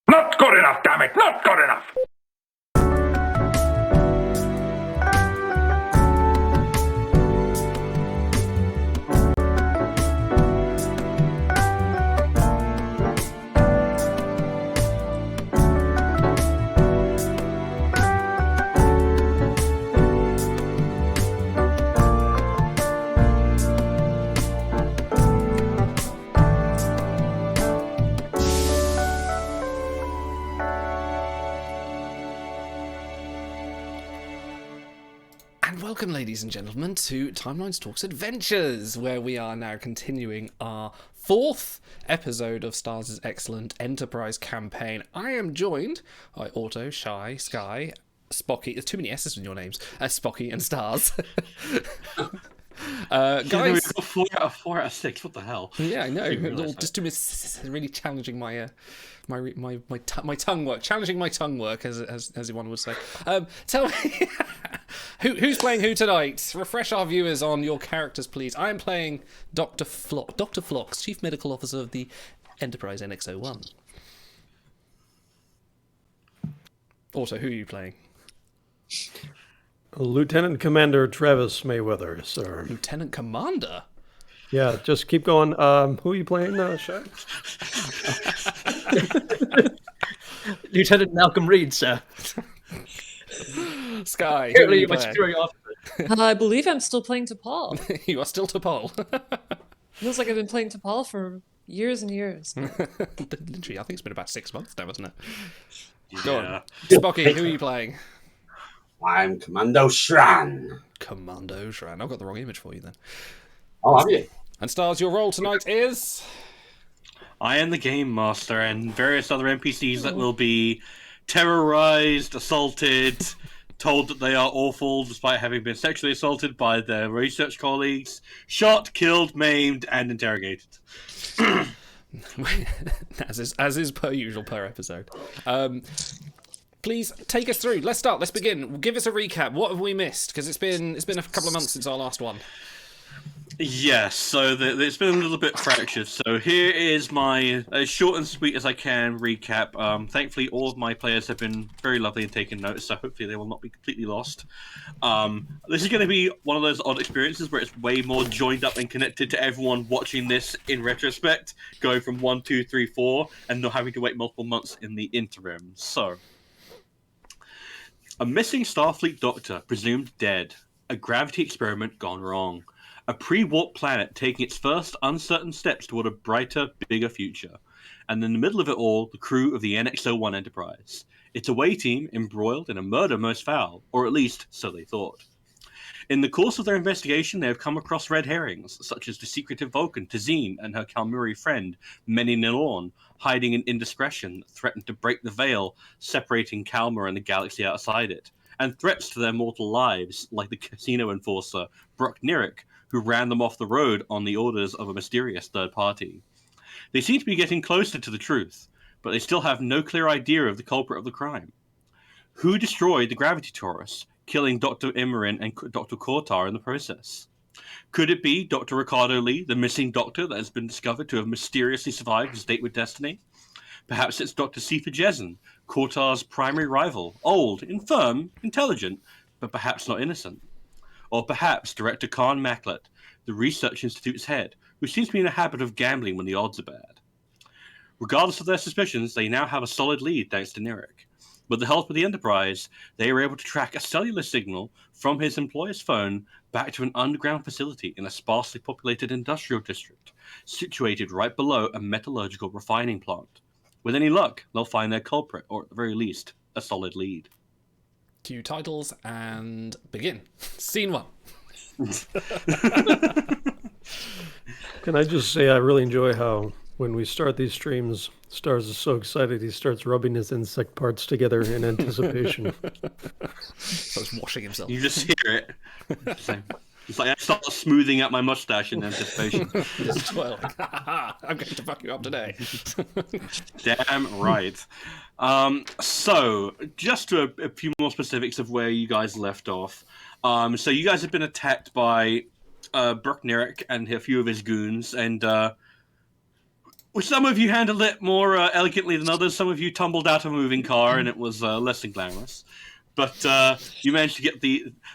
Not good enough, damn it! Not good enough! Welcome, ladies and gentlemen, to Timelines Talks Adventures, where we are now continuing our fourth episode of Stars' excellent Enterprise campaign. I am joined by Auto, Shy, Sky, Spocky. There's too many S's in your names. Spocky and Stars. Guys, four out of 6. What the hell? Yeah, I know. Just too much, really challenging my tongue work, challenging my tongue work, as one would say. Tell me, who's playing who tonight? Refresh our viewers on your characters, please. I am playing Dr. Phlox, Chief Medical Officer of the Enterprise NX-01. Also, who are you playing? Lieutenant Commander Travis Mayweather, sir. Lieutenant Commander? Yeah, just keep going. Who are you playing, Shy? Lieutenant Malcolm Reed, sir. Sky, who are you playing? I believe I'm still playing T'Pol. You are still T'Pol. Feels like I've been playing T'Pol for years and years. Literally, I think it's been about 6 months now, hasn't it? Yeah. Go on. Spocky, who are you playing? I'm Commando Shran. Commando Shran. I've got the wrong image for you then. Oh, have you? And Stars, your role tonight is... I am the Game Master and various other NPCs that will be terrorized, assaulted, told that they are awful despite having been sexually assaulted by their research colleagues, shot, killed, maimed, and interrogated. as is per usual per episode. Please take us through. Let's start. Let's begin. Give us a recap. What have we missed? Because it's been a couple of months since our last one. Yes, so it's been a little bit fractured. So here is my, as short and sweet as I can, recap. Thankfully, all of my players have been very lovely and taken notes, so hopefully they will not be completely lost. This is going to be one of those odd experiences where it's way more joined up and connected to everyone watching this in retrospect, going from 1, 2, 3, 4, and not having to wait multiple months in the interim. So... a missing Starfleet doctor presumed dead. A gravity experiment gone wrong. A pre-warp planet taking its first uncertain steps toward a brighter, bigger future. And in the middle of it all, the crew of the NX-01 Enterprise. Its away team embroiled in a murder most foul, or at least so they thought. In the course of their investigation, they have come across red herrings, such as the secretive Vulcan Tazine and her Kalmuri friend, Meni Nilorn, hiding in indiscretion that threatened to break the veil separating Kalmar and the galaxy outside it, and threats to their mortal lives, like the casino enforcer, Brock Nirick, who ran them off the road on the orders of a mysterious third party. They seem to be getting closer to the truth, but they still have no clear idea of the culprit of the crime. Who destroyed the Gravity Taurus, killing Dr. Immerin and Dr. Kortar in the process? Could it be Dr. Ricardo Lee, the missing doctor that has been discovered to have mysteriously survived his date with Destiny? Perhaps it's Dr. Sifa Jezin, Kortar's primary rival, old, infirm, intelligent, but perhaps not innocent. Or perhaps Director Khan Maklet, the Research Institute's head, who seems to be in a habit of gambling when the odds are bad. Regardless of their suspicions, they now have a solid lead thanks to Nirick. With the help of the Enterprise, they were able to track a cellular signal from his employer's phone back to an underground facility in a sparsely populated industrial district, situated right below a metallurgical refining plant. With any luck, they'll find their culprit, or at the very least, a solid lead. Cue titles and begin. Scene 1. Can I just say I really enjoy how when we start these streams, Stars is so excited he starts rubbing his insect parts together in anticipation. Starts washing himself. You just hear it. It's like I start smoothing out my mustache in anticipation. Just twirl. I'm going to fuck you up today. Damn right. So, just to a few more specifics of where you guys left off. So you guys have been attacked by Brock Nirick and a few of his goons, and Well, some of you handled it more elegantly than others. Some of you tumbled out of a moving car, and it was less than glamorous. But you managed to get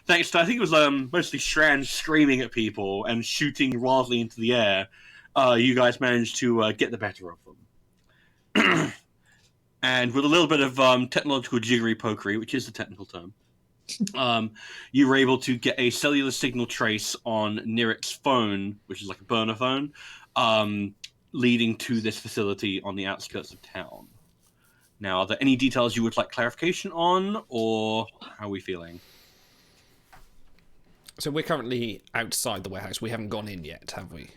thanks to, I think it was mostly Shran screaming at people and shooting wildly into the air. You guys managed to get the better of them. And with a little bit of technological jiggery-pokery, which is the technical term, you were able to get a cellular signal trace on Nirik's phone, which is like a burner phone, leading to this facility on the outskirts of town. Now, are there any details you would like clarification on, or how are we feeling? So we're currently outside the warehouse. We haven't gone in yet, have we?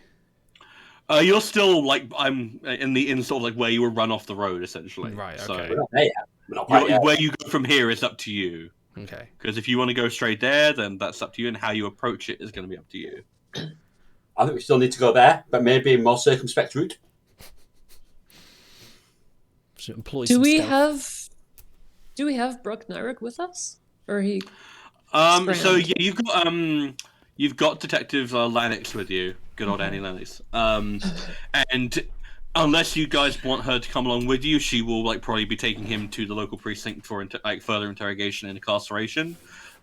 You're still I'm in sort of like where you were run off the road, essentially. Right. So Okay. We're not there yet. We're not quite yet. where you go from here is up to you. Okay. Because if you want to go straight there, then that's up to you, and how you approach it is going to be up to you. I think we still need to go there, but maybe a more circumspect route. So employ Do some we stealth. have Brooke Nyrick with us? Or he So yeah, you've got Detective Lennox with you, good old Annie Lennox. And unless you guys want her to come along with you, she will probably be taking him to the local precinct for further interrogation and incarceration.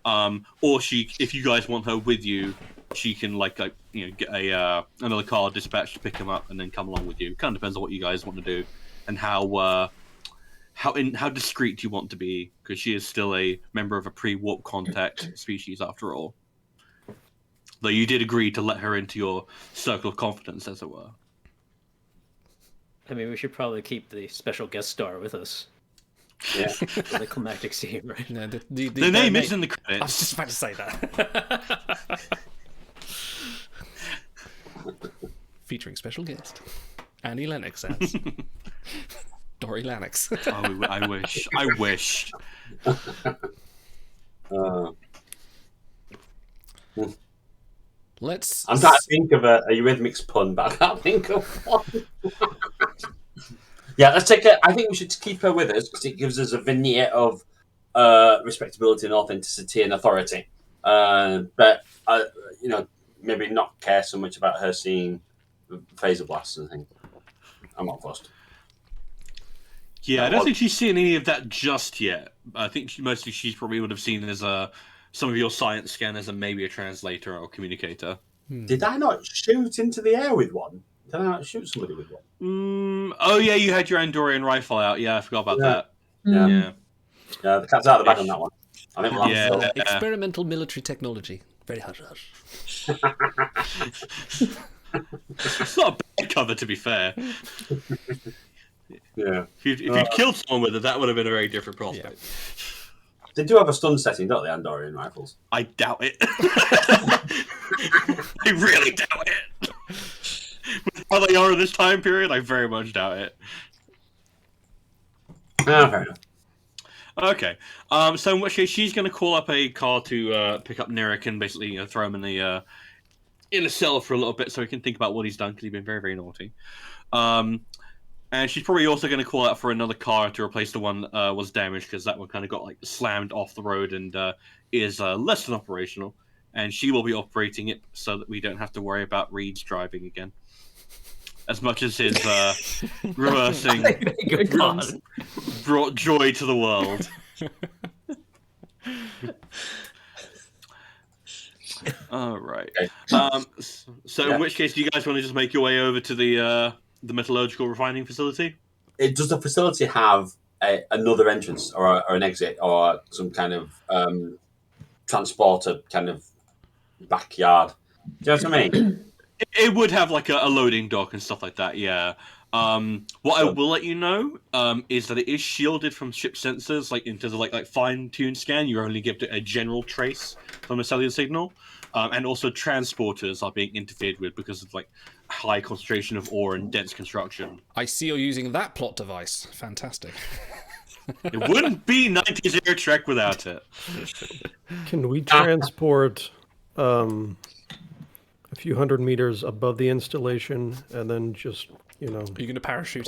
Or if you guys want her with you, she can get another car dispatched to pick him up and then come along with you. Kind of depends on what you guys want to do and how discreet you want to be, because she is still a member of a pre-warp contact species after all. Though you did agree to let her into your circle of confidence, as it were. I mean, we should probably keep the special guest star with us. Yeah. For the climactic scene, right? No, The name is in the credits. I was just about to say that. Featuring special guest Annie Lennox as Dory Lennox. Oh, I wish. I wish. Let's. I'm trying to think of a Eurythmics pun, but I can't think of one. Yeah, let's take her. I think we should keep her with us because it gives us a veneer of respectability and authenticity and authority. But maybe not care so much about her seeing phaser blasts and things. I'm not fussed. Yeah, I don't think she's seen any of that just yet. I think she probably would have seen as some of your science scanners and maybe a translator or communicator. Did I not shoot into the air with one? Did I not shoot somebody with one? Oh yeah, you had your Andorian rifle out. Yeah, I forgot about that. Yeah. Yeah, the cat's out of the bag on that one. I think we'll have to Experimental military technology. Very hush. It's not a bad cover, to be fair. Yeah. If you'd killed someone with it, that would have been a very different prospect. Yeah. They do have a stun setting, don't they, Andorian rifles? I doubt it. I really doubt it. With how they are in this time period, I very much doubt it. Fair enough. Okay. So in which case, she's going to call up a car to pick up Nirik and basically throw him in a cell for a little bit so he can think about what he's done because he's been very, very naughty. And she's probably also going to call out for another car to replace the one that was damaged because that one kind of got slammed off the road and is less than operational. And she will be operating it so that we don't have to worry about Reed's driving again. As much as his reversing brought joy to the world. All right. So in which case, do you guys want to just make your way over to the metallurgical refining facility? Does the facility have another entrance or an exit or some kind of transporter kind of backyard? Do you know what I mean? It would have a loading dock and stuff like that, yeah. What I will let you know is that it is shielded from ship sensors, in terms of fine-tuned scan. You only give it a general trace from a cellular signal, and also transporters are being interfered with because of high concentration of ore and dense construction. I see you're using that plot device. Fantastic. It wouldn't be 90s Air Trek without it. Can we transport a few hundred meters above the installation and then just, Are you going to parachute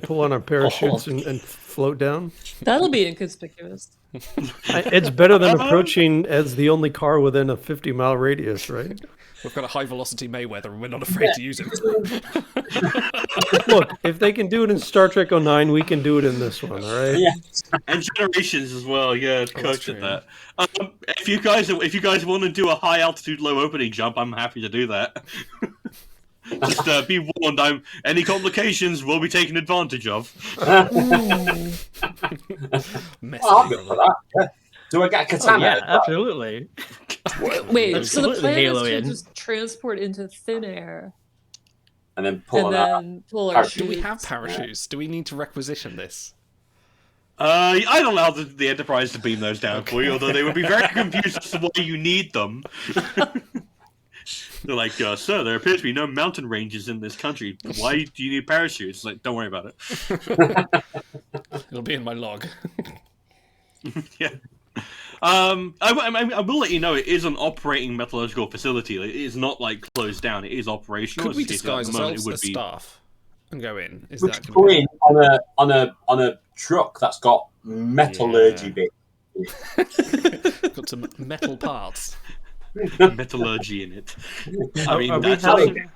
pull on our parachutes and float down? That'll be inconspicuous. It's better than approaching as the only car within a 50-mile radius, right? We've got a high velocity Mayweather, and we're not afraid to use him. Look, if they can do it in Star Trek 09, we can do it in this one. All right. Yeah. And Generations as well. Yeah, that's Coach true. did that. If you guys want to do a high altitude, low opening jump, I'm happy to do that. Just be warned, any complications will be taken advantage of. Messy Well, I'll go for that. Yeah. Do I get a Oh, katana? yeah, absolutely. Wait, so the Absolutely plan Halo is to in. just transport into thin air And then pull and on that. then pull our Parachute. Do we chutes. have parachutes? Do we need to requisition this? I'd allow the Enterprise to beam those down for you, although they would be very confused as to why you need them. They're like, sir, there appears to be no mountain ranges in this country. Why do you need parachutes? It's like, don't worry about it. It'll be in my log. Yeah. I will let you know it is an operating metallurgical facility. It is not like closed down. It is operational. Could we As you say, disguise at the moment, ourselves as staff and go in? Is We that could gonna go be... in on a truck that's got metallurgy bit. Got some metal parts? metallurgy in it? I mean, are we that's having...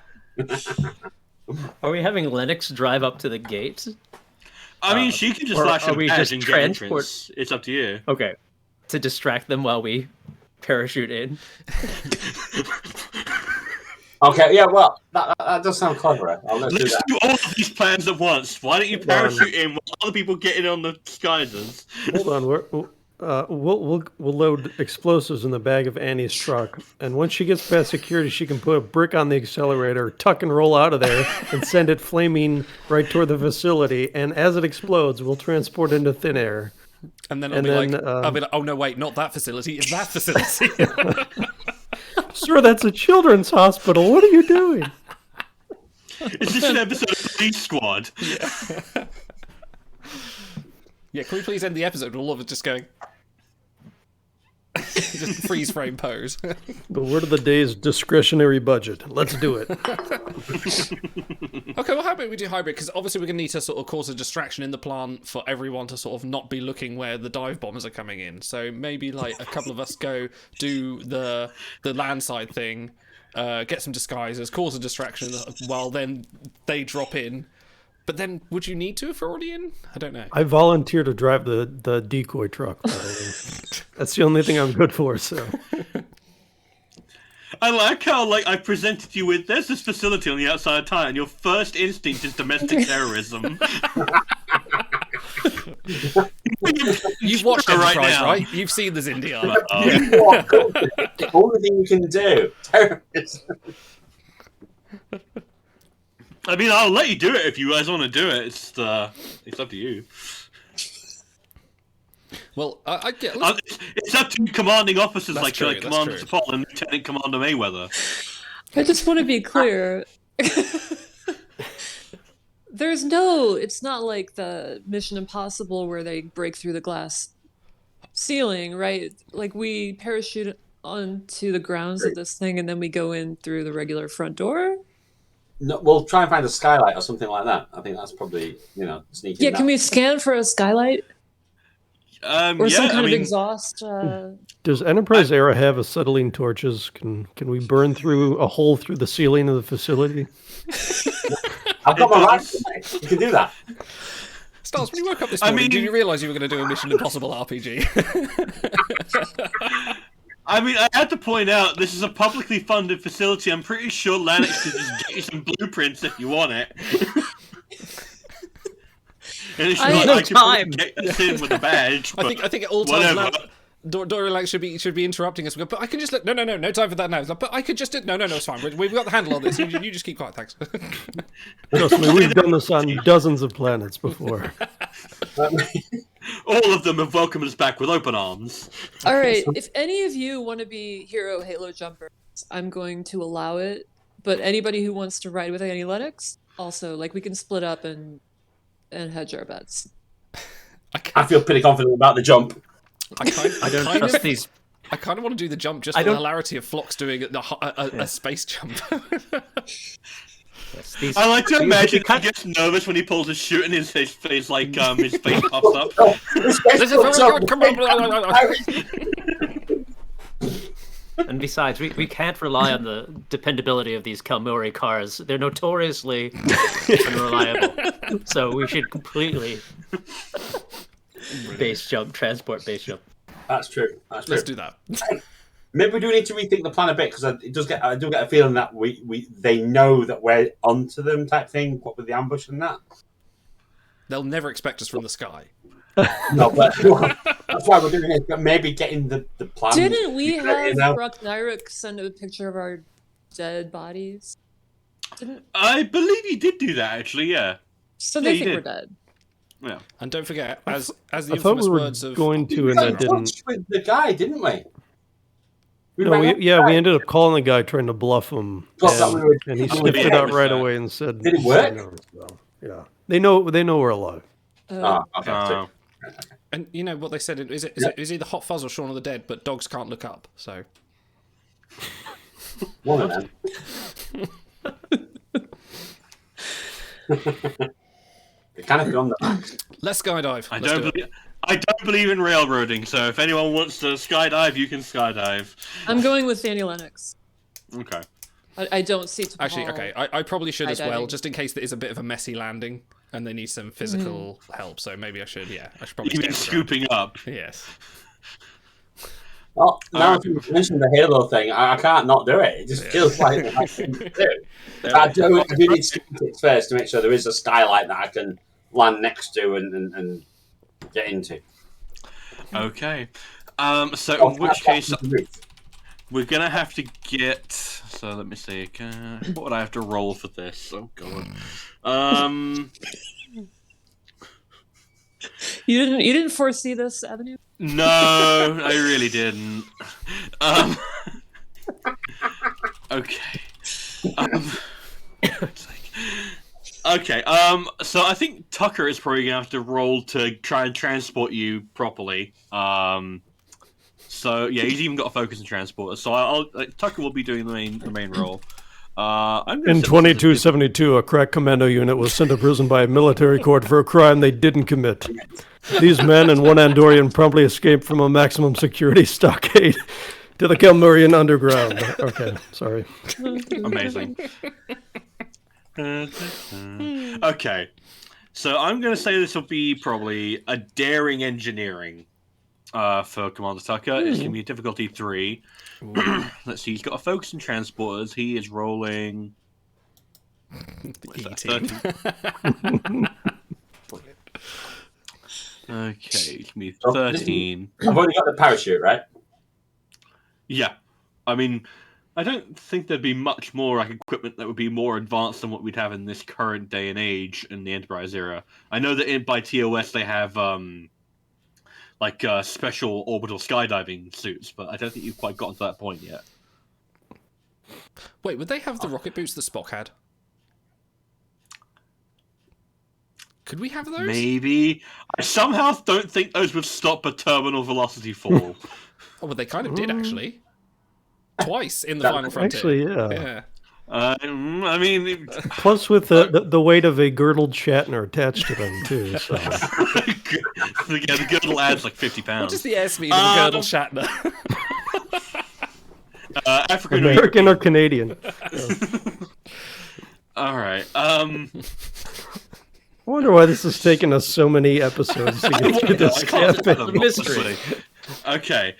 Are we having Lennox drive up to the gate? I mean, she can just or flash are a we badge just and get transport- entrance. It's up to you. Okay. To distract them while we parachute in. Okay, yeah, well, that does sound clever. Let's do Let's that. do all of these plans at once. Why don't you parachute in while other people get in on the disguises? Hold on. We'll load explosives in the bag of Annie's truck, and once she gets past security, she can put a brick on the accelerator, tuck and roll out of there, and send it flaming right toward the facility. And as it explodes, we'll transport it into thin air. And then I'll be like, oh no, wait, not that facility, it's that facility. Sir, that's a children's hospital. What are you doing? It's just an episode of Police Squad. Yeah, can we please end the episode with all of us just going... just freeze frame pose. The word of the day is discretionary budget. Let's do it. Okay, well, how about we do hybrid? Because obviously we're going to need to sort of cause a distraction in the plant for everyone to sort of not be looking where the dive bombers are coming in. So maybe like a couple of us go do the landside thing, get some disguises, cause a distraction while then they drop in. But then, would you need to if we're already in? I don't know. I volunteer to drive the decoy truck. By the way. That's the only thing I'm good for. So I like how, like, I presented you with, there's this facility on the outside of town, and your first instinct is domestic terrorism. You've watched Right Enterprise, now. right? You've seen the Zindiar. The only thing you can do. Terrorism. I mean, I'll let you do it if you guys want to do it. It's up to you. Well, I get... It's up to commanding officers That's like true, Commander that's true. Paul and Lieutenant Commander Mayweather. I just want to be clear. It's not like the Mission Impossible where they break through the glass ceiling, right? Like we parachute onto the grounds of this thing and then we go in through the regular front door. No, we'll try and find a skylight or something like that. I think that's probably, sneaky. Yeah, can we scan for a skylight or some kind of mean, exhaust? does Enterprise Era have acetylene torches? Can we burn through a hole through the ceiling of the facility? I've got my rifle, mate. You can do that. Stars, when you woke up this morning, did you realise you were going to do a Mission Impossible RPG? I mean, I had to point out this is a publicly funded facility. I'm pretty sure Lennox could just get you some blueprints if you want it. And it's I not have like you time. get us in with a badge. I think at all times whatever. now, Dory Lang should be interrupting us. We go, but I can just look. No time for that now. It's like, but I could just do. No, it's fine. We've got the handle on this. You just keep quiet, thanks. Trust me, we've done this on dozens of planets before. All of them have welcomed us back with open arms. All right, if any of you want to be hero Halo jumpers, I'm going to allow it. But anybody who wants to ride with Annie Lennox, also, like, we can split up and hedge our bets. I feel pretty confident about the jump. I don't trust these. I kind of want to do the jump just for the hilarity of Phlox doing a space jump. These I like to imagine you he gets nervous when he pulls his chute and his face like his face pops up. Oh, this This is very good. Come on. And besides, we can't rely on the dependability of these Kalmuri cars. They're notoriously unreliable. So we should completely transport base jump. That's true. That's true. Let's do that. Maybe we do need to rethink the plan a bit because I do get a feeling that they know that we're onto them type thing. What with the ambush and that. They'll never expect us from the sky. No, but that's why we're doing it. But maybe getting the plan. Didn't we have Brock Nyruk send a picture of our dead bodies? I believe you did do that, actually. Yeah. So they think you we're did. dead. Yeah. And don't forget, as the I thought infamous we were words of going to, and I didn't. With the guy, didn't we? No, we ended up calling the guy trying to bluff him, and he sniffed it out right away and said, "Did it work?" Yeah, they know we're alive. Okay. and you know what they said is either Hot Fuzz or Shaun of the Dead, but dogs can't look up. So One of them. They kind of on the back. let's skydive. I don't believe in railroading, so if anyone wants to skydive, you can skydive. I'm going with Fanny Lennox. Okay. I don't see. Actually, okay, I probably should as well, skydiving. just in case there is a bit of a messy landing and they need some physical help. So maybe I should. Yeah, I should probably. You mean scooping up? Yes. Oh, now if you mentioned the Halo thing, I can't not do it. It just feels like the right thing to do. I do need tickets first to make sure there is a skylight that I can land next to and get into. Okay. So in which case, we're gonna have to get. So let me see. What would I have to roll for this? Oh god. You didn't foresee this avenue? No, I really didn't. Okay. Okay. So I think Tucker is probably gonna have to roll to try and transport you properly. So yeah, he's even got a focus and transporter. So Tucker will be doing the main role. In 2272, a crack commando unit was sent to prison by a military court for a crime they didn't commit. These men and one Andorian promptly escaped from a maximum security stockade to the Kalmurian underground. Okay, sorry. Amazing. Okay, so I'm going to say this will be probably a daring engineering for Commander Tucker. It's going to be a difficulty 3. Let's see, he's got a focus and transporters. He is rolling. Okay, it's going to be 13. I've already got the parachute, right? Yeah. I mean, I don't think there'd be much more equipment that would be more advanced than what we'd have in this current day and age in the Enterprise era. I know that by TOS they have special orbital skydiving suits, but I don't think you've quite gotten to that point yet. Wait, would they have the rocket boots that Spock had? Could we have those? Maybe. I somehow don't think those would stop a terminal velocity fall. Oh, but they kind of did, actually. Twice in the Final Frontier. Actually, yeah. I mean... Plus with the weight of a girdled Shatner attached to them, too. So. The girdle adds like 50 pounds. What is the airspeed of a girdle Shatner? African American or Canadian? All right. I wonder why this has taken us so many episodes to get through this campaign. Mystery. Okay.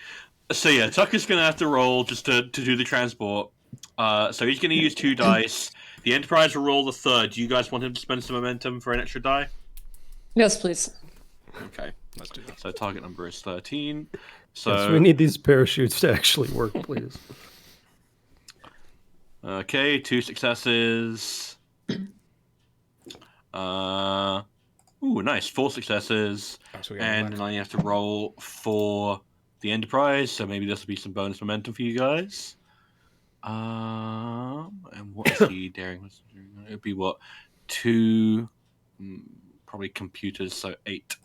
So yeah, Tucker's going to have to roll just to do the transport. So he's going to use 2 dice. The Enterprise will roll the 3rd. Do you guys want him to spend some momentum for an extra die? Yes, please. Okay, let's do that. So target number is 13. So Yes, we need these parachutes to actually work, please. Okay, 2 successes. Ooh, nice. 4 successes. And then you have to roll for the Enterprise, so maybe this will be some bonus momentum for you guys. And what is the daring? It would be what? 2, probably computers, so 8.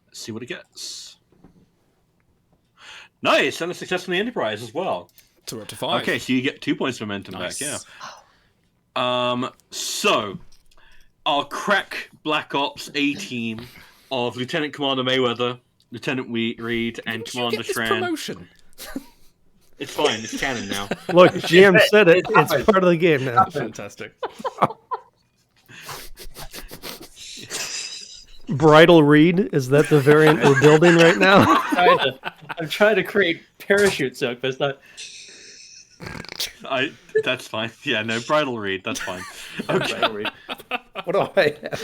Let's see what it gets. Nice, and a success from the Enterprise as well. So we're up to 5. Okay, so you get 2 points of momentum back, yeah. So, our crack Black Ops A-team of Lieutenant Commander Mayweather, Lieutenant Reed, and Commander Did you get this Shran. promotion? It's fine. It's canon now. Look, GM said it. It's part of the game now. Fantastic. Bridal Reed, is that the variant we're building right now? I'm trying to create parachute soak, but it's not. That's fine. Yeah, no, bridal read. That's fine. Okay. Bridal Reed. What do I have?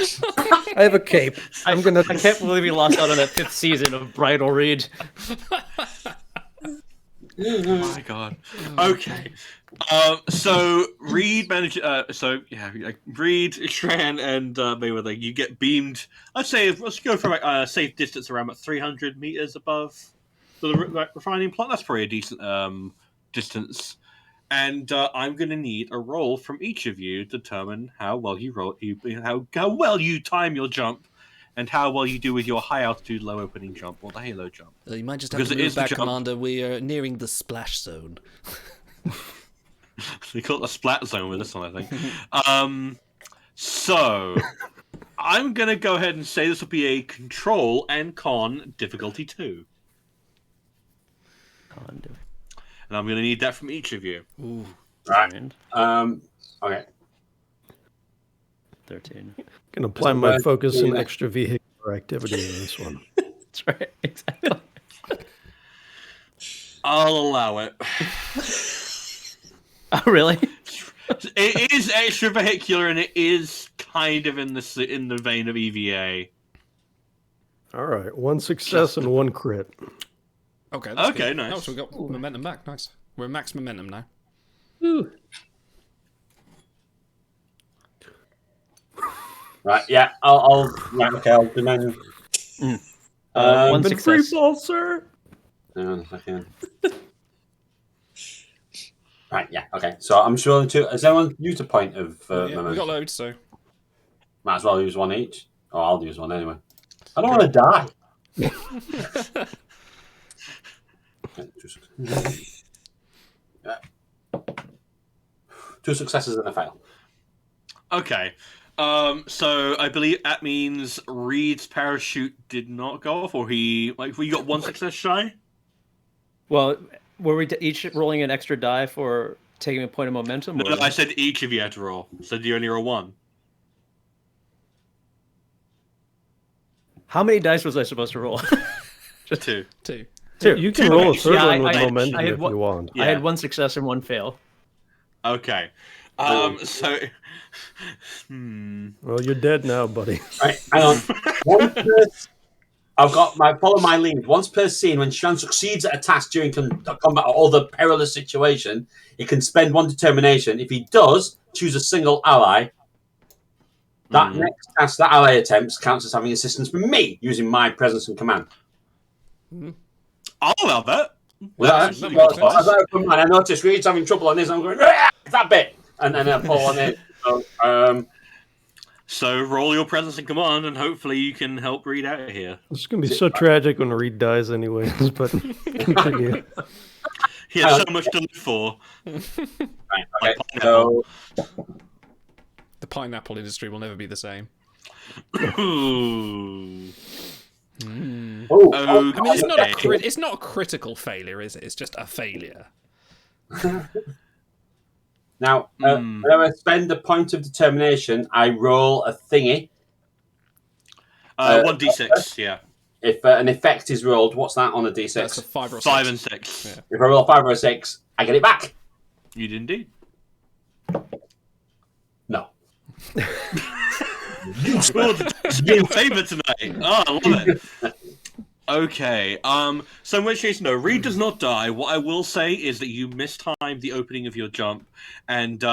I have a cape. I can't believe we lost out on that 5th season of Bridal Reed. Oh my god. Okay. So Reed managed. Reed, Shran, and Mayweather. You get beamed. I'd say let's go for a safe distance around about 300 meters above the refining plant. That's probably a decent distance. And I'm going to need a roll from each of you to determine how well you roll, how well you time your jump, and how well you do with your high altitude, low opening jump or the halo jump. You might just have Because to it move is the back, jump. Commander. We are nearing the splash zone. They call it the splat zone with this one, I think. So I'm going to go ahead and say this will be a control and con difficulty 2. And I'm going to need that from each of you. Ooh. Right. Okay. 13. Can apply my focus and extra vehicular activity in this one. That's right. Exactly. I'll allow it. Oh, really? It is extra vehicular, and it is kind of in the vein of EVA. All right, 1 success and 1 crit. Okay. That's Okay, good. nice. Oh, so we got momentum back. Nice. We're at max momentum now. Ooh. Right. Yeah. I'll. Right. Okay. I'll demand. 1 Been free success. fall, sir. Hang on a second. Right. Yeah. Okay. So I'm just willing to. Has anyone used a point of? Yeah, we momentum? got loads, so Might as well use one each. Oh, I'll use one anyway. I don't want to die. Yeah. 2 successes and a fail. Okay. So I believe that means Reed's parachute did not go off, or we got 1 success shy. Well, were we each rolling an extra die for taking a point of momentum? No, or- I said each of you had to roll. So do you only roll 1? How many dice was I supposed to roll? Just 2. 2. You can roll a third Yeah, one with I momentum had if one- you want. Yeah. I had 1 success and 1 fail. Okay. So. Well, you're dead now, buddy. Right, hang on. I've got follow my lead. Once per scene, when Shan succeeds at a task during combat or other perilous situation, he can spend 1 determination. If he does, choose a single ally. That next task that ally attempts counts as having assistance from me using my presence and command. I'll allow that. I noticed Reed's having trouble on this. I'm going that bit, and then I pull on it. So roll your presence and command, and hopefully you can help Reed out of here. It's going to be so tragic when Reed dies anyways, but continue. He has so much to live for. Right, Like okay, pineapple. so The pineapple industry will never be the same. Ooh. oh, I mean, it's not Okay. it's not a critical failure, is it? It's just a failure. now whenever I spend a point of determination, I roll a thingy. 1d6, yeah. If an effect is rolled, what's that on a d6? That's a 5 or a 6. 5 and 6. Yeah. If I roll a 5 or a 6, I get it back. You did indeed. No. Oh, the dice are in favour tonight. Oh, I love it. Okay. So in which case, no, Reed does not die. What I will say is that you mistimed the opening of your jump, and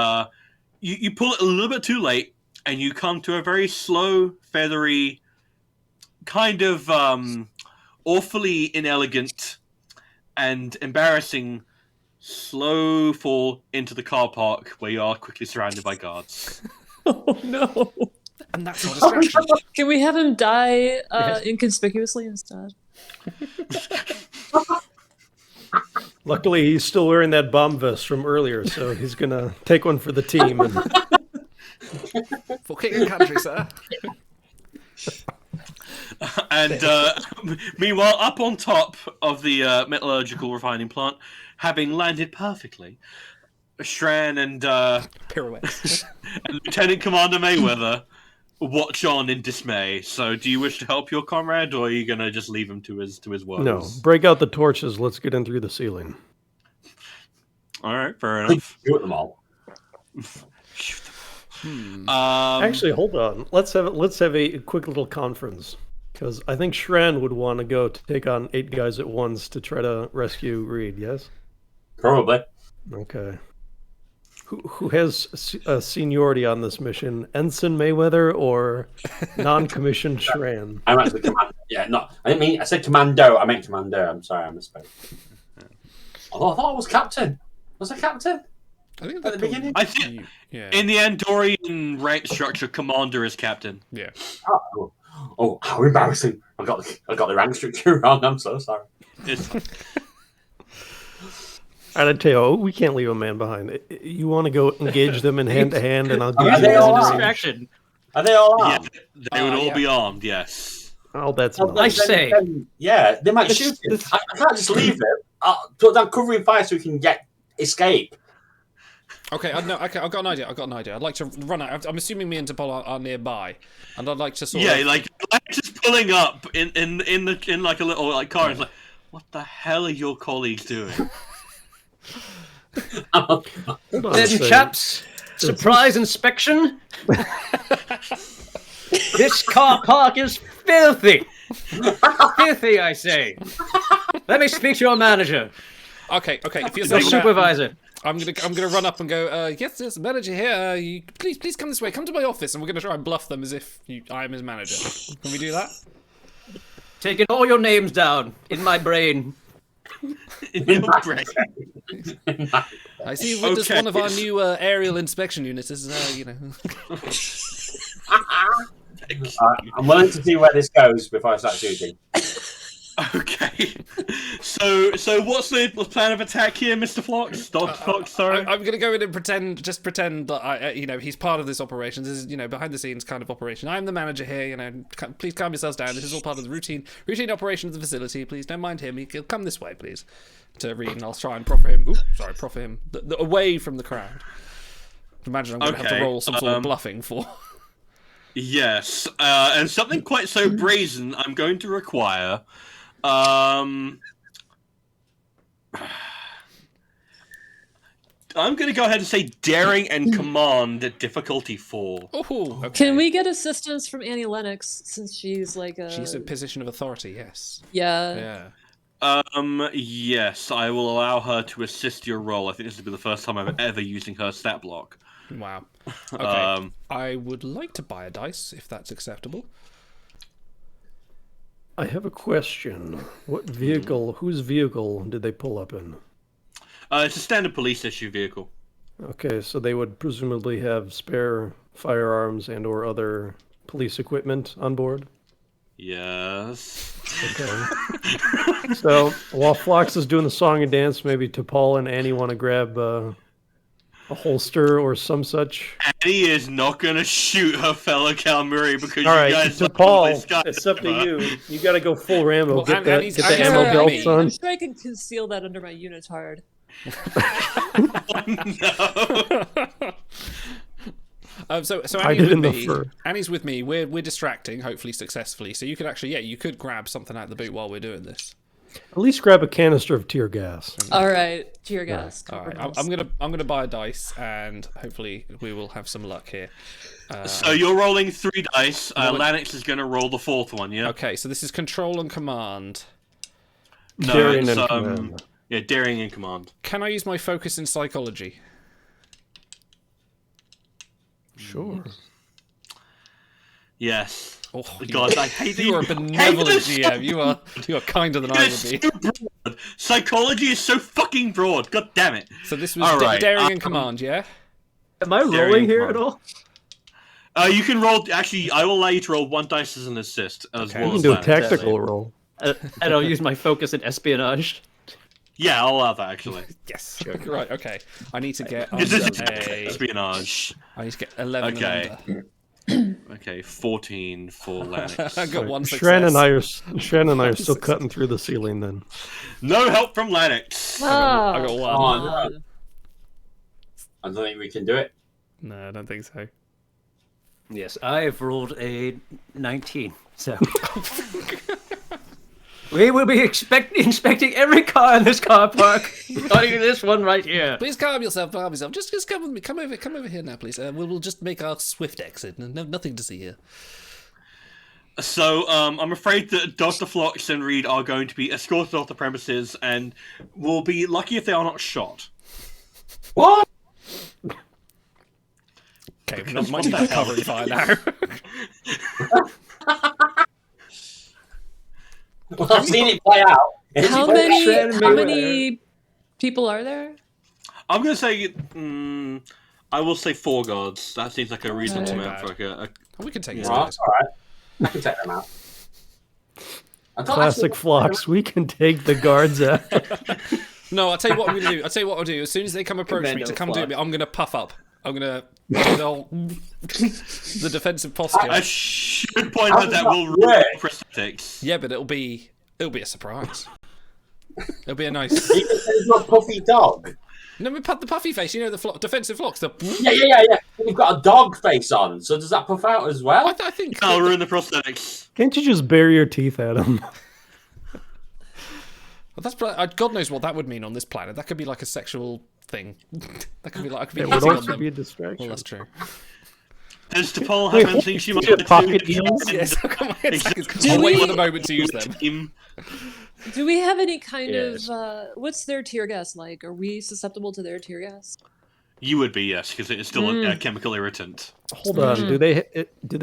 you pull it a little bit too late, and you come to a very slow, feathery, kind of awfully inelegant and embarrassing slow fall into the car park where you are quickly surrounded by guards. Oh, no. And that's a distraction. Can we have him die inconspicuously instead? Luckily, he's still wearing that bomb vest from earlier, so he's going to take one for the team. And For king and country, sir. And meanwhile, up on top of the metallurgical refining plant, having landed perfectly, Shran and Pirouettes. and Lieutenant Commander Mayweather watch on in dismay. So, do you wish to help your comrade, or are you gonna just leave him to his woes? No, break out the torches. Let's get in through the ceiling. All right, fair enough. Shoot them all. Actually, hold on. Let's have a quick little conference, because I think Shran would want to go to take on 8 guys at once to try to rescue Reed. Yes. Probably. Okay. Who has seniority on this mission? Ensign Mayweather or non-commissioned Shran? I'm actually commander. Yeah, no, I said commando. I meant commander. I'm sorry, I misspoke. Although I thought I was captain. Was I captain? I think At the beginning? I think Yeah. in the Andorian rank structure, commander is captain. Yeah. Oh, how embarrassing! I got the rank structure wrong. I'm so sorry. It's, And I tell you, we can't leave a man behind. You want to go engage them in hand to hand, and I'll give Are you they As all a armed? distraction. Are they all yeah, armed? they would all yeah. be armed. Yes. Oh, that's Well, not. I say- yeah, they might shoot him. I can't just leave him. I'll put down covering fire so we can escape. Okay, I've got an idea. I'd like to run out. I'm assuming me and Topol are nearby, and I'd like to sort Yeah, of. like just pulling up in like a little like car. It's like, what the hell are your colleagues doing? Hold on a Then, second. chaps, surprise inspection. This car park is filthy. Filthy, I say. Let me speak to your manager, Okay. If you're your saying that, supervisor. I'm gonna run up and go. Yes, manager here. You, please come this way. Come to my office, and we're gonna try and bluff them as if I am his manager. Can we do that? Taking all your names down in my brain. In your brain. I see you've witnessed Okay. one of our new aerial inspection units. This is, I'm willing to see where this goes before I start shooting. Okay. So what's the plan of attack here, Mr. Flox? Dr. Flox, sorry. I'm gonna go in and pretend that he's part of this operation. This is, behind the scenes kind of operation. I'm the manager here. Please calm yourselves down. This is all part of the routine operation of the facility. Please don't mind him. He'll come this way, please. To Reed, and I'll try and proffer him. Proffer him away from the crowd. Imagine I'm gonna have to Okay, roll some sort of bluffing for. Yes. And something quite so brazen, I'm going to require. I'm going to go ahead and say daring and command at difficulty 4. Oh, okay. Can we get assistance from Annie Lennox since she's like a? She's in position of authority. Yes. Yeah. Yeah. Yes, I will allow her to assist your role. I think this will be the first time I'm ever using her stat block. Wow. Okay. I would like to buy a dice if that's acceptable. I have a question. What vehicle? Whose vehicle did they pull up in? It's a standard police issue vehicle. Okay, so they would presumably have spare firearms and/or other police equipment on board. Yes. Okay. So while Flox is doing the song and dance, maybe T'Pol and Annie want to grab a holster or some such. Annie is not going to shoot her fellow Calmuri because All right, you guys T'Pol, it's up to you. You got to go full Rambo. Well, Get that, Annie's- get the Annie's ammo got belt, me. son. I'm sure I can conceal that under my unitard. So Hide Annie's it in with the me. fur. Annie's with me. We're distracting, hopefully successfully. So you could actually, you could grab something out of the boot while we're doing this. At least grab a canister of tear gas. All right, tear gas. All right, I'm gonna buy a dice, and hopefully we will have some luck here. So you're rolling 3 dice. Lanix is going to roll the 4th one, yeah? Okay, so this is control and command. No, Daring it's, and command. Yeah, daring and command. Can I use my focus in psychology? Sure. Yes. Oh, God, I hate you are a these- benevolent hate this GM. You are kinder than I It's would be. so broad. Psychology is so fucking broad. God damn it. So this was All right, daring and command, yeah. Am I Daring rolling here command. at all? You can roll. Actually, I will allow you to roll 1 dice as an assist. As Okay. well You can as do a Lanix. tactical roll. And I'll use my focus in espionage. Yeah, I'll allow that actually. Yes. Right. Okay. I need to get This is a. espionage. I need to get 11 Okay. and under. Okay, 14 for Lennox. I got one success. Shran and I are still cutting through the ceiling. Then No help from Lennox. I got one. Oh, no. I don't think we can do it. No, I don't think so. Yes, I've rolled a 19. So we will be inspecting every car in this car park, including this one right here. Please calm yourself, calm yourself. Just come with me. Come over here now, please. We'll just make our swift exit. Nothing to see here. So, I'm afraid that Dr. Phlox and Reed are going to be escorted off the premises, and will be lucky if they are not shot. What? Okay, we might need to cover fire now. Well, I've seen it play out. How many people are there? I'm going to say, I will say 4 guards. That seems like a reasonable amount for like a We can take these Well, guys. all right. I can take them out. I don't classic actually- Phlox. We can take the guards out. No, I'll tell you what I'm going to do. I'll do. As soon as they come approach me Commando to come do Phlox. me, I'm going to puff up. I'm going to do the whole the defensive posture. I should point out that will ruin work? prosthetics. Yeah, but it'll be a surprise. It'll be a nice. You can say it's not Puffy Dog. No, we put the puffy face. You know the defensive flocks. The Yeah. You've got a dog face on, so does that puff out as well? I think. I'll ruin the prosthetics. Can't you just bury your teeth at them? Well, that's God knows what that would mean on this planet. That could be like a sexual thing. That could be like. I could be It would hitting on also them. be a Well, distraction. that's true. Does DePaul have anything she might pocket do? eels? Yes, I've got my head stuck. Do I'll wait we- for the moment to use them. Team. Do we have any kind Yes. of what's their tear gas like? Are we susceptible to their tear gas? You would be, yes, because it is still a chemical irritant. Hold on. Do they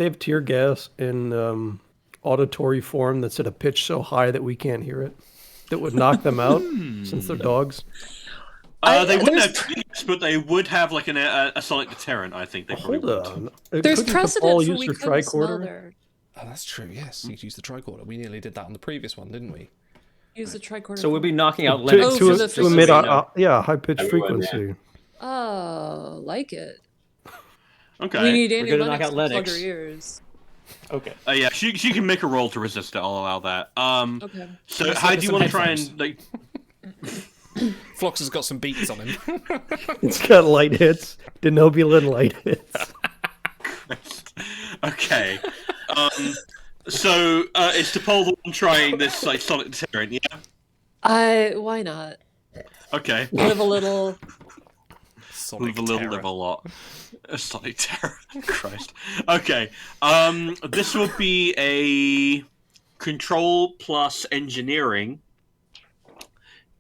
have tear gas in auditory form that's at a pitch so high that we can't hear it? That would knock them out since they're dogs. They wouldn't there's- have tears, but they would have like a sonic deterrent. I think they probably Hold would. on. There's Couldn't precedent Paul for use we their couldn't smell tricorder? their Oh, that's true. Yes, you could use the tricorder. We nearly did that on the previous one, didn't we? use the tricorder. So we'll be knocking out Oh, Lennox. for the To frequency. emit No. high pitched Everyone, yeah. frequency. Oh, like it. Okay. We need We're Annie gonna Lennox knock to out plug Lennox. her ears. Okay. Yeah, she can make a roll to resist it. I'll allow that. Okay. So Let's how look do at you some want to try headphones. and like? Flox has got some beats on him. It's got light hits. Denobulan light hits. Okay. So is DePaul the one trying this like sonic deterrent? Yeah. Why not? Okay. Live a little. Sonic Move a little, terror. live a lot. A sonic terror. Christ. Okay. This will be a control plus engineering.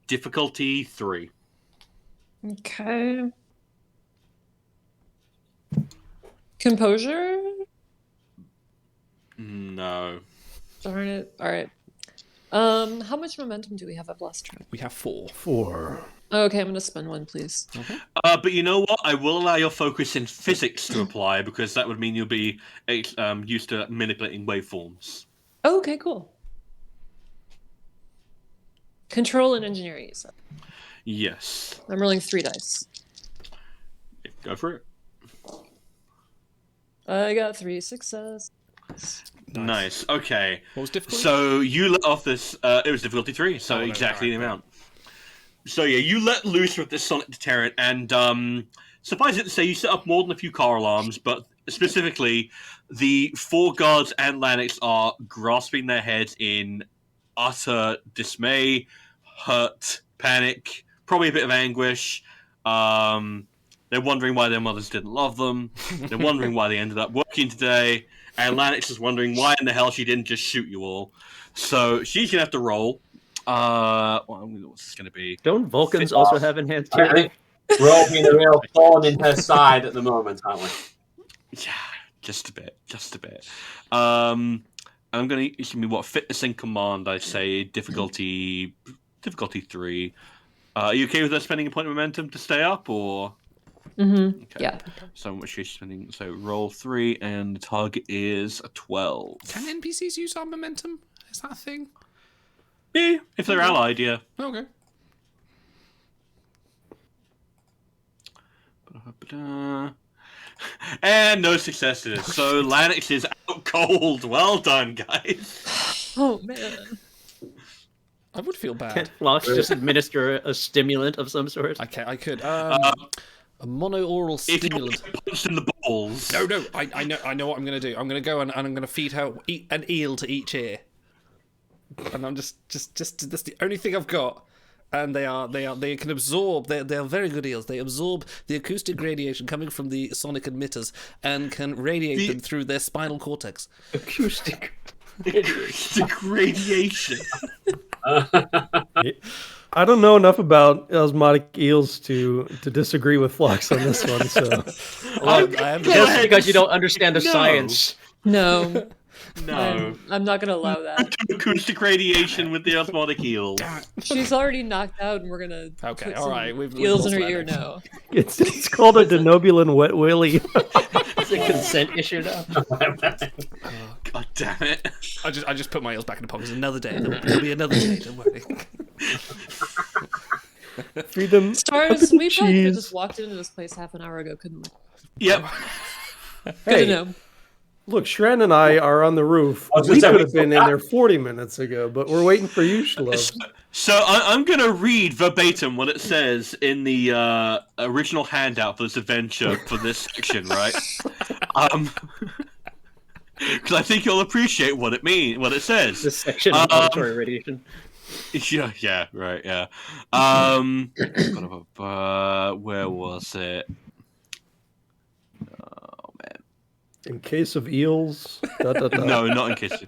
Difficulty 3. Okay. Composure? No. Darn it. Alright. How much momentum do we have? I've lost track. We have 4. 4. Okay, I'm gonna spend one, please. But you know what? I will allow your focus in physics to apply because that would mean you'll be used to manipulating waveforms. Oh, okay, cool. Control and engineering, you said. Yes. I'm rolling 3 dice. Go for it. I got 3 success. Nice. Okay. What was difficult? So you let off this. It was difficulty 3, so no, exactly the alright, amount. So yeah, you let loose with this sonic deterrent, and suffice it to say, you set up more than a few car alarms. But specifically, the 4 guards and Lanix are grasping their heads in utter dismay, hurt, panic, probably a bit of anguish. They're wondering why their mothers didn't love them. They're wondering why they ended up working today. And Lanix is wondering why in the hell she didn't just shoot you all. So she's gonna have to roll. What's this gonna be? Don't Vulcans also have enhanced I hearing? think we're all being a real thorn in her side at the moment, aren't we? Yeah, just a bit. I'm gonna give me what fitness and command. I say difficulty 3. Are you okay with us spending a point of momentum to stay up, or? Mm-hmm. Okay. Yeah. So how much are you spending? So roll 3, and the target is a 12. Can NPCs use our momentum? Is that a thing? Yeah, if they're allied, yeah. Okay. And no successes. So Lanix is out cold. Well done, guys. Oh man. I would feel bad. Can't Floss just administer a stimulant of some sort? I could. A mono-oral If you stimulant. get punched in the balls. No, I know what I'm going to do. I'm going to go and I'm going to feed her an eel to each ear. And I'm just that's the only thing I've got. And they can absorb. They are very good eels. They absorb the acoustic radiation coming from the sonic emitters and can radiate them through their spinal cortex. Acoustic. Acoustic radiation. I don't know enough about osmotic eels to disagree with Flux on this one. So I am Just because you don't understand the science. No. No. I'm not gonna allow that. Acoustic radiation with the osmotic eels. She's already knocked out, and we're gonna Okay, put all some right, we've eels in her lost ear that. now. it's called a denobulin wet willy. It's a consent issue now. God damn it. I just put my eels back in the pocket. There's another day. There'll be another day. Don't worry. Feed them Stars, we probably could have cheese. just walked into this place half an hour ago, couldn't we? Yep. Good Hey, to know. look, Shran and I are on the roof. I was We gonna say, could have been in there 40 minutes ago, but we're waiting for you, Shlub. So I'm going to read verbatim what it says in the original handout for this adventure for this section, right? Because I think you'll appreciate what it says. This section of auditory radiation. Yeah, right, yeah. Where was it? Oh man. In case of eels. No, not in case.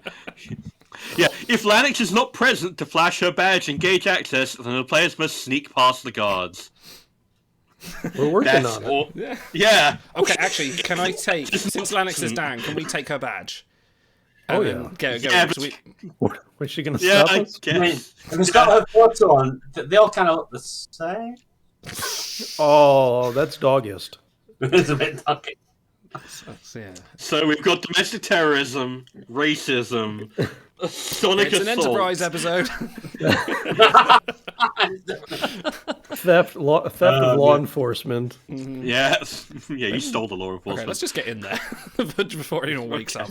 Yeah, if Lanix is not present to flash her badge and gauge access, then the players must sneak past the guards. We're working That's on it. all. Yeah. Okay, actually, can I take since Lanix is down? Can we take her badge? Oh, And yeah. Go. Yeah, so but- Was she going to Yeah, stop I us? I mean, guess. if it's got her photo on, they all kind of look the same. Oh, that's doggiest. It's a bit ducky. yeah. So we've got domestic terrorism, racism, sonic It's an assault. Enterprise episode. Theft of law enforcement. Yes. Yeah, you stole the law Okay, enforcement. let's just get in there before anyone wakes up.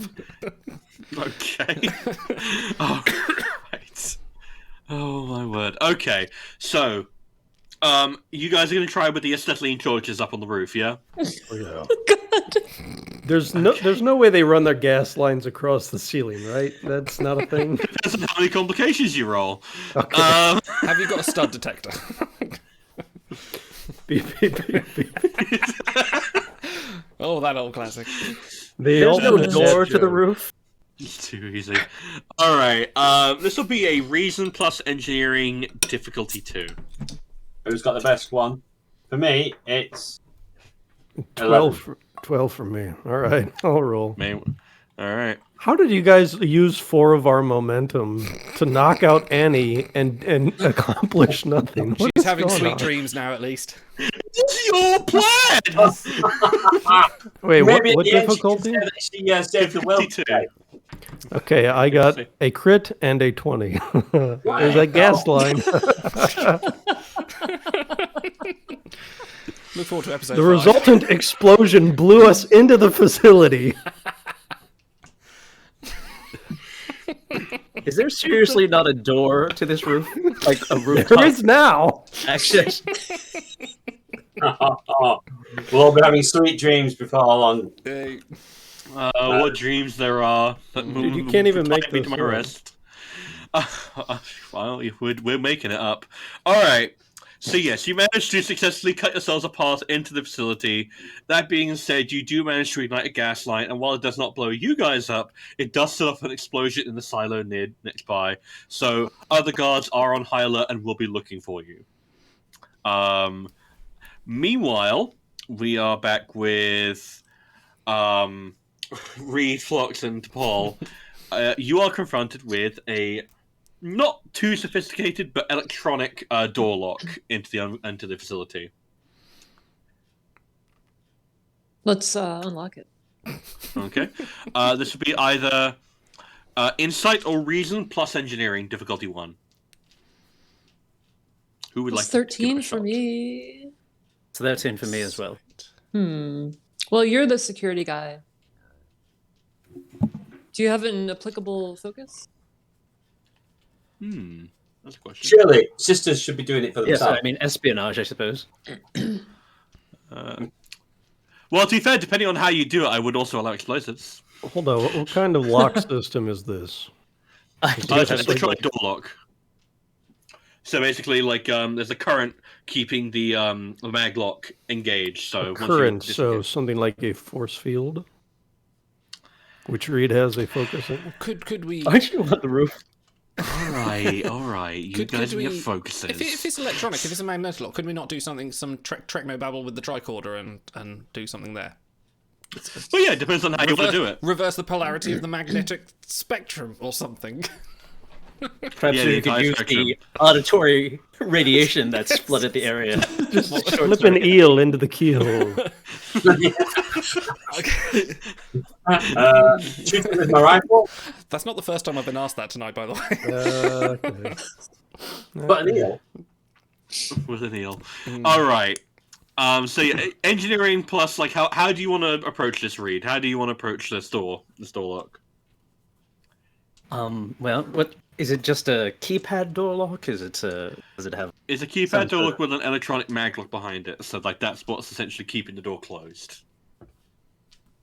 Okay. Oh, right. Oh my word. Okay, so, you guys are gonna try with the acetylene torches up on the roof, yeah? There's no way they run their gas lines across the ceiling, right? That's not a thing. Depends on how many complications you roll. Okay. Have you got a stud detector? Beep, beep, beep, beep. Oh, that old classic. They There's all no put door that to the joke. roof. Too easy. Alright, this will be a reason plus engineering difficulty 2. Who's got the best one? For me, it's 11. 12 for me. All right, I'll roll. Alright. How did you guys use 4 of our momentum to knock out Annie and accomplish nothing? What She's is having going sweet on? dreams now, at least. It's your plan! Wait, Maybe what at the end difficulty? she can say that she saved the world 52. today. Okay, I got a crit and a 20. There's that gas line. Look forward to episode The 5. resultant explosion blew us into the facility. Is there seriously not a door to this roof? Like a rooftop There is now. access? We'll all be having sweet dreams before long. What dreams there are. Dude, you can't even make me this to my up. rest. Well, we're making it up. Alright. So yes, you managed to successfully cut yourselves apart into the facility. That being said, you do manage to ignite a gas line, and while it does not blow you guys up, it does set off an explosion in the silo next by. So other guards are on high alert and will be looking for you. Meanwhile, we are back with Reed, Phlox, and Paul. You are confronted with a not too sophisticated but electronic door lock into the facility. Let's unlock it. Okay, this would be either insight or reason plus engineering, difficulty 1. Who would It's like? to give it 13 a for shot? me. So that's in for me as well. Well, you're the security guy. Do you have an applicable focus? That's a question. Surely sisters should be doing it for Yes, themselves. I mean espionage, I suppose. Well, to be fair, depending on how you do it, I would also allow explosives. Hold on. What kind of lock system is this? I do It's have an electronic door lock. So basically, like, there's a current keeping the mag lock engaged. So once you Current, so disengage- something like a force field, which Reed has a focus in. Could we? Aren't you on the roof? all right. You guys could get we- focuses. If it's electronic, if it's a magnetic lock, could we not do some Trekno-babble with the tricorder and do something there? Well, yeah, it depends on how you want to do it. Reverse the polarity of the magnetic spectrum or something. Perhaps Yeah, we the could entire use spectrum. the auditory radiation that's flooded the area. Slip an eel into the keyhole. Okay. Shoot it with my rifle. That's not the first time I've been asked that tonight, by the way. Okay. But an eel. With an eel. All right. So yeah, engineering plus, like, how do you want to approach this, Reed? How do you want to approach this door lock? Well, what is it? Just a keypad door lock? Is it? Does it have? It's a keypad door lock with an electronic mag lock behind it. So like that's what's essentially keeping the door closed.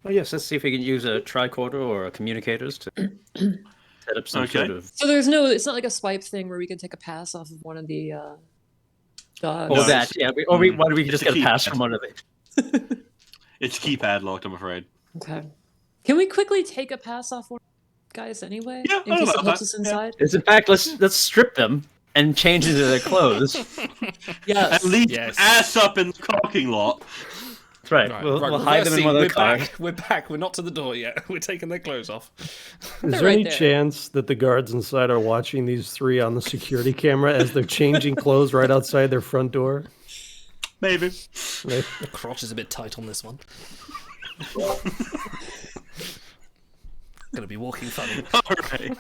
Oh yes, let's see if we can use a tricorder or a communicators to set up some Okay. sort of. So there's no. It's not like a swipe thing where we can take a pass off of one of the dogs. Or No, that, it's- yeah. Why do we it's just a get a pass keypad. from one of the? It's keypad locked, I'm afraid. Okay. Can we quickly take a pass off one of the guys anyway? Yeah, in I case know it about helps that. us inside. In fact, let's strip them and change into their clothes. Yes. And leave Yes. ass up in the parking lot. That's right. Right, We'll hide them in reversing, one of we're the cars. back. We're back. We're not to the door yet. We're taking their clothes off. Is They're there right any there. chance that the guards inside are watching these three on the security camera as they're changing clothes right outside their front door? Maybe. Right? The crotch is a bit tight on this one. Gonna be walking funny. All right.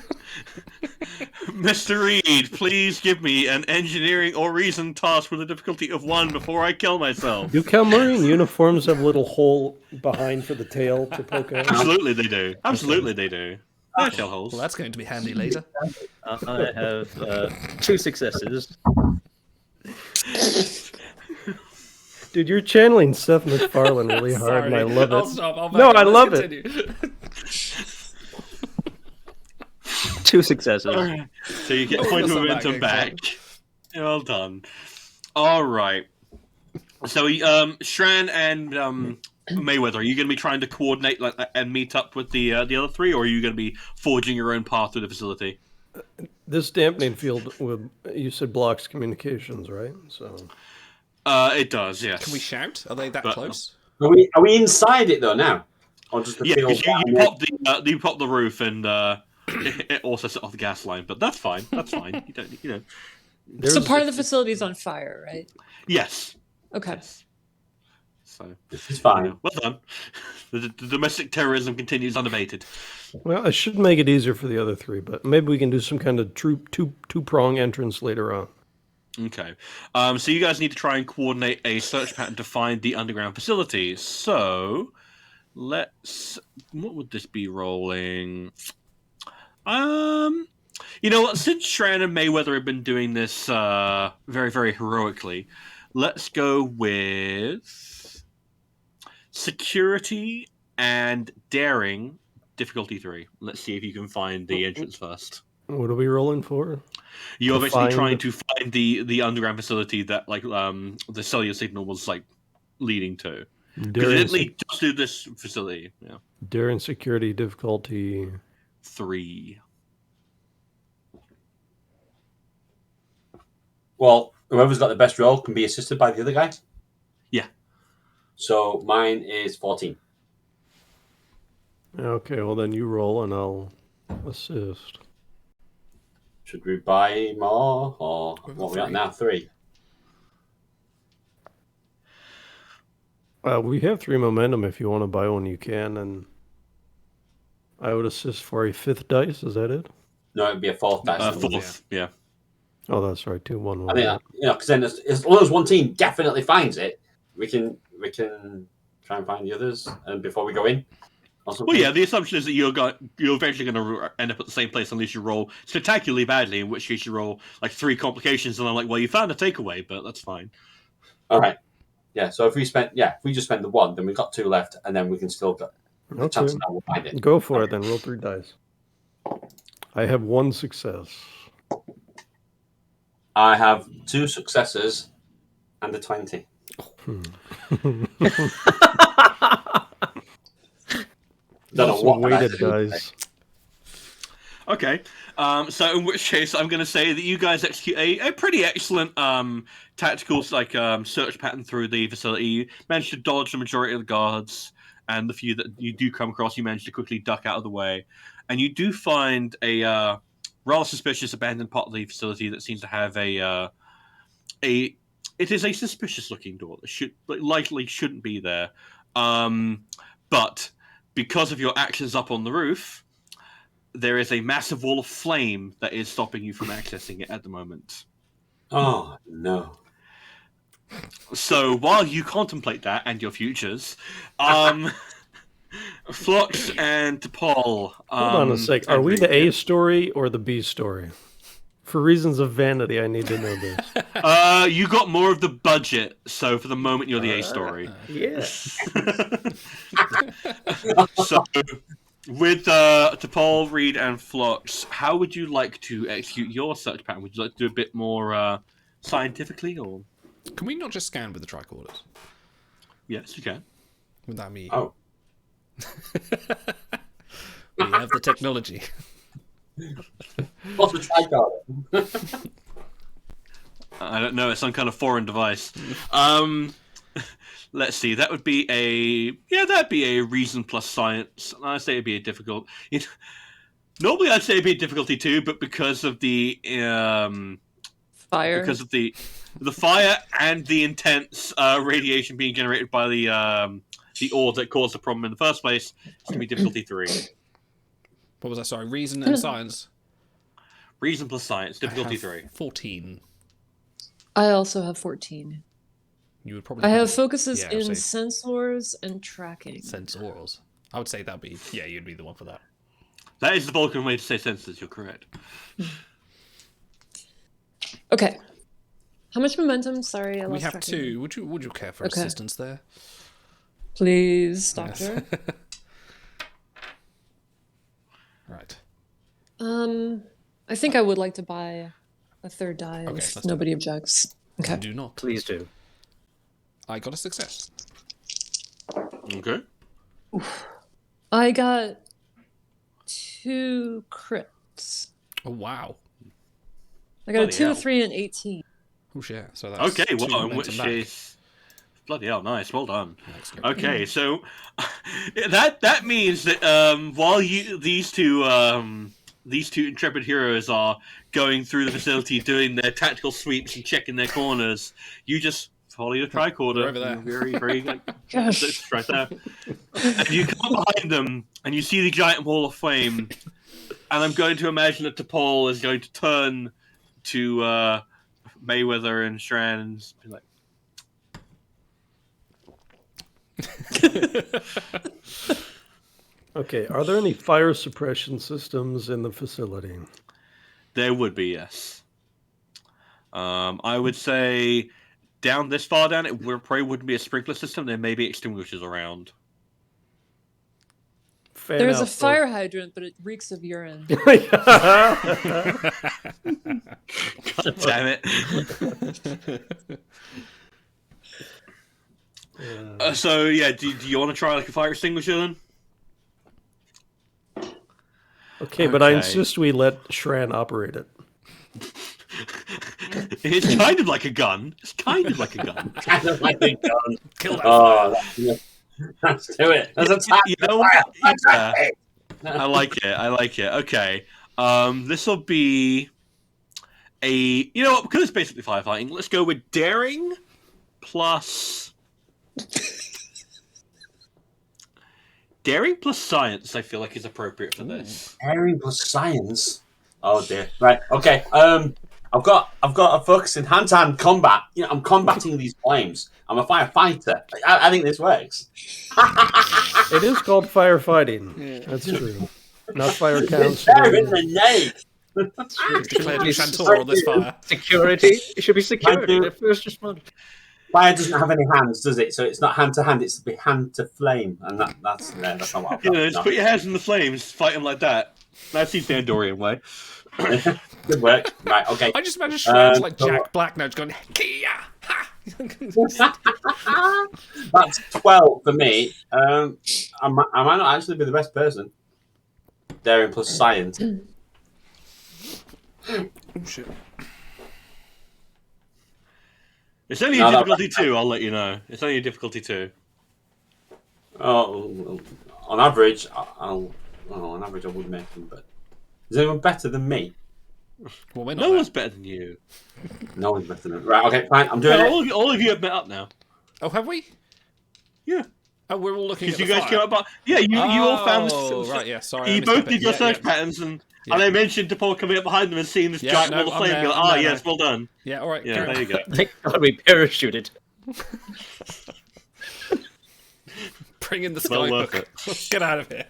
Mr. Reed, please give me an engineering or reason task with a difficulty of 1 before I kill myself. Do Calmurian uniforms have a little hole behind for the tail to poke out? Absolutely they do. Absolutely they do. They're shell holes. Well, that's going to be handy later. I have 2 successes. Dude, you're channeling Seth MacFarlane really hard, and I love it. I'll stop. I'll back No, up. I Let's love it. continue. 2 successes. So you get Oh, point of that's not momentum bad, back. Well done. All right. So, Shran and Mayweather, are you going to be trying to coordinate and meet up with the other three, or are you going to be forging your own path through the facility? This dampening field, with, you said blocks communications, right? So It does, yes. Can we shout? Are they that But- close? Are we inside it though now? Or just the Yeah, field? because you pop the roof and it also set off the gas line, but that's fine. That's fine. You don't, So there's part of the facility is on fire, right? Yes. Okay. Yes. So, It's fine. well done. The domestic terrorism continues unabated. well, I should make it easier for the other three, but maybe we can do some kind of two-prong entrance later on. Okay. So you guys need to try and coordinate a search pattern to find the underground facility. So let's. What would this be rolling? You know what? Since Shran and Mayweather have been doing this very, very heroically, let's go with security and daring, difficulty 3. Let's see if you can find the entrance first. What are we rolling for? You're To basically find- trying to find the underground facility that the cellular signal was leading to. Because it Daring, didn't lead just to this facility. Yeah. daring security difficulty. 3. Well, whoever's got the best roll can be assisted by the other guy. Yeah. So mine is 14. Okay, well then you roll and I'll assist. Should we buy more, or what we got now? 3. We have 3 momentum. If you want to buy one, you can, and I would assist for a 5th dice. Is that it? No, it'd be a 4th dice. 4th. Yeah. Oh, that's right. 2, 1, 1. I think because then as long as one team definitely finds it, we can try and find the others, and before we go in. Well, yeah, the assumption is that you're eventually going to end up at the same place unless you roll spectacularly badly, in which case you roll like 3 complications, and I'm like, well, you found a takeaway, but that's fine. All right. Yeah. So if we just spend the 1, then we've got 2 left, and then we can still go. The chances are we'll find it. Go for it then. Roll 3 dice. I have 1 success. I have 2 successes and a 20. Don't know what weighted dice. Okay, so in which case I'm going to say that you guys execute a pretty excellent tactical search pattern through the facility. You managed to dodge the majority of the guards, and the few that you do come across, you managed to quickly duck out of the way. And you do find a rather suspicious abandoned part of the facility that seems to have it is a suspicious-looking door that likely shouldn't be there, but because of your actions up on the roof, there is a massive wall of flame that is stopping you from accessing it at the moment. Oh, no. So while you contemplate that and your futures, Flux and Paul... Hold on a sec. Are we the A story or the B story? For reasons of vanity, I need to know this. You got more of the budget, so for the moment you're the A story. Yeah. So, with T'Pol, Reed, and Flux, how would you like to execute your search pattern? Would you like to do a bit more scientifically, or? Can we not just scan with the tricorders? Yes, you can. Would that mean? Oh. We have the technology. What's the tricorder? I don't know. It's some kind of foreign device. Let's see. That would be that'd be a reason plus science. I'd say it'd be a difficult. Normally, I'd say it'd be a difficulty 2, but because of the Fire. because of the fire and the intense radiation being generated by the ore that caused the problem in the first place, it's gonna be difficulty 3. What was that? Sorry, reason and science. Reason plus science, difficulty 3. 14. I also have 14. You would probably. I have focuses yeah, in say sensors and tracking. sensors. I would say that'd be you'd be the one for that. That is the Vulcan way to say sensors. You're correct. Okay. How much momentum? Sorry, I lost We have track 2. Would you care for Okay. assistance there? Please, doctor. Right. I think I would like to buy a 3rd die Okay, if let's nobody objects. Okay. Do not. Please do. I got a success. Okay. I got 2 crits. Oh wow. I got a Bloody 2, hell. 3, and 18. Oh shit. So that's Okay, 2 well, in momentum which back. case, bloody hell, nice, well done. Excellent. Okay, so that means that while these two intrepid heroes are going through the facility, doing their tactical sweeps and checking their corners, you just follow your tricorder. They're over there. Very, very, Gosh. it's right there. And you come behind them, and you see the giant wall of flame. And I'm going to imagine that T'Pol is going to turn to Mayweather and Shran and be like, Okay, are there any fire suppression systems in the facility? there would be, yes. I would say down this far down, it probably wouldn't be a sprinkler system. There may be extinguishers around. Fan There's a out, fire hydrant, but it reeks of urine. God damn it. So, yeah, do you want to try like a fire extinguisher then? Okay, but I Okay. insist we let Shran operate it. It's kind of like a gun. It's kind of like a gun. Kind of like a gun. Kill that. Oh, let's do it. There's a time. You know what? Yeah. I like it. I like it. Okay. This will be a. You know what? Because it's basically firefighting, let's go with daring plus. Daring plus science, I feel like, is appropriate for this. Daring plus science. Oh dear. Right. Okay. I've got a focus in hand-to-hand combat. You know, I'm combating these flames. I'm a firefighter. I think this works. It is called firefighting. That's true. Not fire counts. They're in the name. Declared Chantor on this fire. Security. It should be security. Thank you. They're first responders. Fire doesn't have any hands, does it? So it's not hand to hand. It's hand to flame, and that's not what I've got. You know, just put your hands in the flames, fight them like that. That's the Andorian way. Good work. Right. Okay. I just imagine Shred's like Jack Black now, just going Kia. Ha! That's 12 for me. I might not actually be the best person. Daring plus science. Oh shit. It's only a difficulty 2, I'll let you know. It's only a difficulty 2. Oh, on average, on average I would make them, but is anyone better than me? Well, we're not No there. one's better than you. No one's better than me. Right, okay, fine, I'm doing it. All of you have met up now. Oh, have we? Yeah. Oh, we're all looking at Because the you guys fire. came up. Yeah, you all found this. Oh, right, yeah, sorry. I You missed both that did bit. your Yeah, search yeah. patterns, and Yeah. I mentioned to Paul coming up behind them and seeing this Yeah, giant no, wall of I'm flame. there, Go, I'm there, yes, well done. Yeah, all right. Yeah, carry on. there you go. Thank God we parachuted. Bring in the Well worth skyhook. Get out of here.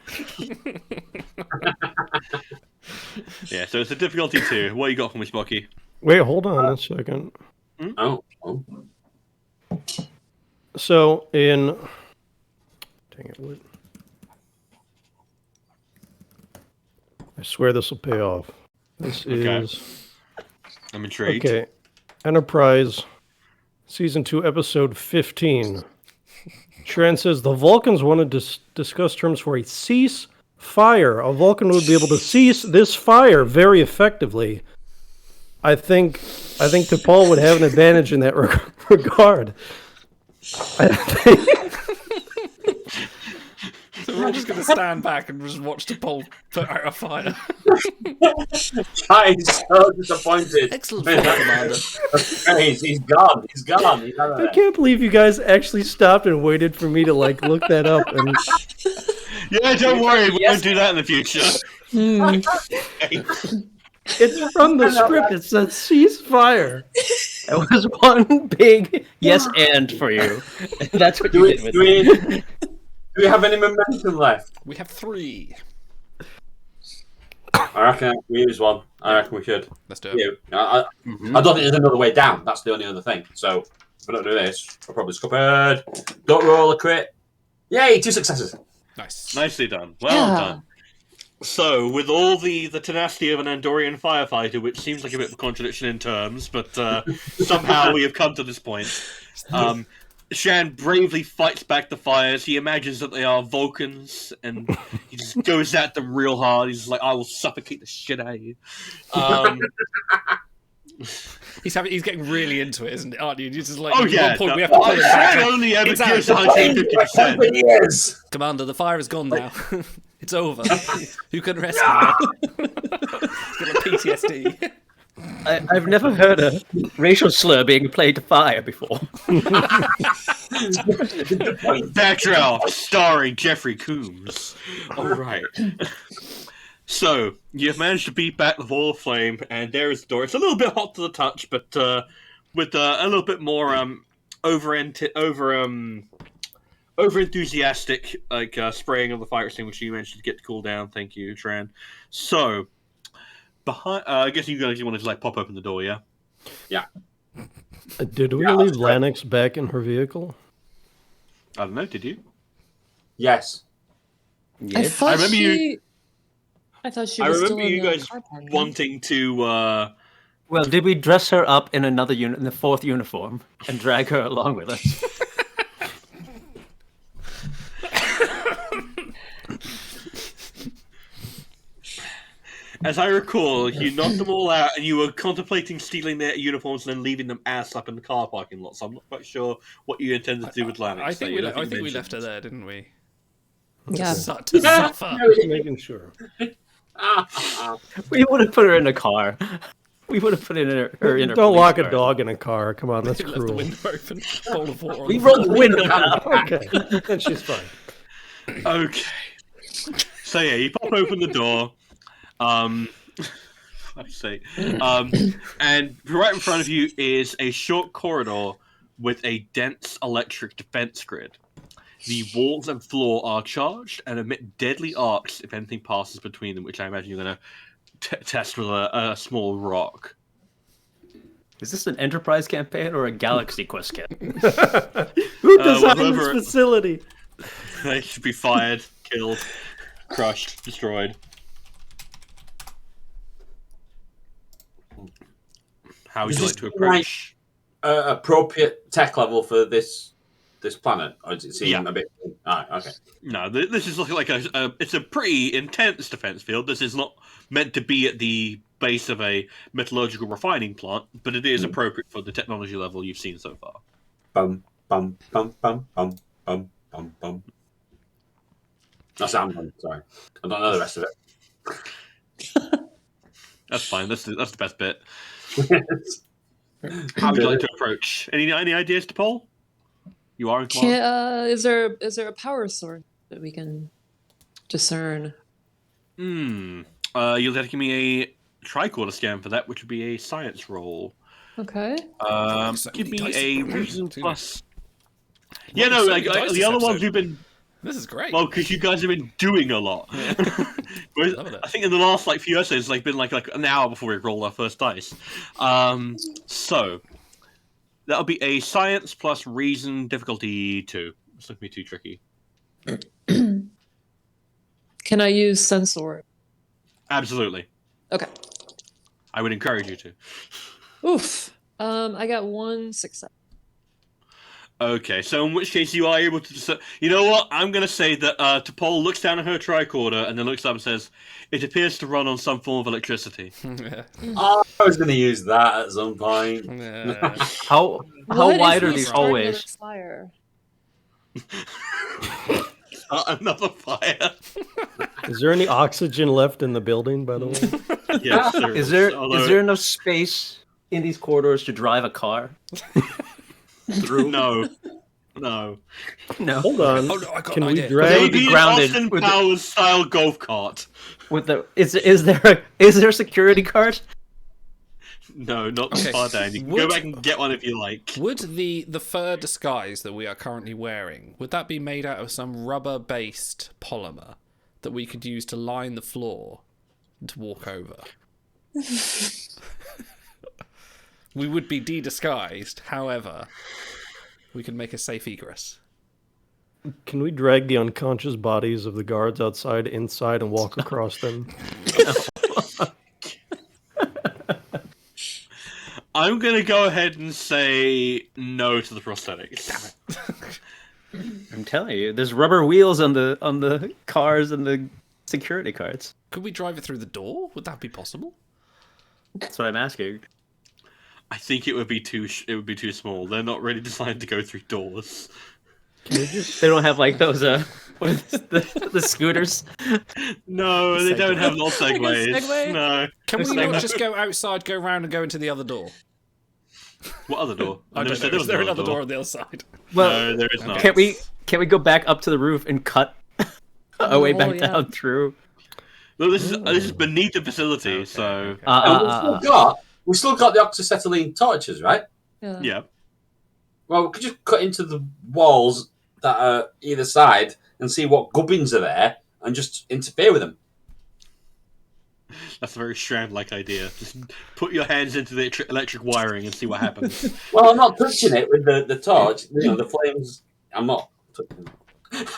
Yeah, so it's a difficulty 2. What you got for me, Spocky? Wait, hold on a second. Oh. So in, dang it, what? I swear this will pay off. This is I'm intrigued. okay. Enterprise, Season 2, Episode 15. Tran says the Vulcans wanted to discuss terms for a ceasefire. A Vulcan would be able to cease this fire very effectively. I think T'Pol would have an advantage in that regard. I think. So we're all just going to stand back and just watch the pole put out a fire. I'm so disappointed. Excellent fire, Commander. He's gone. He's gone. He's out of I there. can't believe you guys actually stopped and waited for me to look that up. And Yeah, don't worry, we won't do that in the future. it's from the script. It says ceasefire. It was one big yes and for you. That's what you did with it. Do we have any momentum left? We have 3. I reckon we use one. I reckon we should. Let's do it. You. I don't think there's another way down. That's the only other thing. So if I don't do this, I'll probably scuppered. Don't roll a crit. Yay, 2 successes. Nice. Nicely done. Well done. So, with all the tenacity of an Andorian firefighter, which seems like a bit of a contradiction in terms, but somehow we have come to this point. Shan bravely fights back the fires. He imagines that they are Vulcans, and he just goes at them real hard. He's like, "I will suffocate the shit out of you." He's getting really into it, isn't it? Aren't you? You're just like, Oh at yeah, one point no, we have to pull him back. Shan only ever Exactly. gives 150%. He is. Commander, the fire is gone now. It's over. Who can rescue him? He's got PTSD. I've never heard a racial slur being played to fire before. Backdraft, starring Jeffrey Coombs. All right. So you've managed to beat back the wall of flame, and there is the door. It's a little bit hot to the touch, but with a little bit more over enthusiastic spraying of the fire extinguisher. You managed to get to cool down. Thank you, Tran. So behind, I guess you guys want to like pop open the door, yeah? Yeah. did we Yeah, leave that's right. Lanix back in her vehicle? I don't know. Did you? Yes. I thought remember she. I thought she I was still remember in you the guys car park. wanting to. Well, did we dress her up in another in the 4th uniform and drag her along with us? As I recall, you knocked them all out, and you were contemplating stealing their uniforms and then leaving them ass up in the car parking lot. So I'm not quite sure what you intended to do with Lanix. I think that we you left her mentioned. there, didn't we? Yeah. To suffer. Just making sure. We would have put her in a car. We would have put her in her Don't police lock a car. dog in a car. Come on, that's Left the cruel. window open. Bowl of water. on We the rolled the window down. Okay, then she's fine. Okay. So yeah, you pop open the door. I say. And right in front of you is a short corridor with a dense electric defense grid. The walls and floor are charged and emit deadly arcs if anything passes between them, which I imagine you're going to test with a small rock. Is this an Enterprise campaign or a Galaxy Quest campaign? Who designed this whoever- facility? They should be fired, killed, crushed, destroyed. How would Does you this like to seem like- approach? Appropriate tech level for this planet, or does it seem Yeah. a bit? Okay. No, this is like it's a pretty intense defense field. This is not meant to be at the base of a metallurgical refining plant, but it is appropriate for the technology level you've seen so far. Bum bum bum bum bum bum bum bum. That's what I'm done. Sorry, I don't know the rest of That's fine. That's the best bit. it. How would you like to approach? Any ideas to Paul? You are in command. Is there a power source that we can discern? You'll have to give me a tricorder scan for that, which would be a science roll. Okay. So Give many me dice. a reason Too plus. Wow, Yeah, no, so like, many dice the this other ones episode. we've been. This is great. Well, because you guys have been doing a lot. Whereas Loving it. I think in the last few episodes, it's been like an hour before we roll our first dice. So that'll be a science plus reason difficulty 2. It's not gonna be too tricky. Can I use sensor? Absolutely, Okay. I would encourage you to. Oof. I got 1 success. Okay, so in which case you are able to. You know what? I'm going to say that T'Pol looks down at her tricorder and then looks up and says, "It appears to run on some form of electricity." Yeah. Oh, I was going to use that at some point. Yeah. How What wide if are we these start another hallways? Fire? Another fire. Is there any oxygen left in the building, by the way? Yes, there Is there although- is there enough space in these corridors to drive a car through? No. No. No. Hold on. Oh, no, I got Can an we idea. They drag? would be Maybe an grounded Austin with the- Powers style golf cart. With the is there a security card? No, not Okay. this far down. You can Would- go back and get one if you like. Would the fur disguise that we are currently wearing, would that be made out of some rubber-based polymer that we could use to line the floor and to walk over? We would be de-disguised, however, we could make a safe egress. Can we drag the unconscious bodies of the guards outside inside and walk across them? I'm going to go ahead and say no to the prosthetics. I'm telling you, there's rubber wheels on the cars and the security cards. Could we drive it through the door? Would that be possible? That's what I'm asking. I think it would be too small. They're not really designed to go through doors. Can we just They don't have like those what is the scooters. No, they don't have no Like a segways. Segway? No. Can we It's not like- just go outside, go round, and go into the other door? What other door? I never don't said know. there Is was there another another door on the other side? Well, No, there is not. can't we go back up to the roof and cut our way back yeah. down through? No, this is beneath the facility, so And we've still got the oxyacetylene torches, right? Yeah. yeah. Well, we could just cut into the walls that are either side and see what gubbins are there and just interfere with them. That's a very Strand-like idea. Just put your hands into the electric wiring and see what happens. Well, I'm not touching it with the torch. You know, the flames. I'm not touching it.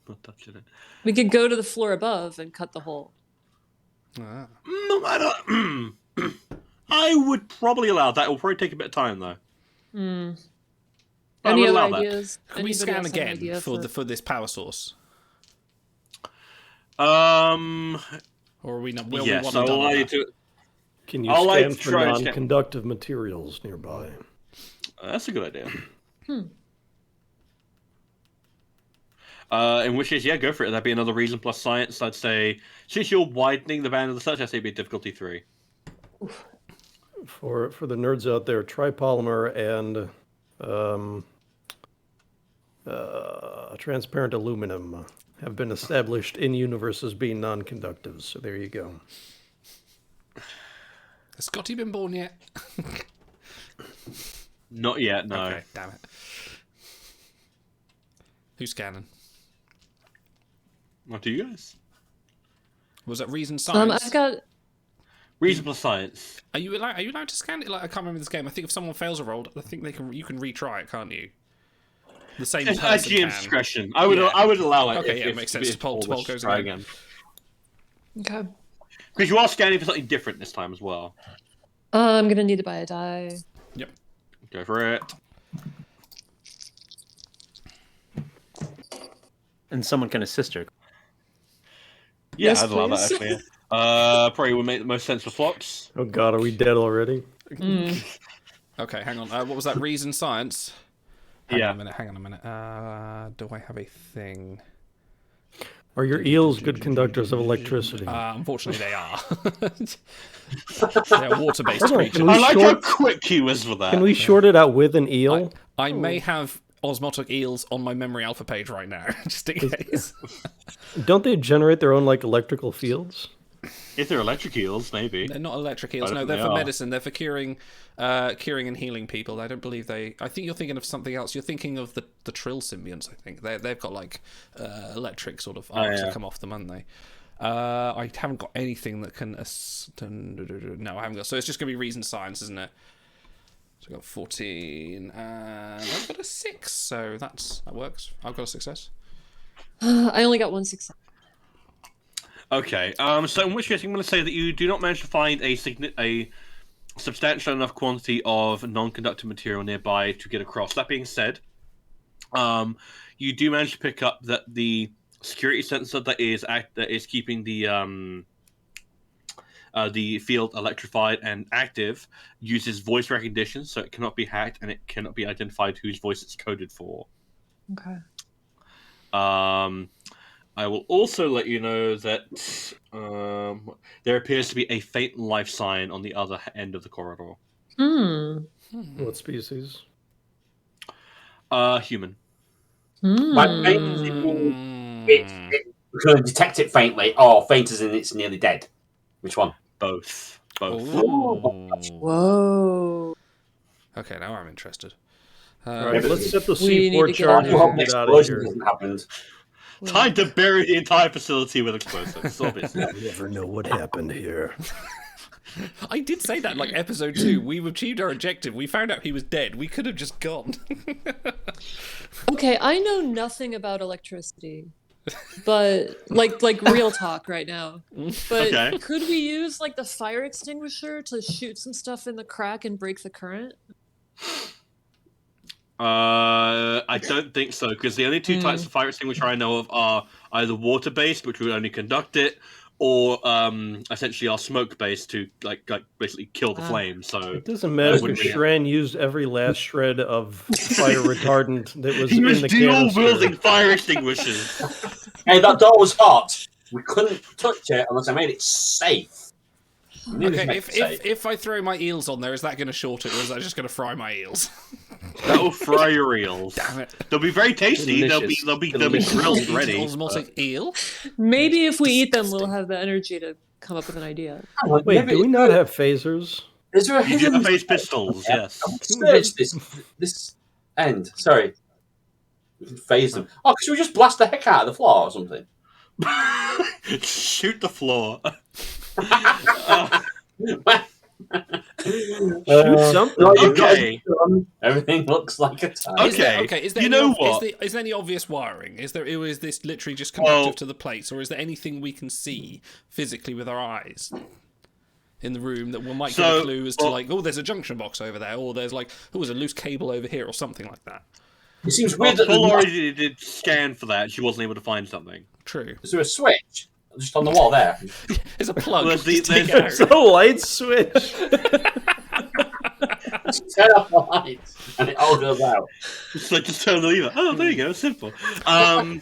Not touching it. We could go to the floor above and cut the hole. Ah. I would probably allow that. It will probably take a bit of time, though. But I Any would other allow that. ideas? Can we Anybody scan else have an again idea for this power source? Or are we not? Yes, we I'll want allow to you to. can you I'll scan like for try and scan- non-conductive materials nearby? That's a good idea. In which case, yeah, go for it. That'd be another reason plus science. I'd say, since you're widening the band of the search, I'd say it'd be difficulty 3. For the nerds out there, tripolymer and transparent aluminum have been established in universe as being non-conductive. So there you go. Has Scotty been born yet? Not yet, no. Okay, damn it. Who's scanning? What do you guys? Was that reason science? I've got. Reasonable science. Are you allowed to scan it? Like, I can't remember this game. I think if someone fails a roll, I think you can retry it, can't you? The same It's person GM can. discretion. I would allow it. Okay, if, it makes sense. Poll goes try again. Okay. Because you are scanning for something different this time as well. I'm gonna need to buy a die. Yep. Go for it. And someone can assist her. Yeah, Yes, I'd allow that please. actually. Probably would make the most sense for Flox. Oh God, are we dead already? Okay, hang on. What was that? Reason science? Hang Yeah. on a minute. Do I have a thing? Are your eels good conductors of electricity? Unfortunately, they are. They're water-based Hold on, creatures. can we I like short- how quick you was for that. Can we short it out with an eel? I may have osmotic eels on my memory alpha page right now, just in case. Don't they generate their own like electrical fields? If they're electric eels, maybe. They're not electric eels. I No, don't they're think for they are. medicine. They're for curing and healing people. I don't believe they. I think you're thinking of something else. You're thinking of the Trill symbionts. I think they've got like electric sort of arcs that come off them, haven't they? I haven't got anything that can. No, I haven't got. So it's just going to be reason science, isn't it? So I've got 14, and I've got a 6. So that works. I've got a success. I only got one success. Okay. So in which case, I'm going to say that you do not manage to find a substantial enough quantity of non-conductive material nearby to get across. That being said, you do manage to pick up that the security sensor that is keeping the field electrified and active uses voice recognition, so it cannot be hacked and it cannot be identified whose voice it's coded for. Okay. I will also let you know that there appears to be a faint life sign on the other end of the corridor. What species? Human. Like faint as in we can detect it faintly, or faint as in it's nearly dead. Which one? Both. Whoa. Okay, now I'm interested. All right, let's set the We need to C4 get charges out of and here. get out of Explosion here. hasn't happened. Time to bury the entire facility with explosives, obviously. You never know what happened here. I did say that like episode 2. We've achieved our objective. We found out he was dead. We could have just gone. Okay, I know nothing about electricity, but like real talk right now. But Okay. could we use like the fire extinguisher to shoot some stuff in the crack and break the current? I don't think so, because the only two types of fire extinguisher I know of are either water-based, which would only conduct it, or essentially are smoke-based to like basically kill the flame. So It doesn't matter if wouldn't be- Shran used every last shred of fire retardant that was he in was the dual-wielding canister. fire extinguishers. Hey, that door was hot. We couldn't touch it unless I made it safe. We needed to Okay, make it safe. if I throw my eels on there, is that going to short it, or is that just going to fry my eels? That will fry your eels. Damn it. They'll be very tasty. Delicious. They'll be Delicious. grilled ready. Osmotic eel? Maybe if we eat them, we'll have the energy to come up with an idea. Wait, Maybe- do we not have phasers? Is there a You do hidden have phase pistols, yes. search this end? Sorry. We can phase them. Oh, should we just blast the heck out of the floor or something? Shoot the floor. Shoot something. Okay. Everything looks like a time. Okay. Is there You any know ob- what? Is there any obvious wiring? Is this literally just conductive to the plates, or is there anything we can see physically with our eyes in the room that might give So, a clue as to well- like, oh, there's a junction box over there, or there's like, oh, there's a loose cable over here, or something like that? It seems Well, weird that Paul there's already did scan for that. She wasn't able to find something. True. is there a switch just on the wall there? There's a plug. Well, just take it There's out. a light switch. Turn off the lights and it all goes out. So just turn the lever. Oh, there you go. Simple. Oh,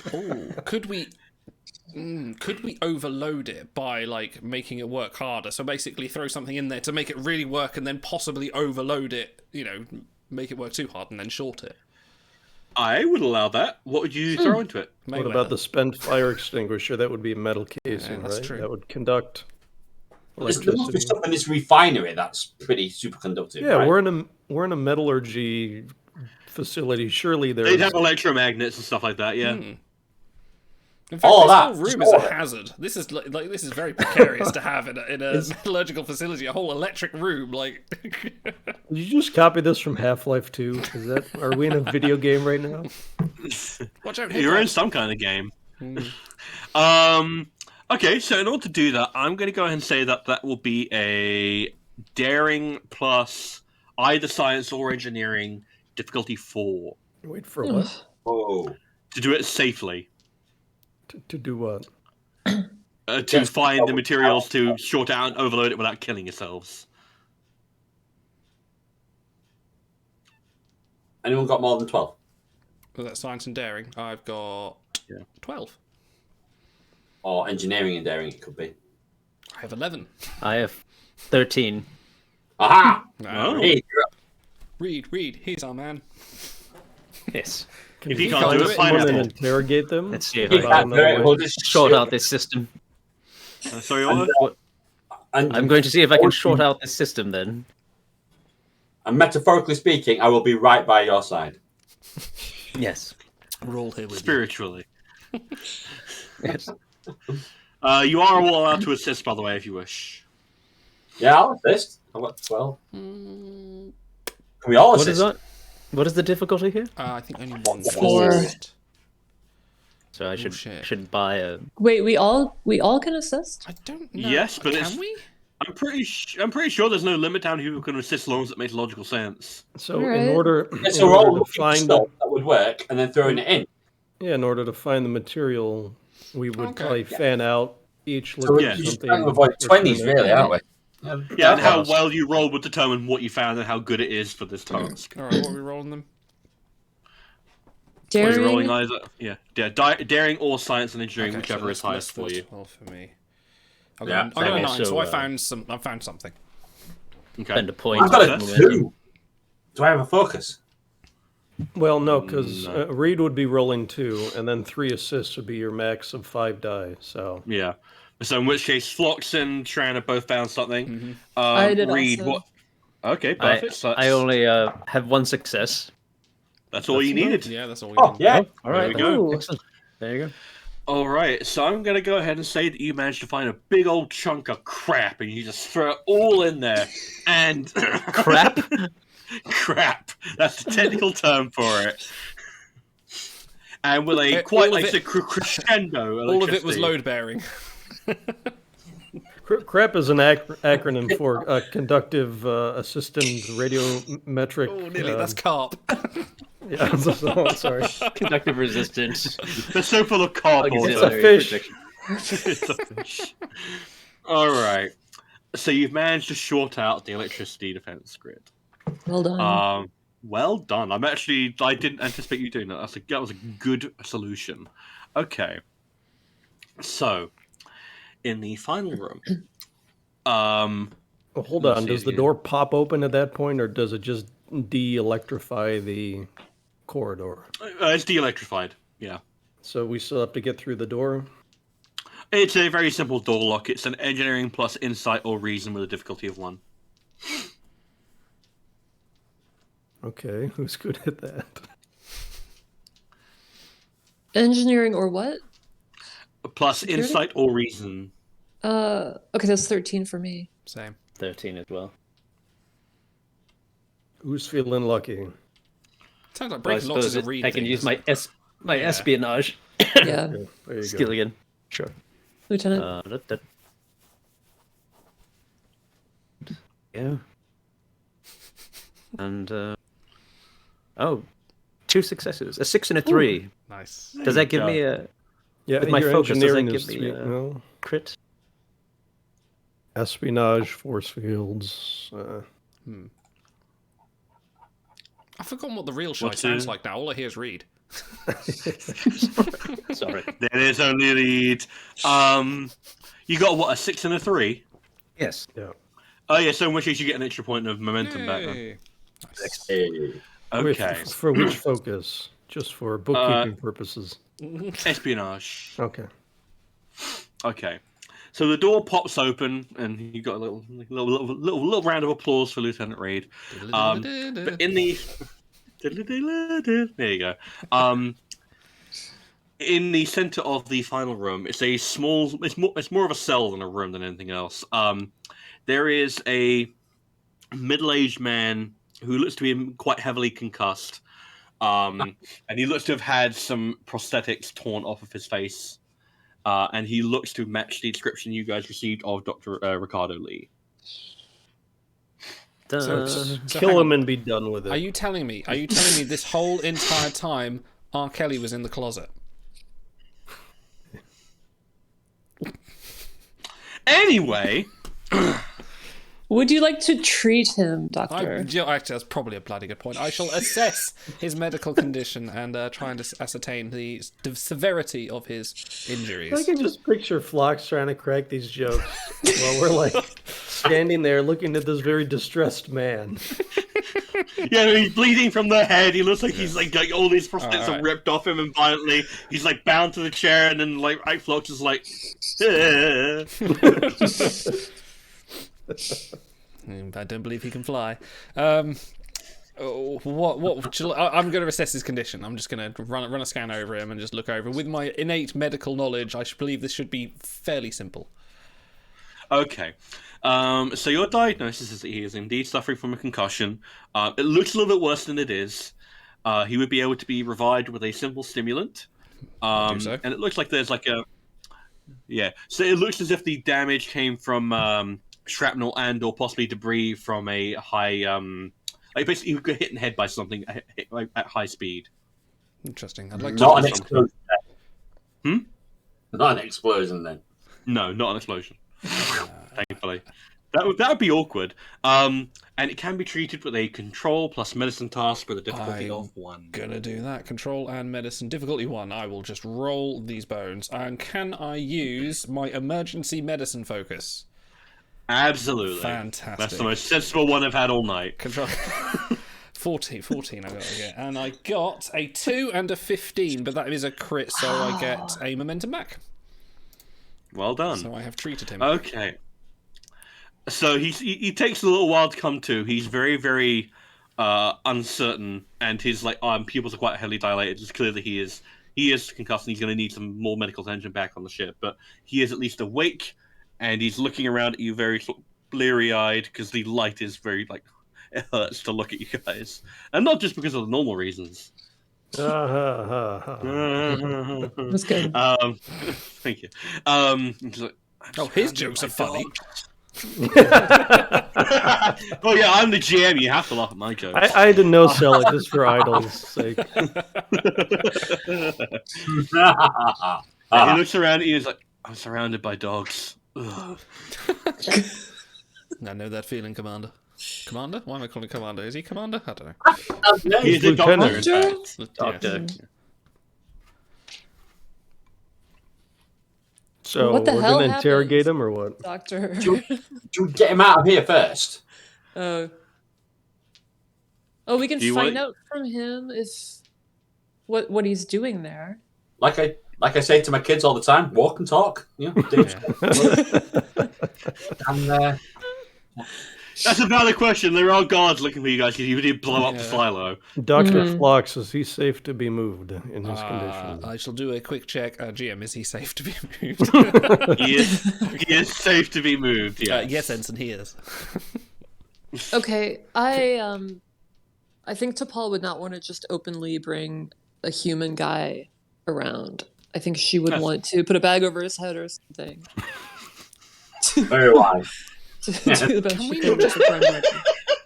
could we overload it by like making it work harder? So basically, throw something in there to make it really work, and then possibly overload it. You know, make it work too hard and then short it. I would allow that. What would you throw into it? What about the spent fire extinguisher? That would be a metal casing, that's right? true. That would conduct. There must be electricity. something in this refinery that's pretty superconductive. Yeah, right? we're in a metallurgy facility. Surely They'd there's have electromagnets and stuff like that. Yeah. In fact, All this that, whole room just is a all of it. hazard. This is like this is very precarious to have in a metallurgical facility. A whole electric room, like. Did you just copy this from Half-Life 2? Is that are we in a video game right now? You're Watch out! in hiccups. some kind of game. Okay, so in order to do that, I'm going to go ahead and say that will be a daring plus either science or engineering difficulty 4 Wait for what? Oh. to do it safely. To do what? To Yes, find the materials to short out and overload it without killing yourselves. Anyone got more than 12? Was that science and daring? I've got 12. Or engineering and daring, it could be. I have 11. I have 13. Aha! Oh. Hey, you're up. Reed, he's our man. Yes. If you can't can't do do it, it, fine. Someone Apple. interrogate them. Let's see if You I can't can do it, we'll just short shoot. out this system. Sorry, And, what? and, I'm going to see if I can short out this system then. and metaphorically speaking, I will be right by your side. Yes. We're all here with Spiritually. Yes. You are all allowed to assist, by the way, if you wish. Yeah, I'll assist. I've got 12. Can we all What assist? is that? What is the difficulty here? I think only one. 4. So I shit. should buy a. Wait, we all can assist? I don't know. Yes, but can it's- we? I'm pretty sure there's no limit down who can assist as long as it makes logical sense. So Alright. in order, Yeah, in so we're all order to looking for find stuff that would work and then throwing it in. in order to find the material, we would Okay. probably fan out each So look we're at just something. trying to avoid or 20s, something. really, aren't we? Yeah, and how that's- well you roll would determine what you found and how good it is for this task. All right, what are we rolling them? Are you Daring. rolling either? Yeah, daring or science and engineering, Okay, whichever so is highest for you. 12 for me. I Yeah, got, I got a same 9, here. so I So, found some. I found something. Okay. Spend a point. I've got a That's- 2. Do I have a focus? Well, no, because Reed would be rolling 2, and then 3 assists would be your max of 5 die. So Yeah. So in which case, Flox and Tran have both found something. I did Reed, also. what? Okay, I, perfect. So I only have one success. that's all you needed. Yeah, that's all we Oh, need. yeah. All right. we go. Ooh. Excellent. There you go. All right, so I'm gonna go ahead and say that you managed to find a big old chunk of crap, and you just throw it all in there, and Crap. crap. That's the technical term for it. And with a All quite of like it- a crescendo, All of it was electricity. load bearing. CRAP is an acronym for conductive assistant radiometric. Oh, nearly. That's carp. Yeah, sorry. Conductive resistance. They're so full of cardboard. It's a fish. It's a fish. All right. So you've managed to short out the electricity defense grid. Well done. Well done. I didn't anticipate you doing that. That was a good solution. Okay. So, in the final room, Well, hold Let's on. see Does the here. door pop open at that point, or does it just de-electrify the corridor? it's de-electrified. Yeah. So we still have to get through the door. It's a very simple door lock. It's an engineering plus insight or reason with a difficulty of 1. Okay, who's good at that? Engineering or what? Plus Security? insight or reason. Okay, that's 13 for me. Same. 13 as well. Who's feeling lucky? Sounds like Well, I breaking locks is suppose a read I can thing, use doesn't my Yeah. espionage Yeah, There you skill go. again. Sure. Lieutenant. Yeah. And oh, 2 successes, a 6 and a 3. it? Nice. Does that give me a Yeah, With my your focus, does that engineering give is me, no. crit? Espionage, force fields. I've forgotten what the real show What's sounds it? like now. All I hear is Reed. Sorry. There is only a lead. You got what, a 6 and a 3? Yes. Yeah. Oh yeah, so in which case you get an extra point of momentum back then. Yay. Nice. Hey. Wait, Okay. for which focus? Just for bookkeeping purposes. Espionage. Okay. Okay. So the door pops open, and you got a little round of applause for Lieutenant Reed. But in the there you go. In the center of the final room, it's a small. It's more of a cell than a room than anything else. There is a middle-aged man who looks to be quite heavily concussed, and he looks to have had some prosthetics torn off of his face, and he looks to match the description you guys received of Dr. Ricardo Lee. So Kill hang him on. and be done with it. Are you telling me this whole entire time R. Kelly was in the closet? Anyway, Would you like to treat him, Doctor? Actually, that's probably a bloody good point. I shall assess his medical condition and try and ascertain the severity of his injuries. I can just picture Phlox trying to crack these jokes while we're like standing there looking at this very distressed man. yeah, he's bleeding from the head. He looks like he's like got all these prosthetics Alright. are ripped off him, and violently he's like bound to the chair, and then like Flox is like. I don't believe he can fly. What? I'm going to assess his condition. I'm just going to run a scan over him and just look over. With my innate medical knowledge, I should believe this should be fairly simple. Okay. So your diagnosis is that he is indeed suffering from a concussion. It looks a little bit worse than it is. He would be able to be revived with a simple stimulant. Do so. And it looks like there's like a... Yeah. So it looks as if the damage came from shrapnel and or possibly debris from a high... like basically you got hit in the head by something at high speed. Interesting. I'd like Not to... an explosion. Hmm? Not an explosion then. No, not an explosion. Thankfully. That would be awkward. And it can be treated with a control plus medicine task with a difficulty of 1. Gonna do that. Control and medicine. Difficulty 1. I will just roll these bones. And can I use my emergency medicine focus? Absolutely. Fantastic. That's the most sensible one I've had all night. Control. 14 I got to get. And I got a 2 and a 15, but that is a crit, so I get a momentum back. Well done. So I have treated him. Okay. So he takes a little while to come to. He's very, very uncertain, and his pupils are quite heavily dilated. It's clear that he is concussed, and he's going to need some more medical attention back on the ship. But he is at least awake, and he's looking around at you very sort of bleary-eyed because the light is very it hurts to look at you guys, and not just because of the normal reasons. That's good. Thank you. He's like, his jokes are funny. Oh yeah, I'm the GM. You have to laugh at my jokes. I had to no sell it just for Idol's sake. And he looks around and he's like, I'm surrounded by dogs. Ugh. I know that feeling, Commander. Commander? Why am I calling him Commander? Is he Commander? I don't know. He's a doctor, in Lieutenant. fact. Doctor. So What the we're hell going to interrogate happened? him or what? Doctor. Should we get him out of here first? Oh, we can Do you find want- out from him if what he's doing there. Like I say to my kids all the time, walk and talk. You know, and That's a valid question. There are guards looking for you guys because you did blow up the Yeah. silo. Dr. Phlox, is he safe to be moved in his condition? I shall do a quick check. GM, is he safe to be moved? He is safe to be moved, yeah. Yes, Ensign, he is. Okay, I think T'Pol would not want to just openly bring a human guy around. I think she would want to put a bag over his head or something. very wise. To do the best she can just for Prime Martin.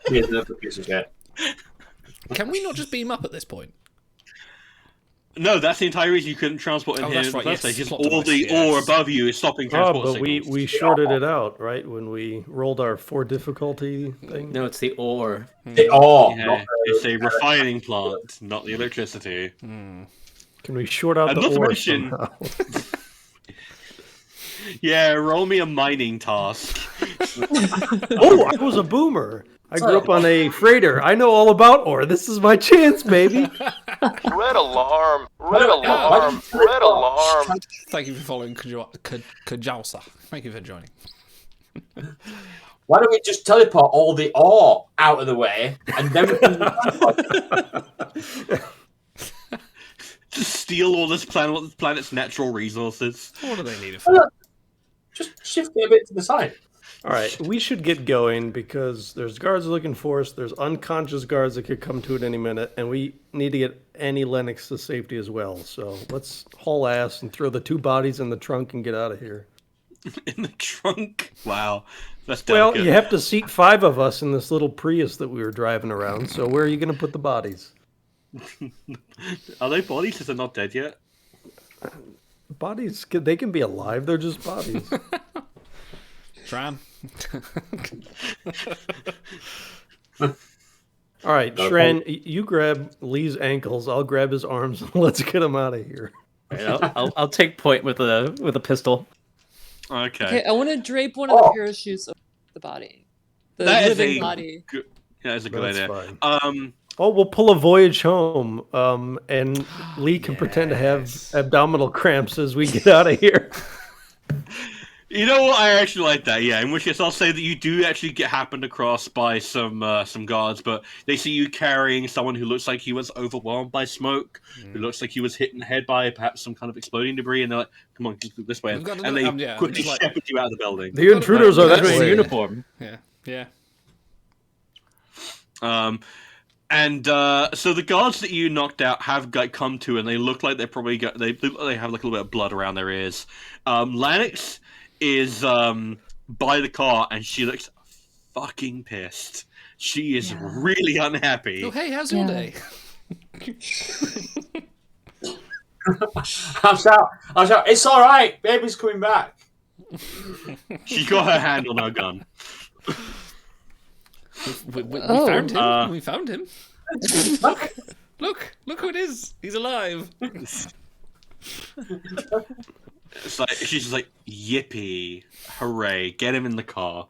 He is another piece of shit. Can we not just beam up at this point? No, that's the entire reason you couldn't transport him Oh, here that's in the right, first yes, place. Just plot all device, the yes. ore above you is stopping Oh, transport but signals. we shorted it out, right? When we rolled our 4 difficulty thing? No, it's the ore. They are. Yeah, it's a refining plant, not the electricity. Can we short out And the not to ore mention- somehow? Yeah, roll me a mining task. Oh, I was a boomer. I grew up on a freighter. I know all about ore. This is my chance, baby. Red alarm! Red alarm! Red alarm! Thank you for following Kajausa. Thank you for joining. Why don't we just teleport all the ore out of the way and then we can Just steal all this planet's natural resources. What do they need it for? just shift it a bit to the side? All right, we should get going because there's guards looking for us. There's unconscious guards that could come to it any minute, and we need to get Annie Lennox to safety as well. So let's haul ass and throw the 2 bodies in the trunk and get out of here. In the trunk? Wow. That's Well, delicate. you have to seat 5 of us in this little Prius that we were driving around. So where are you going to put the bodies? Are they bodies because they're not dead yet? Bodies, they can be alive. They're just bodies. Tram. All right, Shran, you grab Lee's ankles. I'll grab his arms. And let's get him out of here. I'll take point with a pistol. Okay. Okay, I want to drape one of the parachutes over the body. The That is living a body. good, yeah, that's a good That's idea. fine. Oh, we'll pull a voyage home, and Lee can pretend to have abdominal cramps as we get out of here. You know what? I actually like that. Yeah. In which case, I'll say that you do actually get happened across by some guards, but they see you carrying someone who looks like he was overwhelmed by smoke, who looks like he was hit in the head by perhaps some kind of exploding debris, and they're like, "Come on, just go this way," We've got to and do they it. Yeah, quickly just like- shepherd you out of the building. The intruders are that That's way. in uniform. Yeah. So the guards that you knocked out have come to, and they look like they're probably they have like a little bit of blood around their ears. Lennox is by the car, and she looks fucking pissed. She is really unhappy. Oh, hey, how's your day? I'll shout, it's all right, baby's coming back. She got her hand on her gun. We Oh. found him. We found him. Look who it is. He's alive. It's like she's just like, yippee, hooray, get him in the car.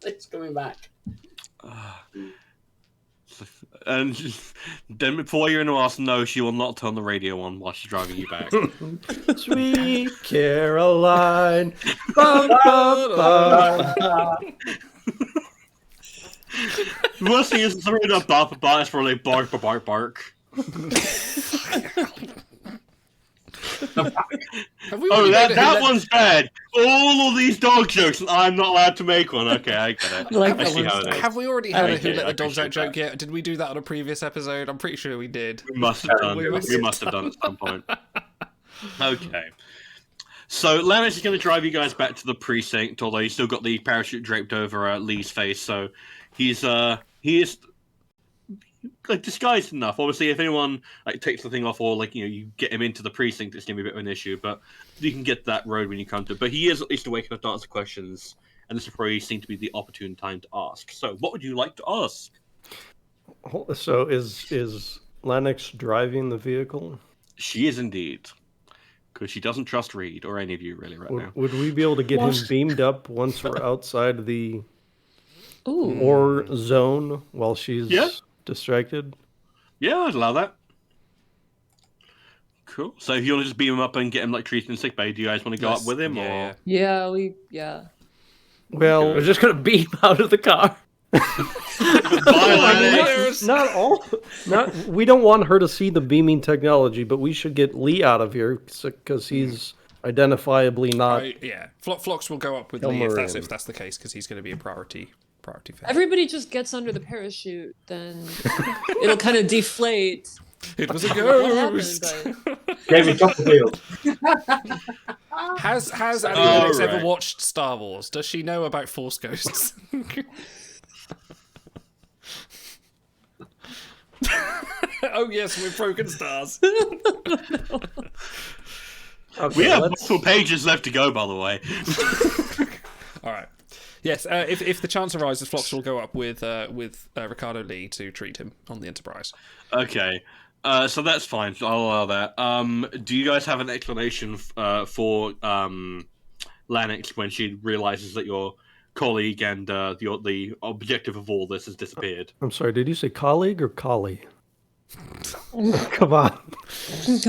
It's coming back. And then before you're going to ask, no, she will not turn the radio on while she's driving you back. Sweet Caroline. Bum, bum, bum. The worst thing is, somebody not bark, it's probably bark, bark, bark. Have we Oh, already made it? that one's bad. All of these dog jokes, and I'm not allowed to make one. Okay, I get it. Like I that see one's how it is. Have we already had a Okay, Who Let I the Dogs Out appreciate joke yet? Did we do that on a previous episode? I'm pretty sure we did. We must have done. We must We must have done at some point. Okay. So Lennox is going to drive you guys back to the precinct, although he's still got the parachute draped over Lee's face, so he is like disguised enough. Obviously, if anyone like takes the thing off or like you get him into the precinct, it's going to be a bit of an issue. But you can get that road when you come to it. But he is at least awake enough to answer questions, and this will probably seem to be the opportune time to ask. So, what would you like to ask? So is Lennox driving the vehicle? She is indeed, because she doesn't trust Reed or any of you really right now. Would we be able to get him beamed up once we're outside the Ooh. ore zone while she's distracted? Yeah, I'd allow that. Cool. So if you want to just beam him up and get him like treated in sick bay, do you guys want to go up with him? Or Yeah. Well, We're just gonna beam out of the car. Bye, Lennox. not all. We don't want her to see the beaming technology, but we should get Lee out of here because he's identifiably not. Yeah, Phlox will go up with Lee if that's the case, because he's going to be a priority for Everybody just gets under the parachute, then it'll kind of deflate. It was a What ghost. happened, David Copperfield. Has Annie Lennox ever watched Star Wars? Does she know about Force ghosts? Oh yes, we're broken stars. Okay, We have multiple pages left to go, by the way. All right. Yes, if the chance arises, Phlox will go up with Ricardo Lee to treat him on the Enterprise. Okay. So that's fine. So I'll allow that. Do you guys have an explanation for Lanix when she realizes that your colleague and the objective of all this has disappeared? I'm sorry, did you say colleague or collie? Come on. It's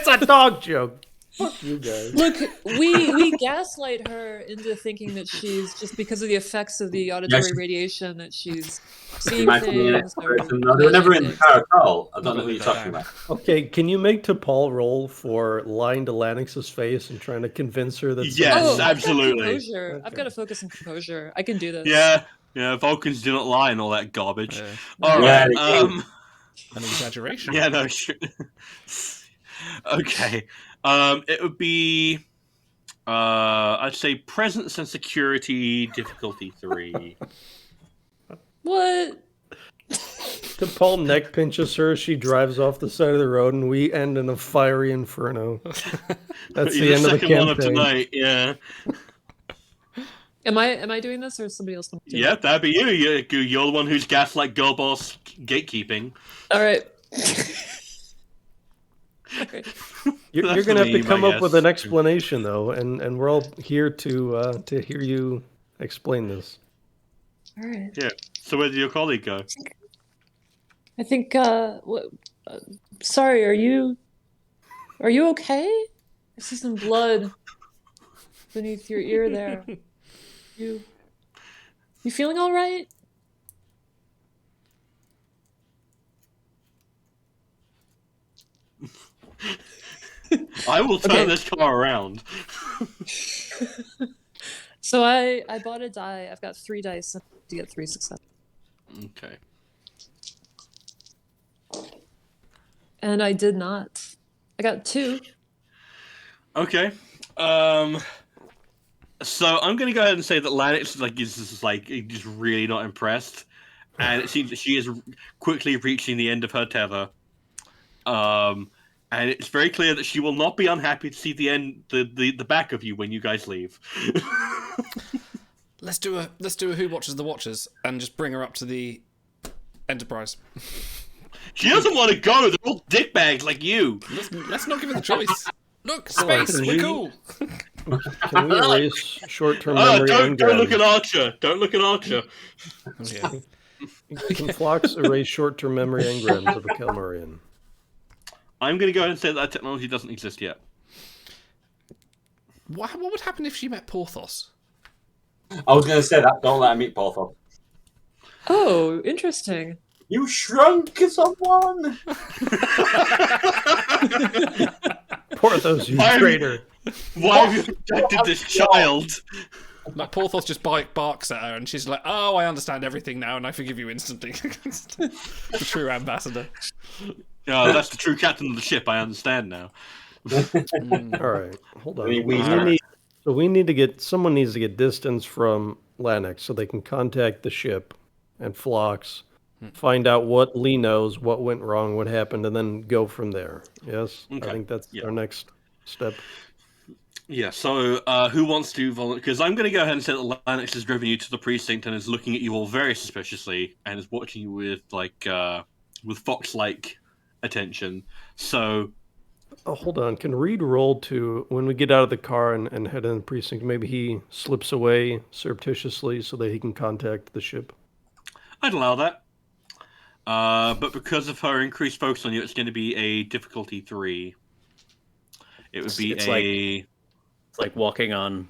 a dog joke. Fuck you guys. Look, we gaslight her into thinking that she's just because of the effects of the auditory radiation that she's seeing things or No, they were never in the imagining car at all. I don't know what you're talking about. Okay, can you make T'Pol roll for lying to Lanix's face and trying to convince her that... Yes, Oh, I've got absolutely. composure. I've got to focus on composure. I can do this. Yeah. Vulcans do not lie and all that garbage. Yeah. All Yeah, right. An exaggeration. Yeah, no. Okay. It would be, I'd say presence and security difficulty 3. What? T'Pol neck pinches her, she drives off the side of the road, and we end in a fiery inferno. That's the end of the second one of campaign. tonight. Yeah. Am I doing this or is somebody else? Doing Yeah, that'd be you. You're the one who's gaslight girl boss gatekeeping. All right. You're That's going to the have to meme, come I up with guess. an explanation, though, and we're all here to hear you explain this. All right. Yeah. So where did your colleague go? I think. Sorry. Are you okay? I see some blood beneath your ear there. You feeling all right? I will turn Okay. this car around. So I bought a die. I've got 3 dice to get 3 successes. Okay. And I did not. I got 2. Okay. So I'm gonna go ahead and say that Lanix is just really not impressed, and it seems that she is quickly reaching the end of her tether. And it's very clear that she will not be unhappy to see the back of you when you guys leave. Let's do a Who Watches the Watchers and just bring her up to the Enterprise. She doesn't want to go. They're all dickbags like you. Let's not give her the choice. Look, space, we're cool. Can we erase short-term memory Don't look at engrams? Archer. Don't look at Archer. Yeah. Can Phlox erase short-term memory engrams of a Calmarian? I'm going to go ahead and say that technology doesn't exist yet. What would happen if she met Porthos? I was going to say that. Don't let her meet Porthos. Oh, interesting. You shrunk someone? Porthos, you Why- traitor. Why have you protected this child? Like Porthos just barks at her, and she's like, "Oh, I understand everything now, and I forgive you instantly." The true ambassador. That's the true captain of the ship. I understand now. All right, hold on. We Someone needs to get distance from Lanix so they can contact the ship and Phlox, find out what Lee knows, what went wrong, what happened, and then go from there. Yes? Okay. I think that's Yeah. our next step. Yeah, so who wants to volunteer? Because I'm going to go ahead and say that Lanix has driven you to the precinct and is looking at you all very suspiciously and is watching you with with fox-like attention. So Oh, hold on. Can Reed roll to, when we get out of the car and head in the precinct, maybe he slips away surreptitiously so that he can contact the ship? I'd allow that. But because of her increased focus on you, it's going to be a difficulty 3. It would be It's like walking on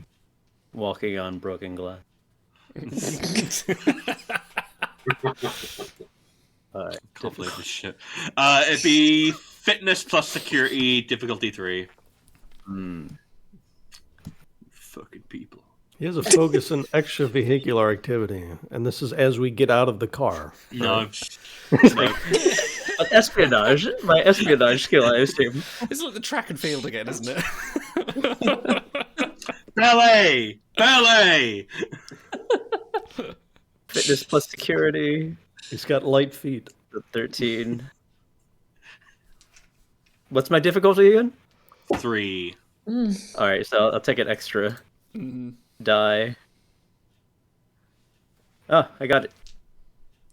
broken glass. I can't believe this shit. It'd be fitness plus security, difficulty 3. Fucking people. He has a focus on extravehicular activity, and this is as we get out of the car. No. But espionage, my espionage skill, I assume. It's like the track and field again, isn't it? Ballet! Ballet! Fitness plus security, He's got light feet. 13. What's my difficulty again? 3. All right, so I'll take an extra die. Oh, I got it.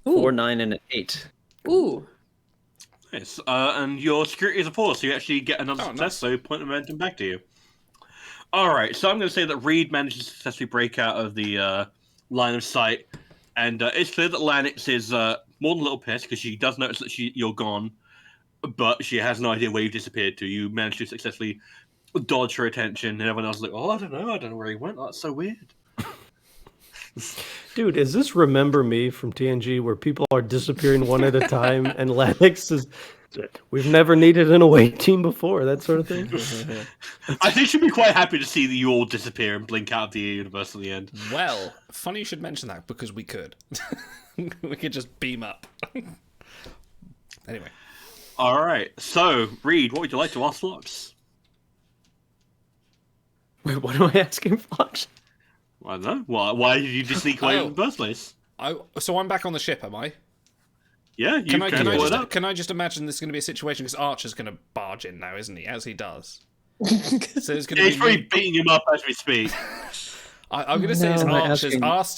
Ooh. 4, 9, and an 8. Ooh. Nice. And your security is a 4, so you actually get another success, nice. so point the momentum back to you. Alright, so I'm going to say that Reed manages to successfully break out of the line of sight, and it's clear that Lanix is more than a little pissed, because she does notice that you're gone, but she has no idea where you've disappeared to. You managed to successfully dodge her attention, and everyone else is like, oh, I don't know where he went, that's so weird. Dude, is this Remember Me from TNG where people are disappearing one at a time and Lanix is, we've never needed an away team before, that sort of thing? I think she'd be quite happy to see that you all disappear and blink out of the universe at the end. Well, funny you should mention that, because we could. We could just beam up. Anyway. Alright, so, Reed, what would you like to ask Flux? Wait, what am I asking, Fox? I don't know. Why did you just sneak away in the first place? So I'm back on the ship, am I? Yeah, you Can I just imagine this is going to be a situation, because Archer's going to barge in now, isn't he? As he does. So it's going to He's be probably beating him up as we speak. I'm going to say it's No,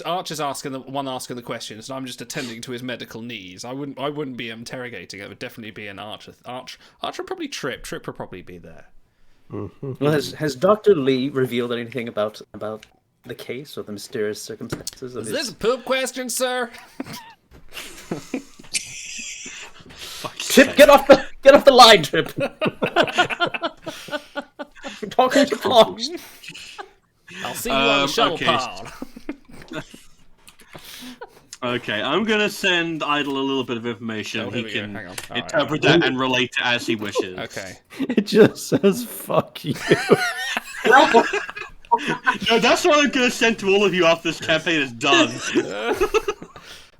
Archer's asking the questions, and I'm just attending to his medical needs. I wouldn't be interrogating. It would definitely be an Archer. Archer would probably trip. Trip would probably be there. Well, has Dr. Lee revealed anything about the case or the mysterious circumstances of Is this a poop question, sir? Trip, get off the line, Trip. I'm talking to Fox. I'll see you on the shuttle okay. pod. Okay, I'm gonna send Idle a little bit of information. Oh, here He we go. can Hang on. All interpret that and relate it as he wishes. Okay. It just says, fuck you. No, that's what I'm gonna send to all of you after this campaign is done.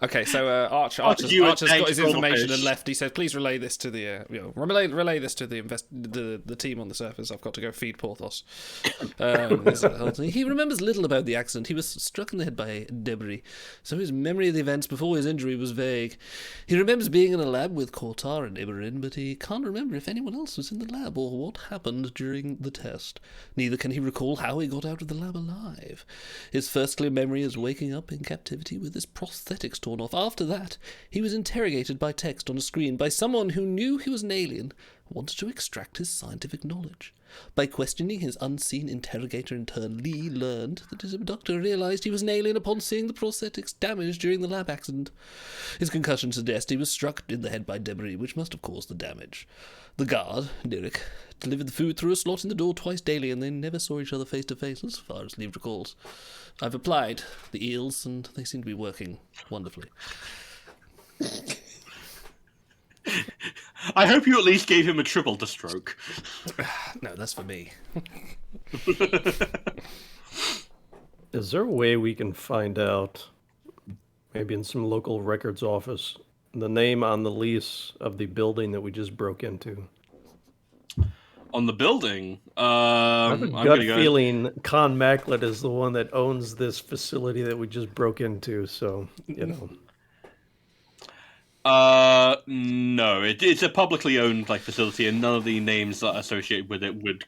Okay, so Archer's you got and his Tank information Goldfish. and left. He said, "Please relay this to the relay this to the team on the surface. I've got to go feed Porthos." He remembers little about the accident. He was struck in the head by debris, so his memory of the events before his injury was vague. He remembers being in a lab with Kortar and Iberin, but he can't remember if anyone else was in the lab or what happened during the test. Neither can he recall how he got out of the lab alive. His first clear memory is waking up in captivity with his prosthetics torn off. After that, he was interrogated by text on a screen by someone who knew he was an alien and wanted to extract his scientific knowledge. By questioning his unseen interrogator in turn, Lee learned that his abductor realized he was an alien upon seeing the prosthetics damaged during the lab accident. His concussion suggests he was struck in the head by debris, which must have caused the damage. The guard, Derek, delivered the food through a slot in the door twice daily, and they never saw each other face to face, as far as Lee recalls. I've applied the eels, and they seem to be working wonderfully. I hope you at least gave him a triple to stroke. No, that's for me. Is there a way we can find out, maybe in some local records office, the name on the lease of the building that we just broke into? On the building, I have a gut feeling Con Maclet is the one that owns this facility that we just broke into, so, you know. No, it's a publicly owned facility, and none of the names that are associated with it would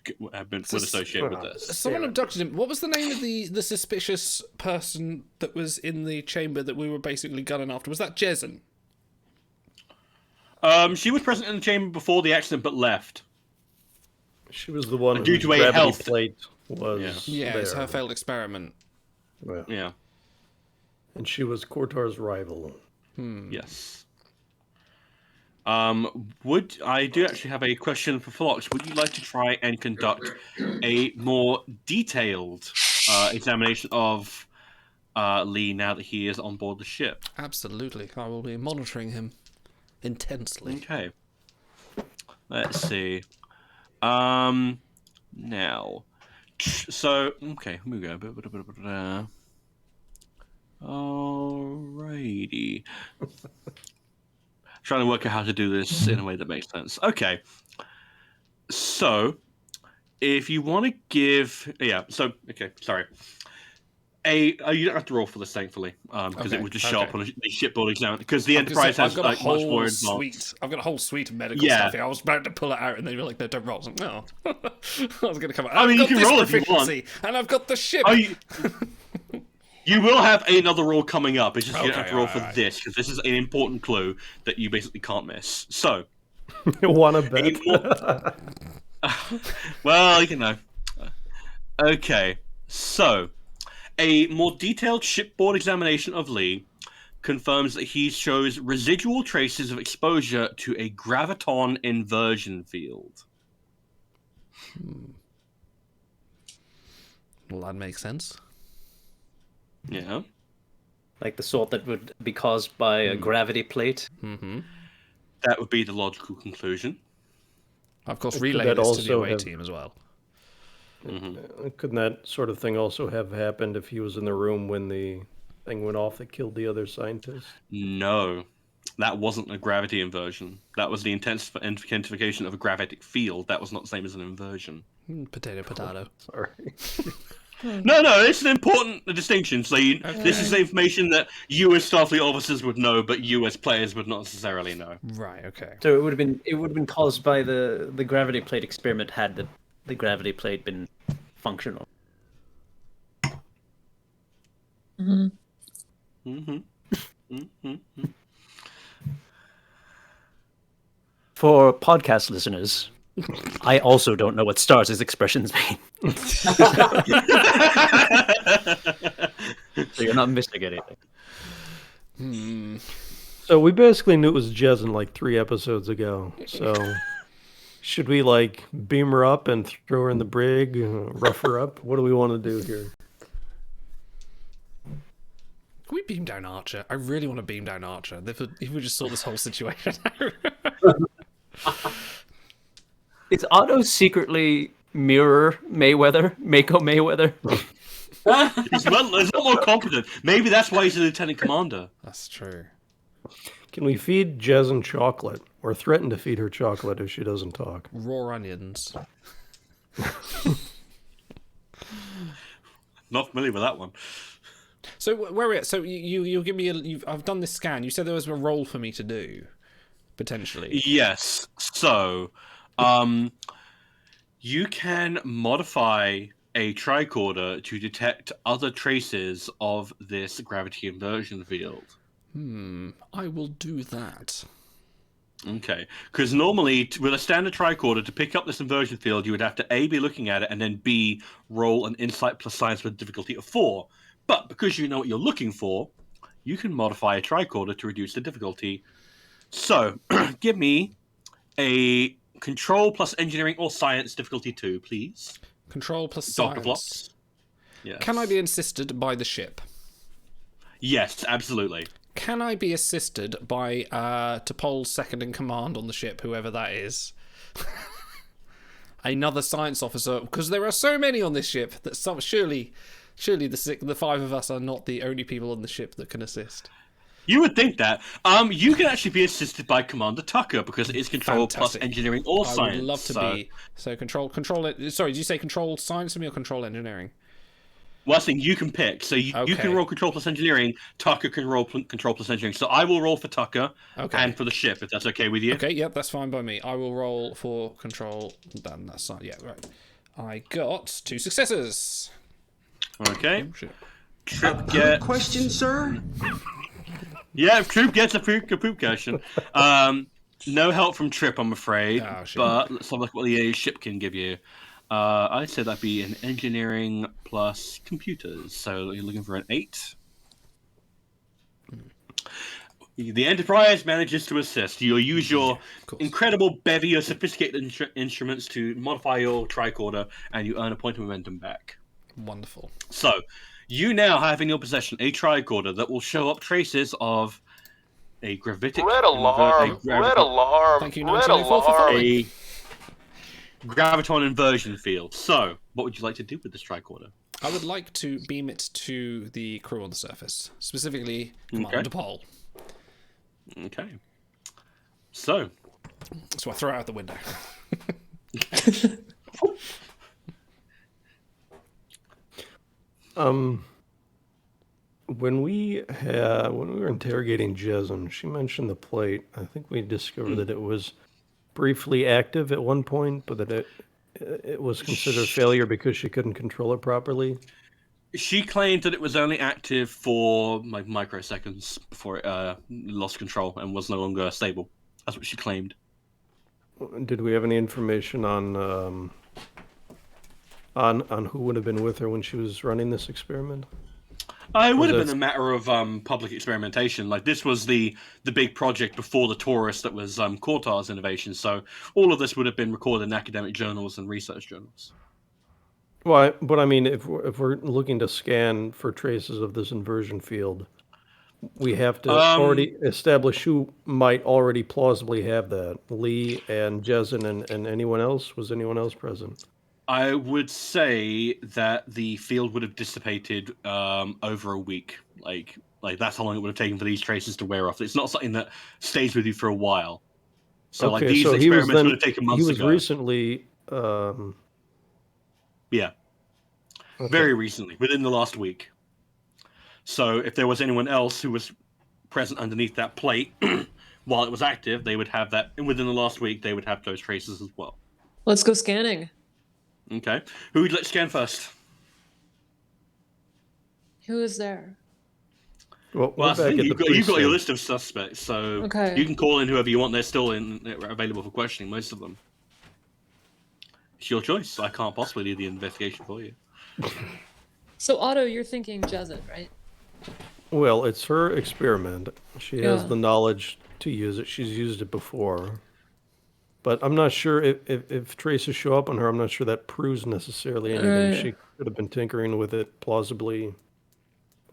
associate with this. Someone abducted him. What was the name of the suspicious person that was in the chamber that we were basically gunning after? Was that Jezen? She was present in the chamber before the accident, but left. She was the one Due whose to a gravity health plate was Yeah, it's there. her failed experiment. Yeah. And she was Kortar's rival. Yes. Would I do actually have a question for Phlox? Would you like to try and conduct a more detailed examination of Lee now that he is on board the ship? Absolutely. I will be monitoring him intensely. Okay. Let's see. Now. So, okay, here we go. Alrighty. Trying to work out how to do this in a way that makes sense. Okay. So, if you want to give... okay, sorry. You don't have to roll for this, thankfully, because it would just show up on the shipboard exam. Because the Enterprise has much more advanced. I've got a whole suite of medical stuff here. I was about to pull it out, and they were like, "No, don't roll." I was like, "No." I was going to come out. I mean, you can roll if you want. And I've got the ship. You will have another roll coming up. It's just you don't Okay, have to roll for alright. this, because this is an important clue that you basically can't miss. So, Wanna bet? Well, you know. Okay, so a more detailed shipboard examination of Lee confirms that he shows residual traces of exposure to a graviton inversion field. Well, that makes sense. Yeah. Like the sort that would be caused by a gravity plate. Mm-hmm. That would be the logical conclusion. Of course, Could relay that this to the also away have- team as well. Couldn't that sort of thing also have happened if he was in the room when the thing went off that killed the other scientist? No, that wasn't a gravity inversion. That was the intensification of a gravitic field. That was not the same as an inversion. Potato, potato. Sorry. No, it's an important distinction. So this is information that you as Starfleet officers would know, but you as players would not necessarily know. Right. Okay. So it would have been caused by the gravity plate experiment had the gravity plate been functional. For podcast listeners, I also don't know what Stars' expressions mean. So you're not missing anything. So we basically knew it was Jezin like 3 episodes ago. So should we like beam her up and throw her in the brig, rough her up? What do we want to do here? Can we beam down Archer? I really want to beam down Archer. If we just sort this whole situation out. Is Otto secretly mirror Mayweather? Mako Mayweather? He's a lot more competent. Maybe that's why he's a lieutenant commander. That's true. Can we feed Jezin chocolate or threaten to feed her chocolate if she doesn't talk? Raw onions. Not familiar with that one. So where are we at? So you give me I've done this scan. You said there was a role for me to do, potentially. Yes. So, you can modify a tricorder to detect other traces of this gravity inversion field. I will do that. Okay, because normally with a standard tricorder to pick up this inversion field, you would have to A, be looking at it, and then B, roll an Insight plus Science with a difficulty of 4. But because you know what you're looking for, you can modify a tricorder to reduce the difficulty. So, give me a Control plus Engineering or Science difficulty 2, please. Control plus Dr. science. Flops. Yes. Can I be assisted by the ship? Yes, absolutely. Can I be assisted by T'Pol's second in command on the ship, whoever that is? Another science officer, because there are so many on this ship that surely the 5 of us are not the only people on the ship that can assist. You would think that. You can actually be assisted by Commander Tucker because it is Control Fantastic. plus Engineering or Science. I would love to be. So control. Sorry, did you say control science for me or control engineering? Well, I think you can pick. So you Okay. can roll Control plus Engineering. Tucker can roll Control plus Engineering. So I will roll for Tucker and for the ship, if that's okay with you. Okay, yep, that's fine by me. I will roll for control. Then that's not. Yeah, right. I got 2 successes. Okay. Oh, shit. Trip get. Question, sir? Yeah, if Troop gets a poop question. No help from Trip, I'm afraid. Oh, shit. But let's have a look at what the ship can give you. I'd say that'd be an Engineering plus Computers. So you're looking for an 8. The Enterprise manages to assist. You'll use your incredible bevy of sophisticated instruments to modify your tricorder, and you earn a point of momentum back. Wonderful. So, you now have in your possession a tricorder that will show up traces of a gravitic... Red alarm! Red alarm! Thank you, Red 1984 for alarm! following. A graviton inversion field. So, what would you like to do with this tricorder? I would like to beam it to the crew on the surface, specifically Commander T'Pol. Okay. So I throw it out the window. When we were interrogating Jezin, she mentioned the plate. I think we discovered that it was briefly active at one point, but that it was considered a failure because she couldn't control it properly. she claimed that it was only active for like microseconds before it lost control and was no longer stable. That's what she claimed. Did we have any information on who would have been with her when she was running this experiment? It would have been a matter of public experimentation. Like, this was the big project before the Taurus that was Cortar's innovation. So all of this would have been recorded in academic journals and research journals. Well, but I mean, if we're looking to scan for traces of this inversion field, we have to already establish who might already plausibly have that. Lee and Jezen and anyone else? Was anyone else present? I would say that the field would have dissipated over a week. Like that's how long it would have taken for these traces to wear off. It's not something that stays with you for a while. So like these experiments would have taken months ago. He was recently. Yeah. Okay. Very recently, within the last week. So if there was anyone else who was present underneath that plate while it was active, they would have that. And within the last week, they would have those traces as well. Let's go scanning. Okay. Who would let's scan first? Who is there? Well, you've got your list of suspects, so okay. You can call in whoever you want. They're still available for questioning, most of them. It's your choice. I can't possibly do the investigation for you. So, Otto, you're thinking Jezen, right? Well, it's her experiment. She has the knowledge to use it. She's used it before. But I'm not sure if traces show up on her, I'm not sure that proves necessarily anything. Right. She could have been tinkering with it plausibly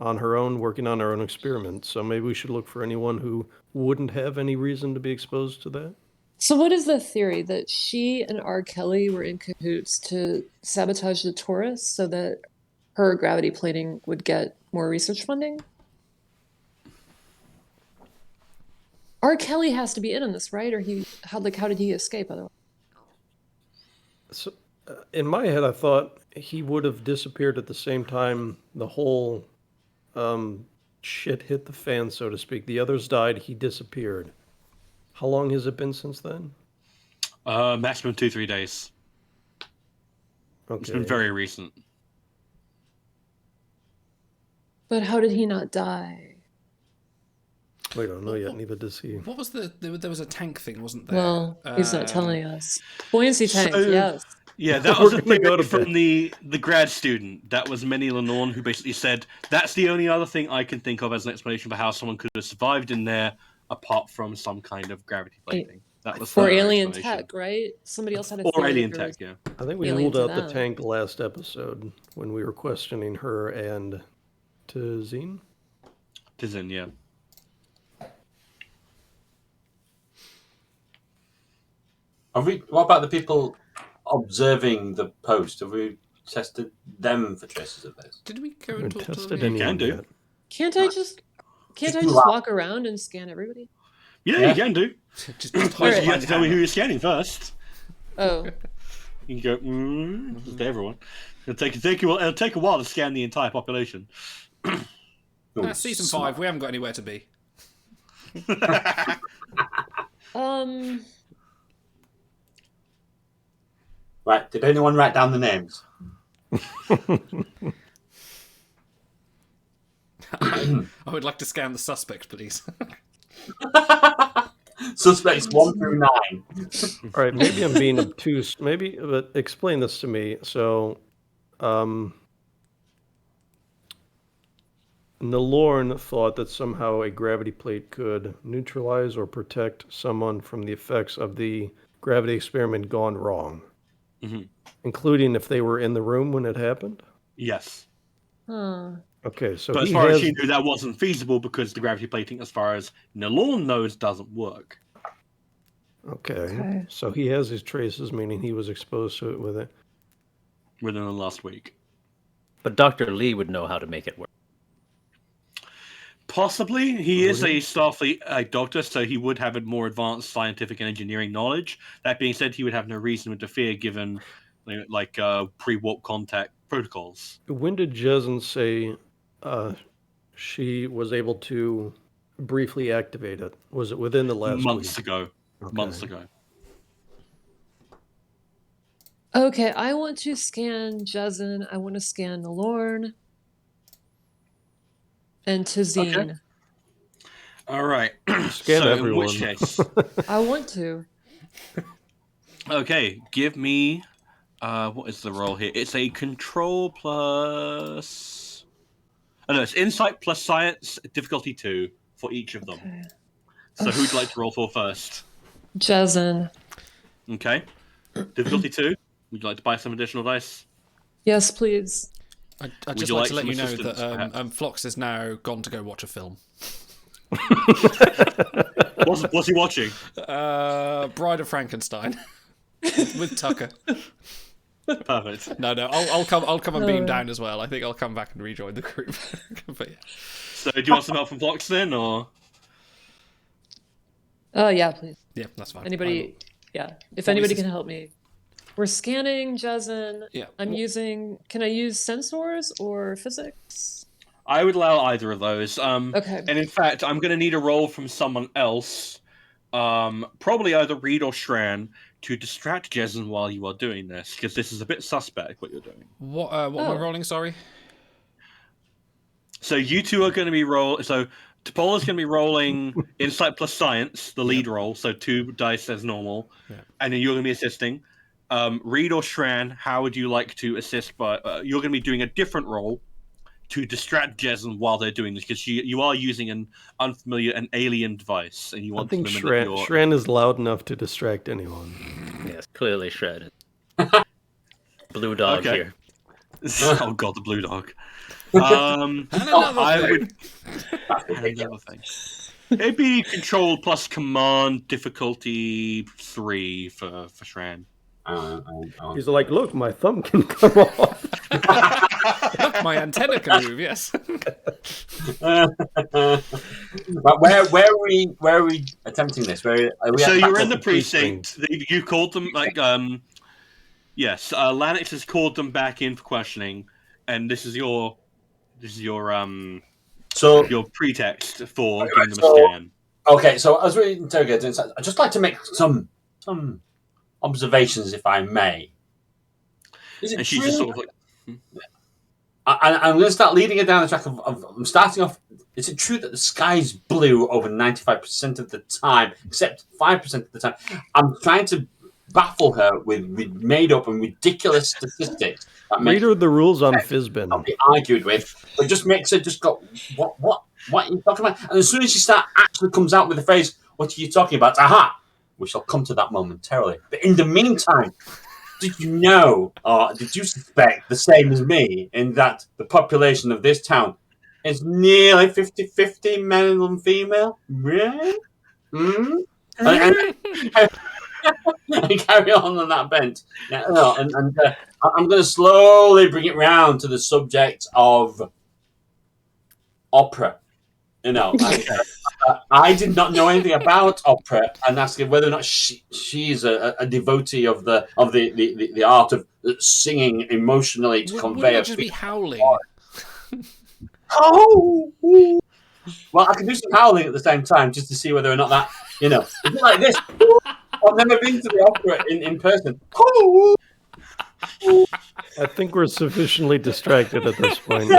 on her own, working on her own experiment. So maybe we should look for anyone who wouldn't have any reason to be exposed to that. So what is the theory? That she and R. Kelly were in cahoots to sabotage the Taurus so that her gravity plating would get more research funding? R. Kelly has to be in on this, right? Or how did he escape otherwise? So, in my head, I thought he would have disappeared at the same time the whole shit hit the fan, so to speak. The others died, he disappeared. How long has it been since then? Maximum 2-3 days. Okay. It's been very recent. But how did he not die? We don't know yet, neither does he. What was there was a tank thing, wasn't there? Well, he's not telling us. Buoyancy tank, yes. Yeah, that was a theory from the grad student. That was Minnie Lenorn, who basically said, that's the only other thing I can think of as an explanation for how someone could have survived in there, apart from some kind of gravity plating. That was or alien tech, right? Somebody else had a theory. Or alien tech, yeah. I think we ruled out the tank last episode when we were questioning her and Tazine. Tazine, yeah. What about the people observing the post? Have we tested them for traces of this? Did we go and talk to them? You can do. Can't I just walk around and scan everybody? Yeah, you can do. just you have to tell me who you're scanning first. Oh. You can go, just to everyone. It'll take a while to scan the entire population. Season 5, we haven't got anywhere to be. Right, did anyone write down the names? I would like to scan the suspects, please. Suspects 1 through 9. All right, maybe I'm being obtuse. But explain this to me. So, Nalorn thought that somehow a gravity plate could neutralize or protect someone from the effects of the gravity experiment gone wrong. Mm-hmm. Including if they were in the room when it happened? Yes. Okay, so but as far as she knew, that wasn't feasible because the gravity plating, as far as Nalorn knows, doesn't work. Okay, so he has his traces, meaning he was exposed to it with it. Within the last week. But Dr. Lee would know how to make it work. Possibly. He is a Starfleet doctor, so he would have a more advanced scientific and engineering knowledge. That being said, he would have no reason to interfere given pre-warp contact protocols. When did Jezen say she was able to briefly activate it? Was it within the last months week? ago? Okay. Months ago. Okay, I want to scan Jezen. I want to scan Nalorn. And Tazine. Okay. All right. Scan everyone. In which case, I want to. Okay, give me. What is the roll here? It's a control plus. Oh no, it's insight plus science, difficulty 2 for each of them. Okay. So who'd you like to roll for first? Jazen. Okay. Difficulty 2. Would you like to buy some additional dice? Yes, please. I'd just you like like to let some you know assistance, that perhaps? Phlox is now gone to go watch a film. What's he watching? Bride of Frankenstein with Tucker. Perfect. No, I'll come and beam down as well. I think I'll come back and rejoin the group. But yeah. So do you want some help from Vlox then, or? Yeah, please. Yeah, that's fine. Anybody? Yeah. If What anybody is this? can help me. We're scanning Jazen. Yeah. I'm using. Can I use sensors or physics? I would allow either of those. Okay. And in fact, I'm going to need a roll from someone else, probably either Reed or Shran, to distract Jezen while you are doing this, because this is a bit suspect what you're doing. What am I rolling? Sorry. So you two are going to be So Topola's going to be rolling Insight plus Science, the lead roll, so 2 dice as normal, and then you're going to be assisting. Reed or Shran, how would you like to assist? But you're going to be doing a different roll to distract Jezen while they're doing this, because you are using an unfamiliar, an alien device, and you want I think to limit your... Shran is loud enough to distract anyone. Yes, clearly shredded. Blue dog here. Oh god, the blue dog. I would. Another thing. It'd be control plus command difficulty 3 for Shran. He's like, look, my thumb can come off. Look, my antenna can move. Yes. But where are we attempting this? Where are we? So you're in the precinct. You called them yes. Lanix has called them back in for questioning, and this is your your pretext for giving them a scan. Okay, so as we're interrogating, I'd just like to make some observations, if I may. And she's just sort of like. I'm going to start leading her down the track of I'm starting off. Is it true that the sky's blue over 95% of the time, except 5% of the time? I'm trying to baffle her with made up and ridiculous statistics. Read her the rules on Fizbin. Not be argued with, but just makes her just go, what are you talking about? And as soon as she actually comes out with the phrase, what are you talking about? Aha! We shall come to that momentarily. But in the meantime, did you know, or did you suspect the same as me, in that the population of this town is nearly 50-50 male and female? Really? And carry on that bent. Yeah, no, and I'm going to slowly bring it round to the subject of opera. You know, I did not know anything about opera, and asking whether or not she's a devotee of the art of singing emotionally to convey. Wouldn't it just be howling? Oh, well, I can do some howling at the same time just to see whether or not that, you know, it's like this. I've never been to the opera in person. I think we're sufficiently distracted at this point.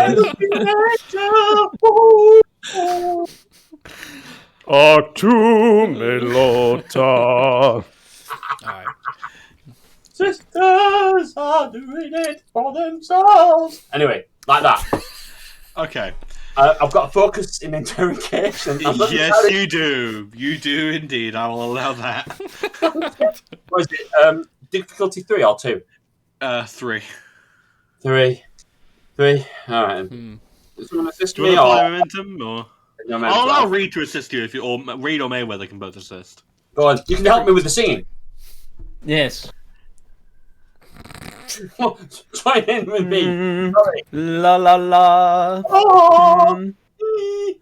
Melota. Alright. Sisters are doing it for themselves. Anyway, like that. Okay. I've got a focus in interrogation. Yes, you do. You do indeed. I will allow that. What is it? Difficulty 3 or 2? 3. 3. All right. Does someone assist Do you me? want to apply momentum, or? No, I'll allow Reed to assist you if you, or Reed or Mayweather can both assist. Go on. You can help me with the singing. Yes. Join in with me. Sorry. La la la. Oh.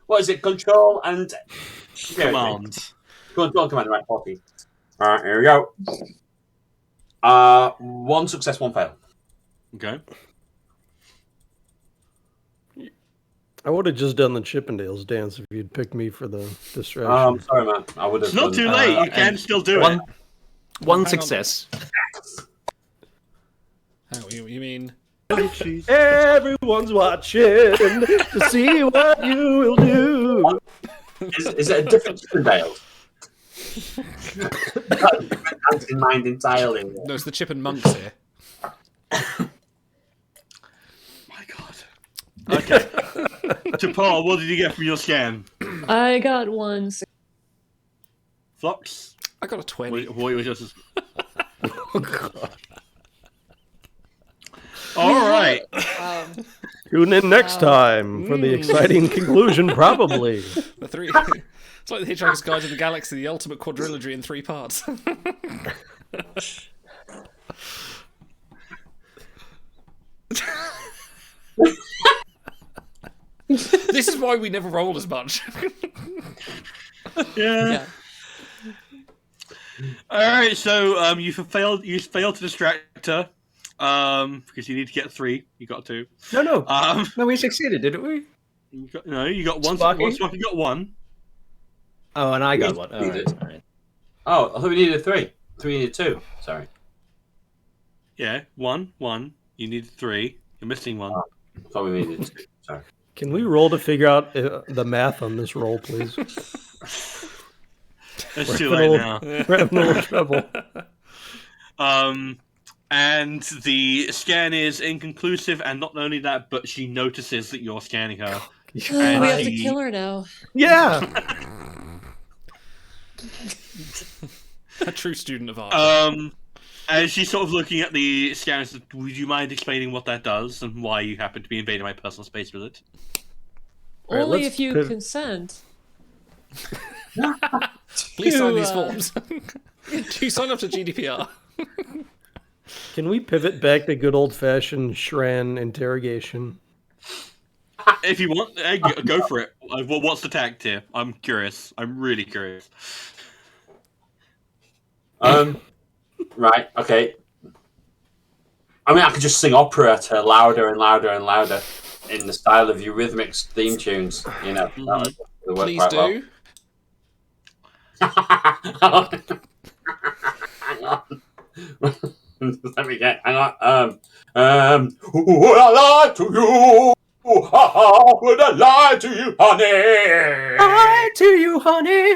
What is it? Control and Command. Control command. Right, 40. All right, here we go. 1 success, 1 fail. Okay. I would have just done the Chippendales dance if you'd picked me for the distraction. I'm sorry, man. I would have. It's not too late. You can still do it. One success. Oh, you mean? Everyone's watching to see what you will do. Is it a different Chippendale? That's in mind entirely. No, it's the Chip and Monks here. My God. Okay. To Paul, what did you get from your scan? I got one. Fox? I got a 20. What was yours? Oh, God. All right. Tune in next time for the exciting conclusion, probably. The three. It's like the Hitchhiker's Guide to the Galaxy, the ultimate quadrilogy in 3 parts. This is why we never roll as much. Yeah. All right. So you failed. You failed to distract her. Because you need to get 3. You got 2. No. No, we succeeded, didn't we? You got 1. Sparky? One Sparky got 1. Oh, and I got one. We did. All right. Oh, I thought we needed 3. 3 needed 2. Sorry. Yeah, 1. You need 3. You're missing 1. I thought we needed 2. Sorry. Can we roll to figure out the math on this roll, please? It's too late now. We're having a little trouble. And the scan is inconclusive, and not only that, but she notices that you're scanning her. We have to kill her now. Yeah. A true student of art. And she's sort of looking at the scan and says, would you mind explaining what that does and why you happen to be invading my personal space with it? Right, Only let's if you pivot. consent. Please sign to, these forms. Do you sign up to GDPR? Can we pivot back to good old-fashioned Shran interrogation? If you want, go for it. What's the tact here? I'm curious. I'm really curious. Right. Okay. I mean, I could just sing opera to her louder and louder and louder in the style of Eurythmics theme tunes. You know. That would work Please quite do. well. Hang on. Let me get. Hang on. Would I lie to you? Would I lie to you, honey? Lie to you, honey.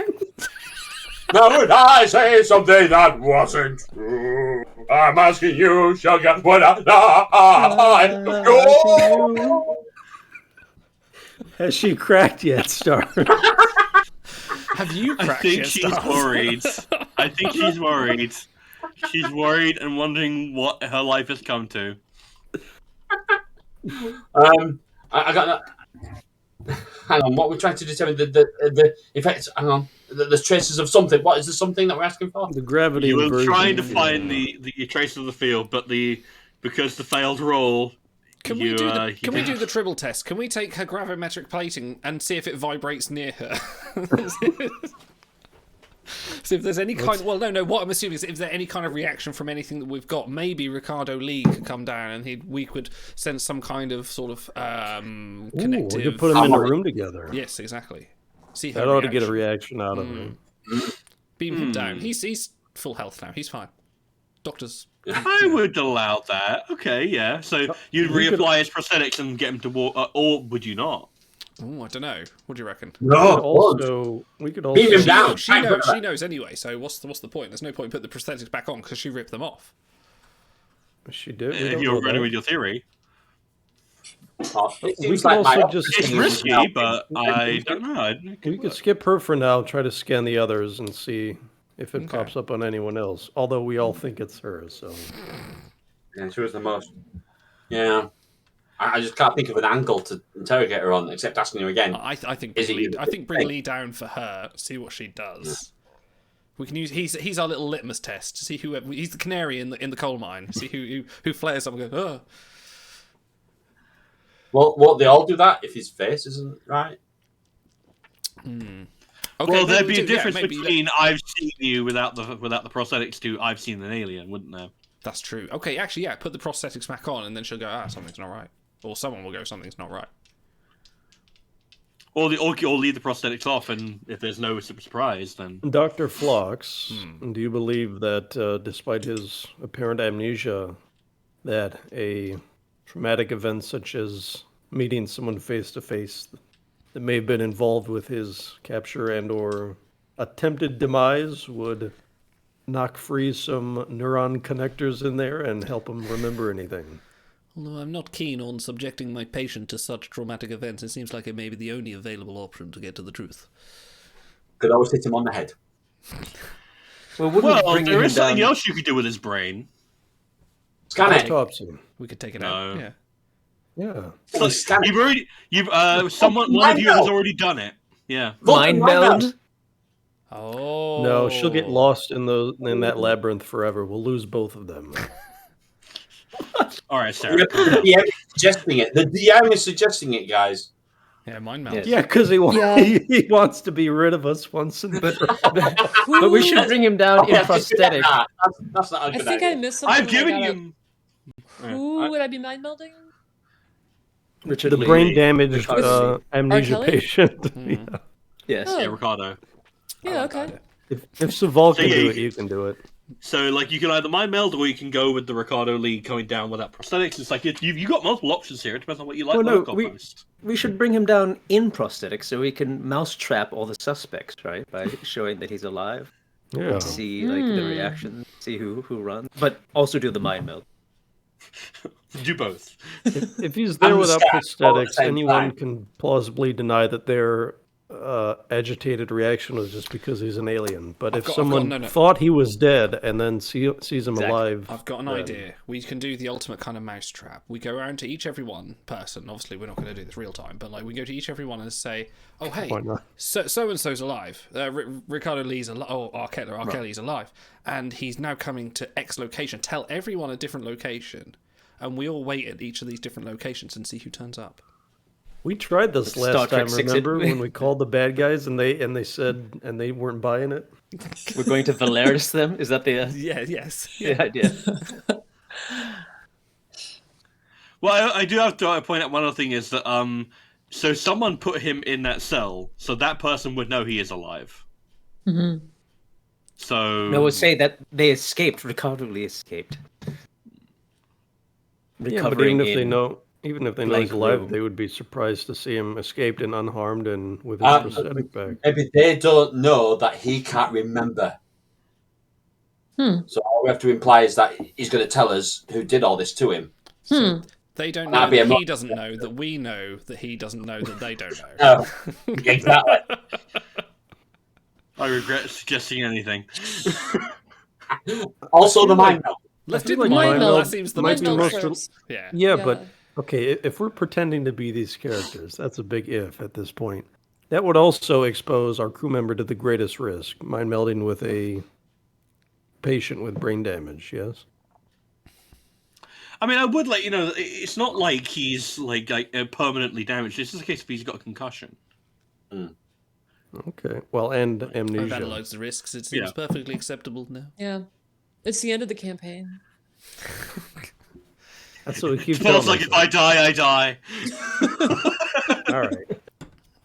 Now would I say something that wasn't true? I'm asking you, sugar, would I lie to you? Has she cracked yet, Star? Have you I cracked think yet, she's Stars? worried. I think she's worried. She's worried and wondering what her life has come to. I got that. Hang on, what we're trying to determine the effects. Hang on, there's traces of something. What is the something that we're asking for? The gravity You were inversion. trying to find the trace of the field, but because the failed roll. Can we do the tribble test? Can we take her gravimetric plating and see if it vibrates near her? See if there's any kind. Well, no. What I'm assuming is if there's any kind of reaction from anything that we've got, maybe Ricardo Lee could come down and we could sense some kind of sort of connective. We could put them in a room together. Yes, exactly. See her That ought to get a reaction. reaction out of him. Beam him down. He's full health now. He's fine. Doctors. I would allow that. Okay, yeah. So you'd we could- reapply his prosthetics and get him to walk, or would you not? Oh, I don't know. What do you reckon? No, We could also beam him down. She knows anyway. So what's the point? There's no point in putting the prosthetics back on because she ripped them off. She did. We If don't you're know running that. with your theory, It We seems could like my also just- it's option is risky, now- but I don't know. We could skip her for now. Try to scan the others and see if it Okay. pops up on anyone else. Although we all think it's her, so Yeah, she was the most. Yeah, I just can't think of an angle to interrogate her on, except asking her again. I think Is bring it Lee, you? I think bring Lee down for her. See what she does. We can use he's our little litmus test to see who he's the canary in the coal mine. See who flares up and goes. Oh. Well, won't they all do that if his face isn't right? Okay, Well, there'd maybe be a we do- yeah, difference maybe between I've seen you without the prosthetics to I've seen an alien, wouldn't there? That's true. Okay, actually, yeah. Put the prosthetics back on, and then she'll go. Something's not right, or someone will go. Something's not right. Or leave the prosthetics off, and if there's no surprise, then Dr. Phlox, do you believe that despite his apparent amnesia, that a traumatic event such as meeting someone face to face that may have been involved with his capture and or attempted demise would knock free some neuron connectors in there and help him remember anything. Although I'm not keen on subjecting my patient to such traumatic events, it seems like it may be the only available option to get to the truth. Could always hit him on the head. Well, bringing there him is something down... else you could do with his brain. Scan it. Autopsy. We could take it No. out. Yeah. Yeah. So scan it. One of you has already done it. Yeah. Mind meld? Oh. No, she'll get lost in that labyrinth forever. We'll lose both of them. All right, Sarah. The DM is suggesting it. The DM is suggesting it, guys. Yeah, mind meld. Yeah, because he wants to be rid of us once and for all. But we should bring him down in prosthetic. That's not a I good think idea. I missed something. I've given I gotta- you. Who would I be mind melding? Richard The Lee. brain damaged Ricardo Lee. amnesia Kelly? patient. Hmm. Yeah. Yes. Oh. Yeah, Ricardo. Yeah, okay. If Saval can yeah, do you it, you can do it. So, like, you can either mind meld or you can go with the Ricardo Lee going down without prosthetics. It's like you got multiple options here. It depends on what you like. Well, the no, look of most. We should bring him down in prosthetics so we can mousetrap all the suspects, right? By showing that he's alive. Yeah. See like the reaction, see who runs, but also do the mind meld. Do both. If he's there I'm without scared all at the prosthetics, same anyone time. can plausibly deny that their agitated reaction was just because he's an alien. But if someone thought he was dead and then sees him alive... I've got an idea. We can do the ultimate kind of mousetrap. We go around to each every one person. Obviously, we're not going to do this real time, but like we go to each every one and say, "Oh, hey, Why not? so and so's alive. Ricardo Lee's alive. Oh, R. Kelly's alive, and he's now coming to X location. Tell everyone a different location, and we all wait at each of these different locations and see who turns up." We tried this Star last Trek time, 6 remember, when we called the bad guys and they said, and they weren't buying it? We're going to Valeris them? Is that the The idea? Well, I do have to point out one other thing is that so someone put him in that cell, so that person would know he is alive. Mm-hmm. So No, we'll say that they escaped. Ricardo Lee escaped. Yeah, but even if they know blank he's alive, room. they would be surprised to see him escaped and unharmed and with his prosthetic back. Maybe they don't know that he can't remember. So all we have to imply is that he's going to tell us who did all this to him. They don't know That'd be that a he doesn't know that we know that he doesn't know that they don't know. Oh, exactly. I regret suggesting anything. Also, the mind meld. Let's I do feel the like mind mind meld. meld That seems the might most be most direct. Yeah. Yeah, Yeah. but okay, if we're pretending to be these characters, that's a big if at this point. That would also expose our crew member to the greatest risk, mind melding with a patient with brain damage, yes? I mean, I would let you know, it's not like he's like permanently damaged. It's just a case of he's got a concussion. Okay. Well, and I've amnesia. analysed the risks. It seems perfectly acceptable now. Yeah. It's the end of the campaign. That's what we keep Smells telling like if I die, I die. All right.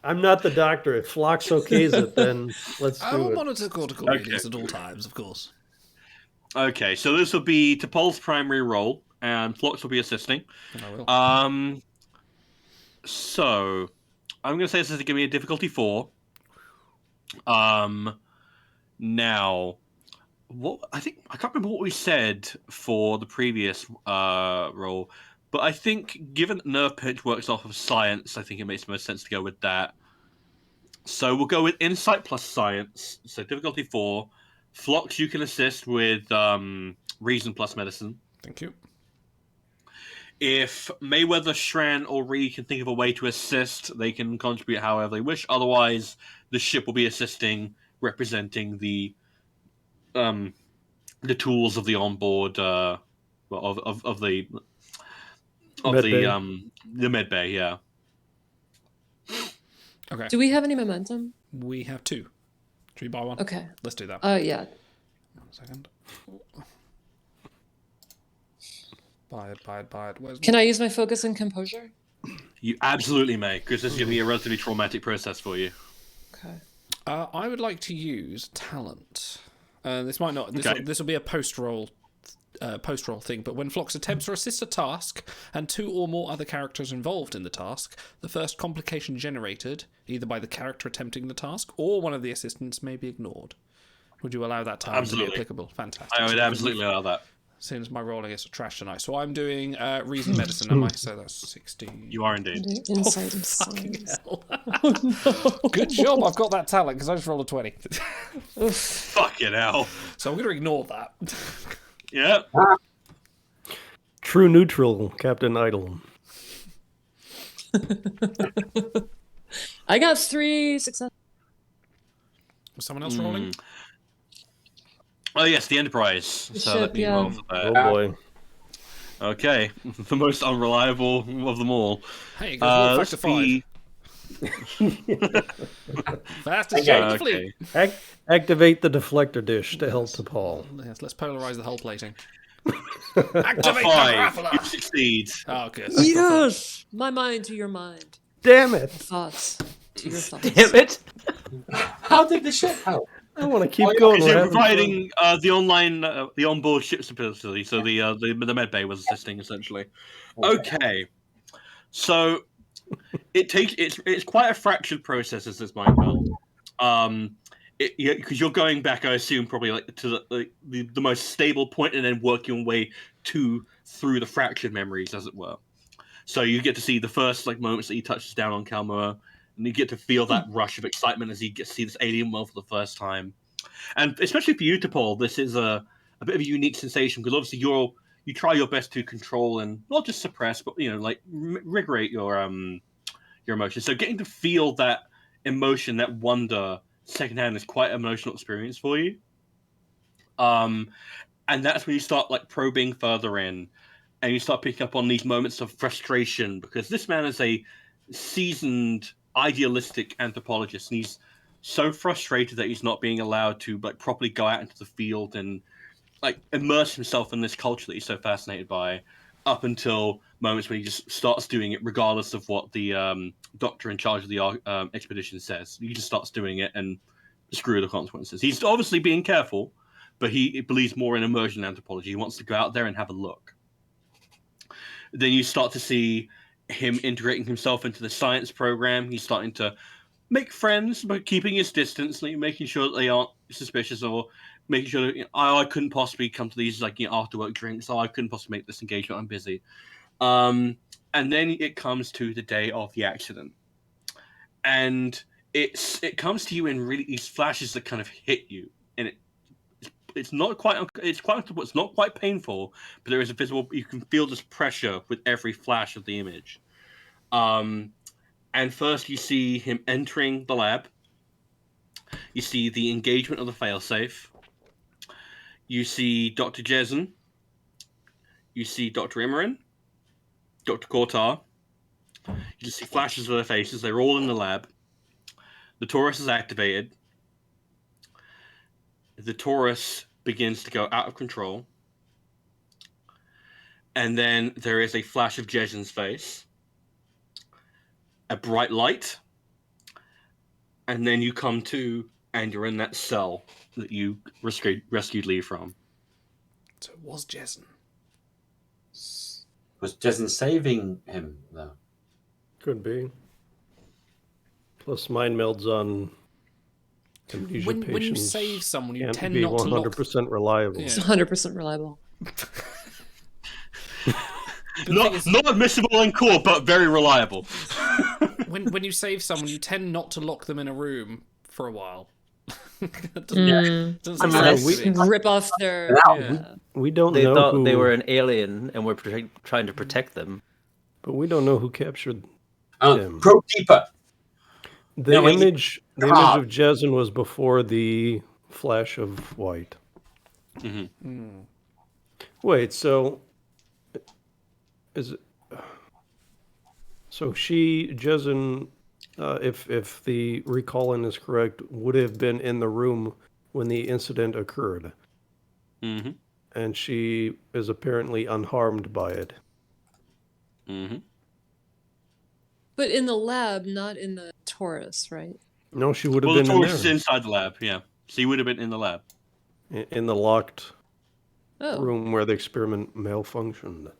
I'm not the doctor. If Phlox okays it, then let's I do will it. monitor cortical readings at all times, of course. Okay, so this will be T'Pol's primary role, and Phlox will be assisting. I will. So I'm going to say this is going to give me a difficulty 4. Now, what I can't remember what we said for the previous role, but I think given that Nerve Pitch works off of science, I think it makes the most sense to go with that. So we'll go with Insight plus Science. So difficulty 4. Phlox, you can assist with Reason plus Medicine. Thank you. If Mayweather, Shran, or Ree can think of a way to assist, they can contribute however they wish. Otherwise, the ship will be assisting, representing the tools of the onboard, of the med bay. Yeah. Okay. Do we have any momentum? We have 2. Should we buy one? Okay. Let's do that. Yeah. 1 second. Buy it. Where's Can I use my focus and composure? You absolutely may, because this is going to be a relatively traumatic process for you. Okay. I would like to use talent. This might not. This will be a post-roll thing. But when Phlox attempts or assists a task, and 2 or more other characters involved in the task, the first complication generated, either by the character attempting the task or one of the assistants, may be ignored. Would you allow that time Absolutely. to be applicable? Fantastic. I would absolutely allow that. Since my rolling is trash tonight. So I'm doing reason medicine, am I? So that's 16. You are indeed. Insight and Fucking science. hell. Oh, no. Good job, I've got that talent because I just rolled a 20. Fucking hell. So I'm going to ignore that. Yeah. True neutral, Captain Idle. I got 3 successes. Was someone else rolling? Oh yes, the Enterprise. So ship, let me yeah. roll for Oh that. boy. Okay, the most unreliable of them all. Hey, it goes warp Let's factor 5. be- Fastest Okay. ship in the fleet. Activate the deflector dish to help the Paul. Yes, let's polarize the hull plating. A Activate the 5. grappler. You succeed. Oh, good. Yes! My mind to your mind. Damn it! Thoughts to your thoughts. Damn it! How did the ship help? I want to keep Oh, yeah, going. because We're they're having fun. providing the online, the onboard ship facility. So the med bay was assisting essentially. Okay, so it's quite a fractured process as this mind meld. Because you're going back, I assume, probably like to the most stable point, and then working your way through the fractured memories, as it were. So you get to see the first moments that he touches down on Kalmoa, and you get to feel that rush of excitement as he gets to see this alien world for the first time. And especially for you, Paul, this is a bit of a unique sensation because obviously you try your best to control and not just suppress, but regulate your emotions. So getting to feel that emotion, that wonder, secondhand is quite an emotional experience for you. And that's when you start probing further in, and you start picking up on these moments of frustration because this man is a seasoned, idealistic anthropologist, and he's so frustrated that he's not being allowed to properly go out into the field and immerse himself in this culture that he's so fascinated by, up until moments when he just starts doing it regardless of what the doctor in charge of the expedition says. He just starts doing it and screw the consequences. He's obviously being careful, but he believes more in immersion anthropology. He wants to go out there and have a look. Then you start to see him integrating himself into the science program. He's starting to make friends, but keeping his distance, making sure that they aren't suspicious, or making sure that I couldn't possibly come to these after work drinks. I couldn't possibly make this engagement. I'm busy. And then it comes to the day of the accident, and it comes to you in really these flashes that kind of hit you, and it's not quite uncomfortable. It's not quite painful, but there is a visible. You can feel this pressure with every flash of the image. And first, you see him entering the lab. You see the engagement of the failsafe. You see Dr. Jezen. You see Dr. Imran, Dr. Kortar. You just see flashes of their faces. They're all in the lab. The Taurus is activated. The Taurus begins to go out of control. And then there is a flash of Jezen's face. A bright light. And then you come to, and you're in that cell that you rescued Lee from. So it was Jezen. Was Jezen saving him, though? Could be. Plus, mind melds on amnesia When you patients save someone, you can't tend be not to lock. 100% reliable. Yeah. It's 100% reliable. Not admissible in court, but very reliable. When you save someone, you tend not to lock them in a room for a while. Doesn't seem Unless to be. rip off their. Yeah. We don't They know thought who, they were an alien and were trying to protect them. but we don't know who captured him. Pro Keeper. The No, wait, image of Jezen was before the flash of white. Mm-hmm. Wait, so is it? So Jezen, if the recall-in is correct, would have been in the room when the incident occurred, Mm-hmm. and she is apparently unharmed by it. Mm-hmm. But in the lab, not in the Taurus, right? No, she would have Well, the been in Taurus is there, inside the lab, yeah. So you would have been in the lab. in the locked Oh. room where the experiment malfunctioned.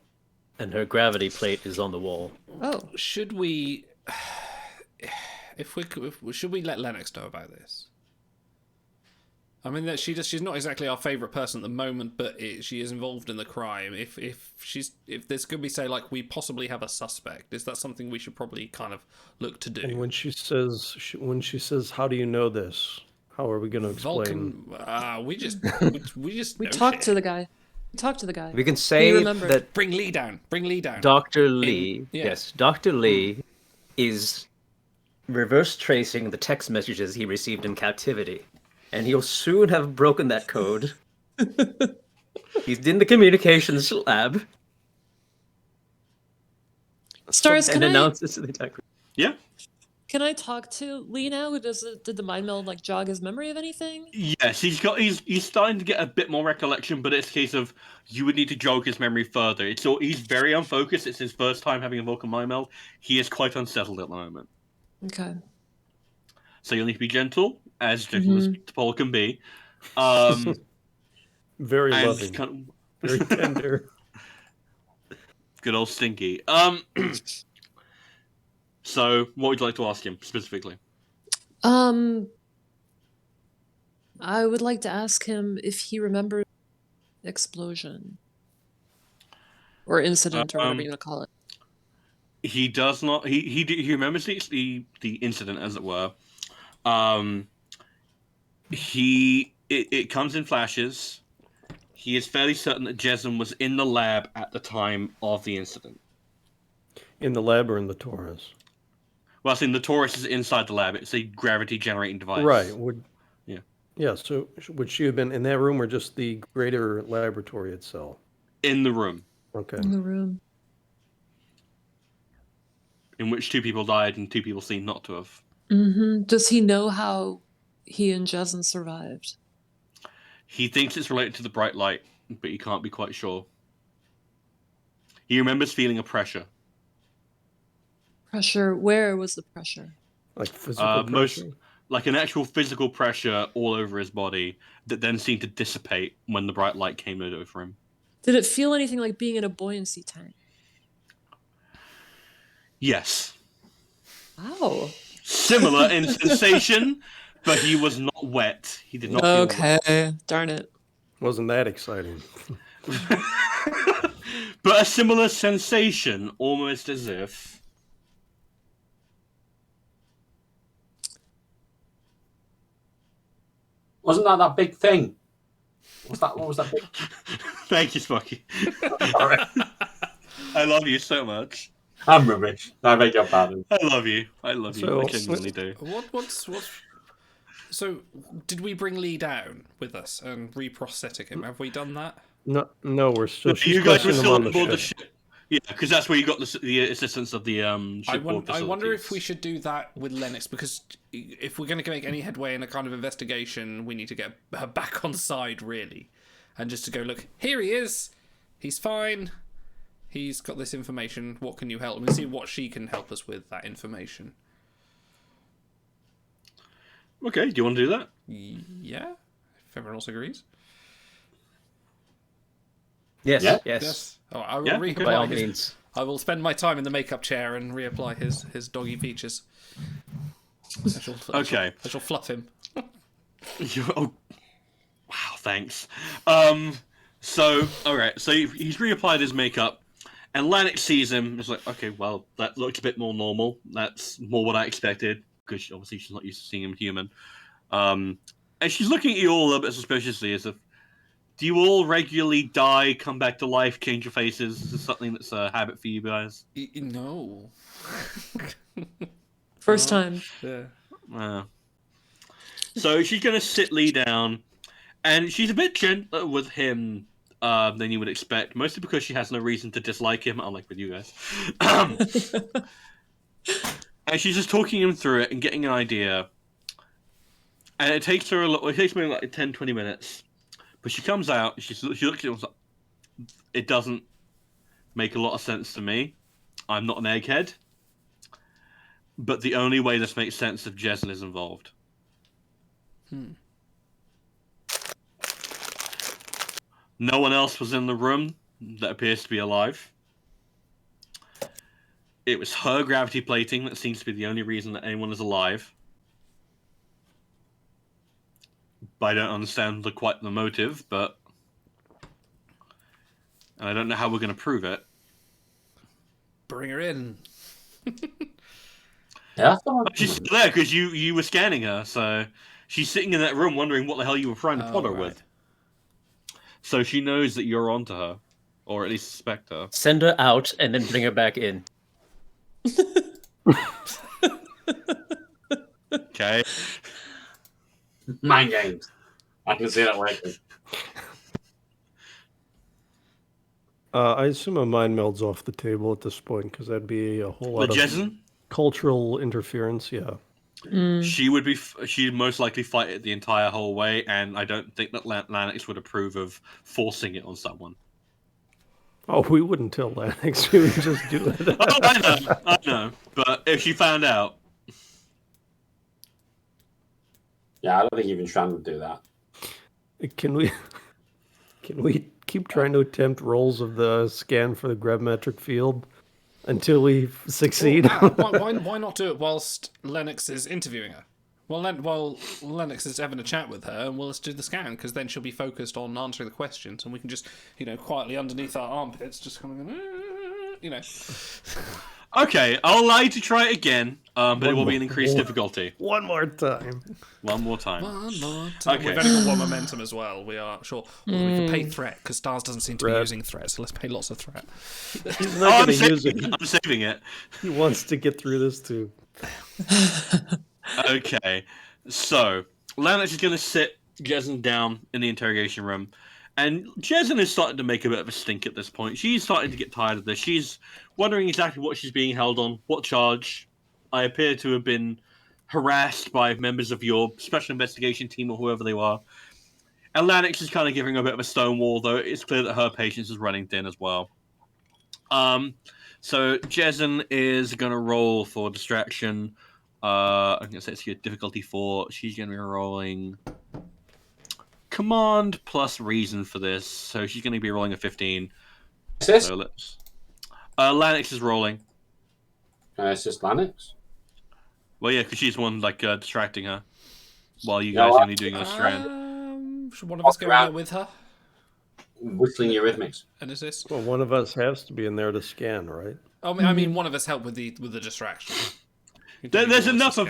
And her gravity plate is on the wall. Oh. Should we? Should we let Lennox know about this? I mean, that she's not exactly our favourite person at the moment, but she is involved in the crime. If there's going to be, say, like, we possibly have a suspect, is that something we should probably kind of look to do? And when she says, "How do you know this?" How are we going to explain? Vulcan, we just We know talked shit. to the guy. We talked to the guy. We can He say remembered. that Bring Lee down. Dr. Lee, yeah. yes, Dr. Lee is reverse tracing the text messages he received in captivity. And he'll soon have broken that code. He's in the communications lab. Stars, And announces to the attacker. Yeah. can I talk to Lee now? Did the mind meld like jog his memory of anything? Yes, he's starting to get a bit more recollection, but it's a case of you would need to jog his memory further. He's very unfocused. It's his first time having a Vulcan mind meld. He is quite unsettled at the moment. Okay. So you'll need to be gentle, as gentle as Paul can be. Very and loving, very tender. Good old Stinky. So what would you like to ask him specifically? I would like to ask him if he remembers explosion or incident or whatever you want to call it. He does not. He remembers the incident, as it were. It comes in flashes. He is fairly certain that Jesm was in the lab at the time of the incident. In the lab or in the Taurus? Well, I think the Taurus is inside the lab. It's a gravity-generating device. Right. Yeah. So would she have been in that room or just the greater laboratory itself? In the room. Okay. In the room. In which 2 people died and 2 people seem not to have. Mm-hmm. Does he know how he and Jessen survived? He thinks it's related to the bright light, but he can't be quite sure. He remembers feeling a pressure. Pressure? Where was the pressure? Like physical pressure? Like an actual physical pressure all over his body that then seemed to dissipate when the bright light came over him. Did it feel anything like being in a buoyancy tank? Yes. Wow. Similar in sensation, but he was not wet. He did not feel wet. Okay. Darn it. Wasn't that exciting? But a similar sensation, almost as if... Wasn't that big thing? What was that big? Thank you, Smoky. I love you so much. I'm rubbish. I beg your pardon. I love you. I genuinely do. So, did we bring Lee down with us and reprosthetic him? Have we done that? No, we're still. You guys were questioning him still on on board the ship. ship. Yeah, because that's where you got the assistance of the shipboard I wonder if facilities. we should do that with Lennox, because if we're going to make any headway in a kind of investigation, we need to get her back on side, really. And just to go, look, here he is. He's fine. He's got this information. What can you help him? And see what she can help us with, that information. Okay, do you want to do that? Yeah? If everyone else agrees. Yes, Yeah. yes. Oh, I will Yeah, reapply By all his- means. I will spend my time in the makeup chair and reapply his doggy features. Okay. I shall fluff him. Oh, wow, thanks. So, alright, so he's reapplied his makeup, and Lanix sees him. It's like, okay, well, that looks a bit more normal. That's more what I expected, because obviously she's not used to seeing him human. And she's looking at you all a little bit suspiciously, as if, do you all regularly die, come back to life, change your faces? Is this something that's a habit for you guys? No. First time. Yeah. So she's going to sit Lee down, and she's a bit gentler with him than you would expect, mostly because she has no reason to dislike him, unlike with you guys. And she's just talking him through it and getting an idea. And it takes her it takes me like 10, 20 minutes. But she comes out, she looks at it and was like, it doesn't make a lot of sense to me. I'm not an egghead. But the only way this makes sense if Jessen is involved. No one else was in the room that appears to be alive. It was her gravity plating that seems to be the only reason that anyone is alive. I don't understand quite the motive, but... And I don't know how we're going to prove it. Bring her in. Yeah. She's still there because you were scanning her, so she's sitting in that room wondering what the hell you were trying to plot her with. So she knows that you're onto her, or at least suspect her. Send her out and then bring her back in. Okay. Mind games. I can see that working. I assume a mind meld's off the table at this point because that'd be a whole lot of Jessen? cultural interference. Yeah. She'd most likely fight it the entire whole way, and I don't think that Lanix would approve of forcing it on someone. Oh, we wouldn't tell Lanix. We would just do it. I know. But if she found out... Yeah, I don't think even Shran would do that. Can we keep trying to attempt rolls of the scan for the gravimetric field until we succeed? Why not do it whilst Lennox is interviewing her? While Lennox is having a chat with her, and we'll just do the scan, because then she'll be focused on answering the questions, and we can just, quietly underneath our armpits, just kind of, Okay, I'll allow you to try it again, but it will be an increased difficulty. One more time. One more time. Okay. We've only got one momentum as well. We are sure. We can pay threat, because Stars doesn't seem to be using threat, so let's pay lots of threat. He's not going to use it. I'm saving it. He wants to get through this too. Okay, so Lennox is going to sit Jessen down in the interrogation room, and Jessen is starting to make a bit of a stink at this point. She's starting to get tired of this. She's wondering exactly what she's being held on, what charge. I appear to have been harassed by members of your special investigation team or whoever they were. And Lennox is kind of giving her a bit of a stonewall, though it's clear that her patience is running thin as well. So Jessen is going to roll for distraction. I'm going to say it's difficulty 4. She's going to be rolling command plus reason for this. So she's going to be rolling a 15. Assist? So let's... Lanix is rolling. Assist Lanix? Well, yeah, because she's the one distracting her while you guys are only doing a strand. Should one of us go in there with her? Whistling Eurythmics. And is this? Well, one of us has to be in there to scan, right? I mean, one of us help with the distraction. There's enough of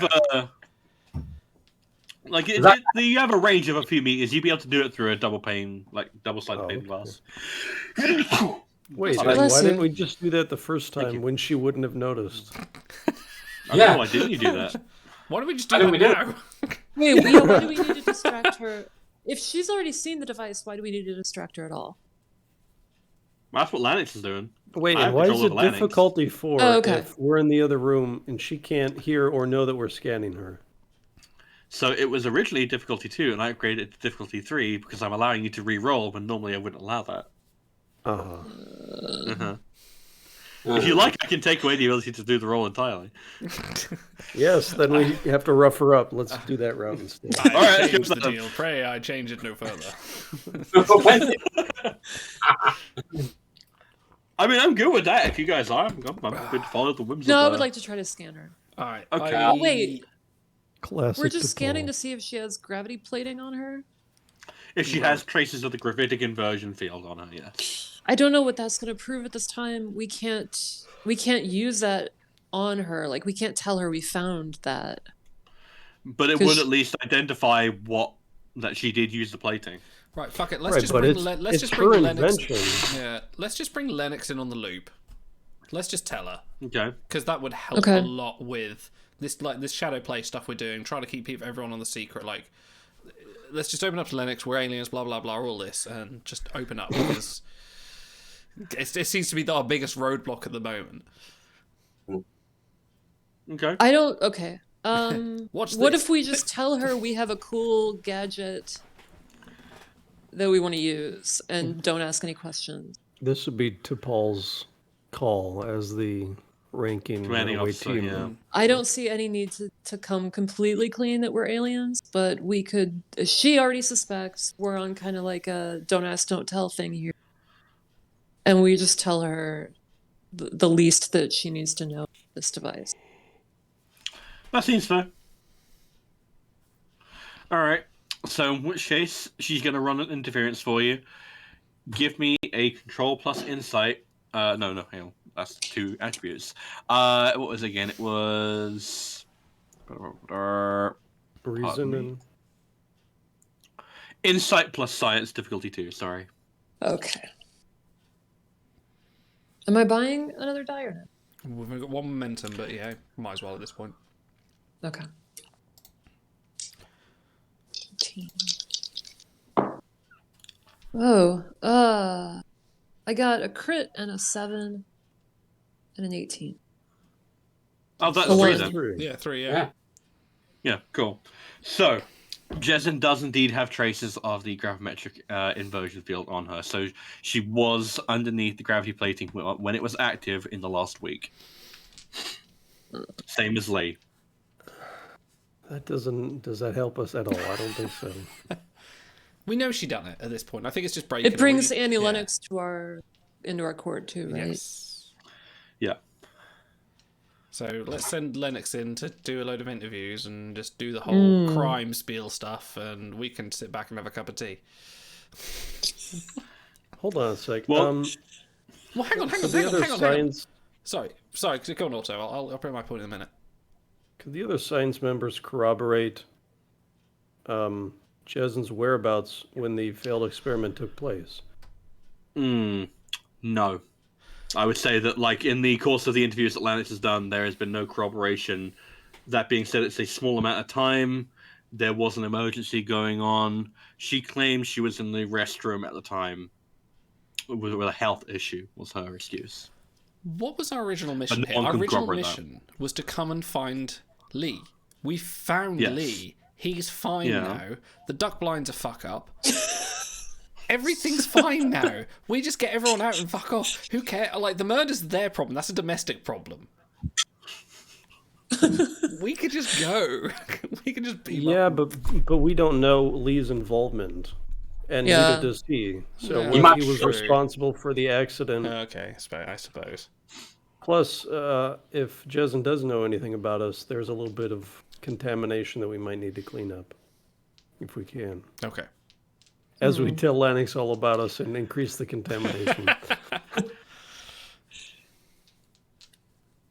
you have a range of a few meters. You'd be able to do it through a double sided pane glass. Wait, why didn't we just do that the first time when she wouldn't have noticed? Yeah, why didn't you do that? Why don't we just do that now? Wait, why do we need to distract her? If she's already seen the device, why do we need to distract her at all? That's what Lanix is doing. Wait, and why is it difficulty 4 if we're in the other room and she can't hear or know that we're scanning her? So it was originally difficulty 2, and I upgraded it to difficulty 3 because I'm allowing you to re-roll when normally I wouldn't allow that. If you like, I can take away the ability to do the roll entirely. Yes, then we have to rough her up. Let's do that route instead. All right, change the deal. Pray I change it no further. I mean, I'm good with that. If you guys are, I'm good to follow the whims. No, I would like to try to scan her. All right. Okay. Oh wait. Classic. We're just scanning to see if she has gravity plating on her. If she has traces of the gravitic inversion field on her, yes. I don't know what that's going to prove at this time. We can't use that on her. Like we can't tell her we found that. But it would at least identify that she did use the plating. Right, fuck it. Let's just bring Lennox. Yeah, let's just bring Lennox in on the loop. Let's just tell her. Okay. Because that would help a lot with this shadow play stuff we're doing. Trying to keep everyone on the secret. Like, let's just open up to Lennox. We're aliens. Blah blah blah. All this, and just open up because it seems to be our biggest roadblock at the moment. Okay. I don't. Okay. What this. if we just tell her we have a cool gadget that we want to use and don't ask any questions? This would be T'Pol's call as the ranking commanding officer. team. Yeah. I don't see any need to come completely clean that we're aliens, but we could. She already suspects we're on kind of like a don't ask, don't tell thing here, and we just tell her the least that she needs to know this device. That seems fair. All right. So in which case, she's going to run an interference for you. Give me a control plus insight. No, hang on. That's 2 attributes. What was it again? It was... Reason and Insight plus science, difficulty 2, sorry. Okay. Am I buying another die or no? We've got 1 momentum, but yeah, might as well at this point. Okay. 15. Oh, I got a crit and a 7 and an 18. Oh, that's A 3 1. then. Yeah, 3, yeah. Yeah. Yeah, cool. So, Jezin does indeed have traces of the gravimetric inversion field on her. So she was underneath the gravity plating when it was active in the last week. Same as Lee. does that help us at all? I don't think so. We know she done it at this point. I think it's just breaking. It brings her. Annie Yeah. Lennox into our court too, right? Yes. Yeah. So let's send Lennox in to do a load of interviews and just do the whole crime spiel stuff, and we can sit back and have a cup of tea. Hold on a sec. Well- Well, hang on. Sorry, go on, Otto. I'll bring my point in a minute. Could the other science members corroborate Jezin's whereabouts when the failed experiment took place? No. I would say that, like, in the course of the interviews that Lennox has done, there has been no corroboration. That being said, it's a small amount of time. There was an emergency going on. She claimed she was in the restroom at the time with a health issue, was her excuse. What was our original mission no here? one Our can original corroborate mission was to come and find Lee. We found Yes. Lee. He's fine Yeah. now. The duck blind's a fuck up. Everything's fine now. We just get everyone out and fuck off. Who cares? Like, the murder's their problem. That's a domestic problem. We could just go. We could just beam Yeah, up. but we don't know Lee's involvement, and Yeah. neither does he. So Yeah. whether he was True. responsible for the accident. Okay, I suppose. Plus, if Jezin does know anything about us, there's a little bit of contamination that we might need to clean up, if we can. Okay. As we tell Lennox all about us and increase the contamination.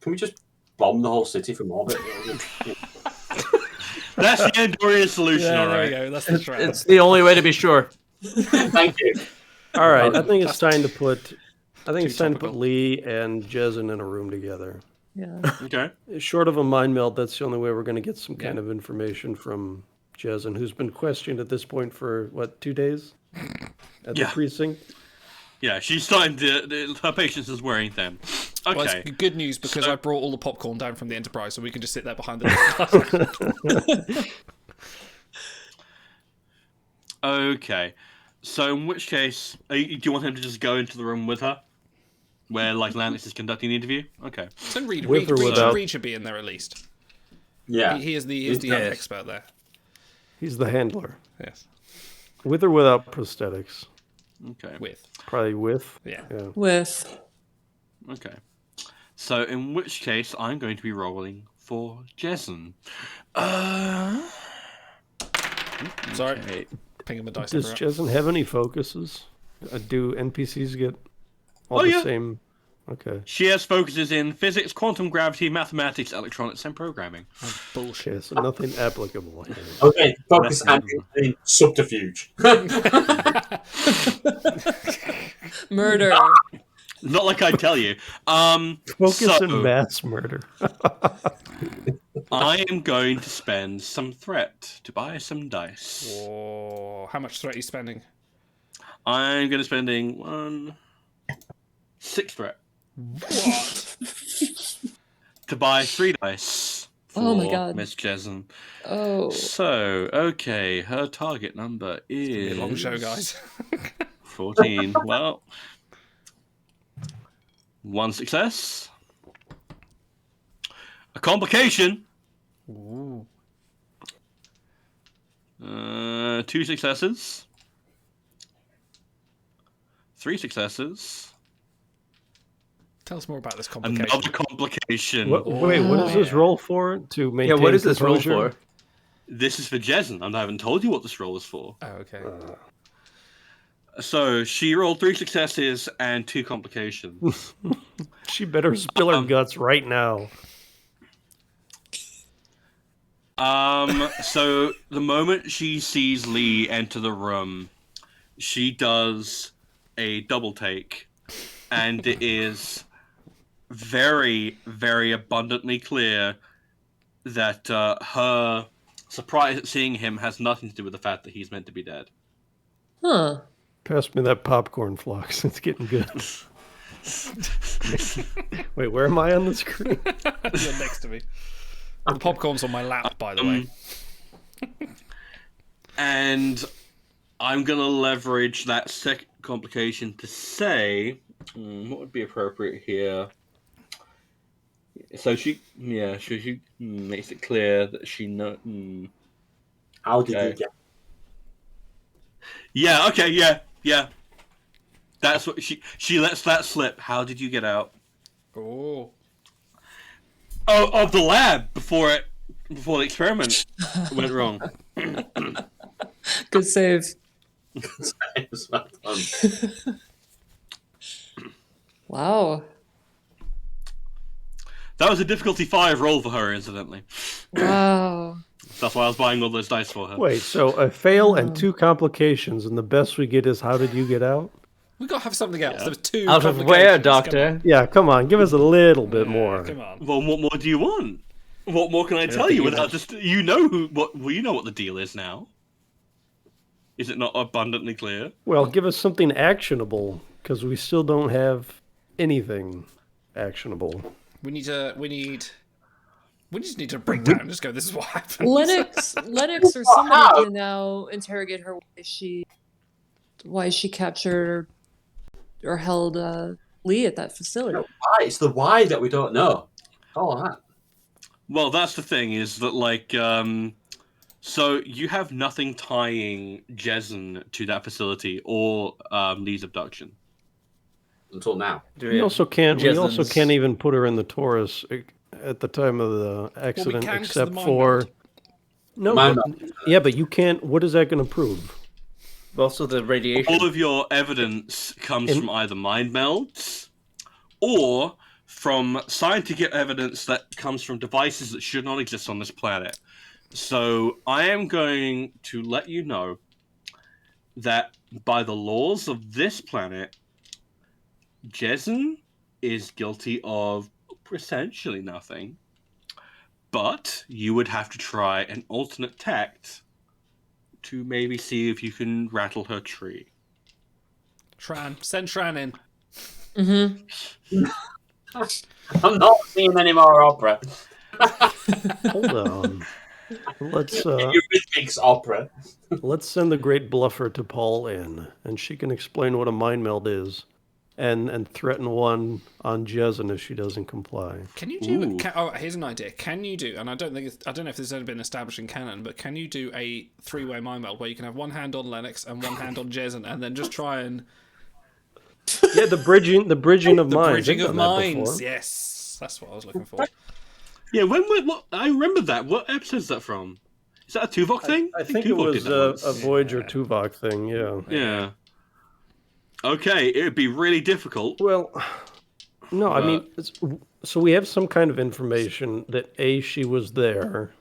Can we just bomb the whole city from orbit? That's the Andorian solution, Yeah, there we alright. go. That's the trap. It's the only way to be sure. Thank you. All right, I think it's time to put. I think it's Too time to put topical. Lee and Jezin in a room together. Yeah. Okay. Short of a mind meld, that's the only way we're going to get some kind of information from Jezin, who's been questioned at this point for, what, 2 days? At the Yeah. precinct? Yeah, she's starting to... her patience is wearing thin. Okay. Well, it's good news because I brought all the popcorn down from the Enterprise, so we can just sit there behind the Okay. So in which case, do you want him to just go into the room with her? Where, like, Lennox is conducting the interview? Okay. Send Reed. With or without? Reed should be in there at least. Yeah. He is the Yes. expert there. He's the handler. Yes. With or without prosthetics? Okay. With. Probably with. Yeah. With. Okay. So in which case, I'm going to be rolling for Jezin. Sorry. Okay. Pinging the dice. Does everywhere. Jezin have any focuses? Do NPCs get all Oh, the yeah. same? Okay. She has focuses in physics, quantum gravity, mathematics, electronics, and programming. Bullshit. Okay, so nothing applicable here. Okay, focus That's in subterfuge. Murder. Not like I tell you. Focus so, in mass murder. I am going to spend some threat to buy some dice. Oh, how much threat are you spending? I'm going to spending 6 threat What? to buy 3 dice for Oh my God. Miss Jezin. Oh. So, okay, her target number Be is a long show, guys. 14. Well, 1 success. A complication. Ooh. 2 successes. 3 successes. Tell us more about this complication. Another complication. Wait, what does this roll for? To maintain Yeah, what is this roll composure? for? This is for Jezen. I haven't told you what this roll is for. Oh, okay. So she rolled 3 successes and 2 complications. She better spill her guts right now. So the moment she sees Lee enter the room, she does a double take, and it is very, very abundantly clear that her surprise at seeing him has nothing to do with the fact that he's meant to be dead. Huh. Pass me that popcorn, Flux. It's getting good. Wait, where am I on the screen? You're next to me. The popcorn's on my lap, by the way. And I'm going to leverage that second complication to say, what would be appropriate here? So she makes it clear that she How did you get? Yeah. Okay. Yeah. That's what she lets that slip. How did you get out? Oh. Oh, of the lab before the experiment went wrong. Good save. Well done. Wow. That was a difficulty 5 roll for her, incidentally. Wow. That's why I was buying all those dice for her. Wait, so a fail and 2 complications, and the best we get is how did you get out? We gotta have something else. There was 2 Out of where, complications. Doctor? Yeah, come on, give us a little bit more. Come on. Well, what more do you want? What more can I tell think you you without just you know what the deal is now? Is it not abundantly clear? Well, give us something actionable, because we still don't have anything actionable. We just need to break down and just go, this is what happened. Lennox or somebody can now interrogate her why she captured or held Lee at that facility. Why? It's the why that we don't know. Oh, that. Well, that's the thing, is that, like, so you have nothing tying Jezen to that facility or Lee's abduction. Until now. We also can't Jezen's- even put her in the Taurus at the time of the accident, can 'cause except of the mind for... meld. No, Mind but you can't... What is that going to prove? Also, the radiation. All of your evidence comes from either mind melds or from scientific evidence that comes from devices that should not exist on this planet. So I am going to let you know that by the laws of this planet, Jezen is guilty of essentially nothing, but you would have to try an alternate tact to maybe see if you can rattle her tree. Send Tran in. Mm-hmm. I'm not seeing any more opera. Hold on. Let's Eurythmics opera. let's send the great bluffer to Paul in, and she can explain what a mind meld is, and threaten one on Jezen if she doesn't comply. Can you do? Here's an idea. Can you do? And I don't know if this has ever been established in canon, but can you do a 3-way mind meld where you can have one hand on Lennox and one hand on Jezen, and then just try and Yeah, the bridging of the minds. bridging They've of done that minds? before. Yes, that's what I was looking for. Yeah, what I remember that. What episode is that from? Is that a Tuvok thing? I think it Tuvok was did that once. a Voyager Tuvok thing, yeah. Yeah. Okay, it would be really difficult. Well, no, I mean, so we have some kind of information that she was there.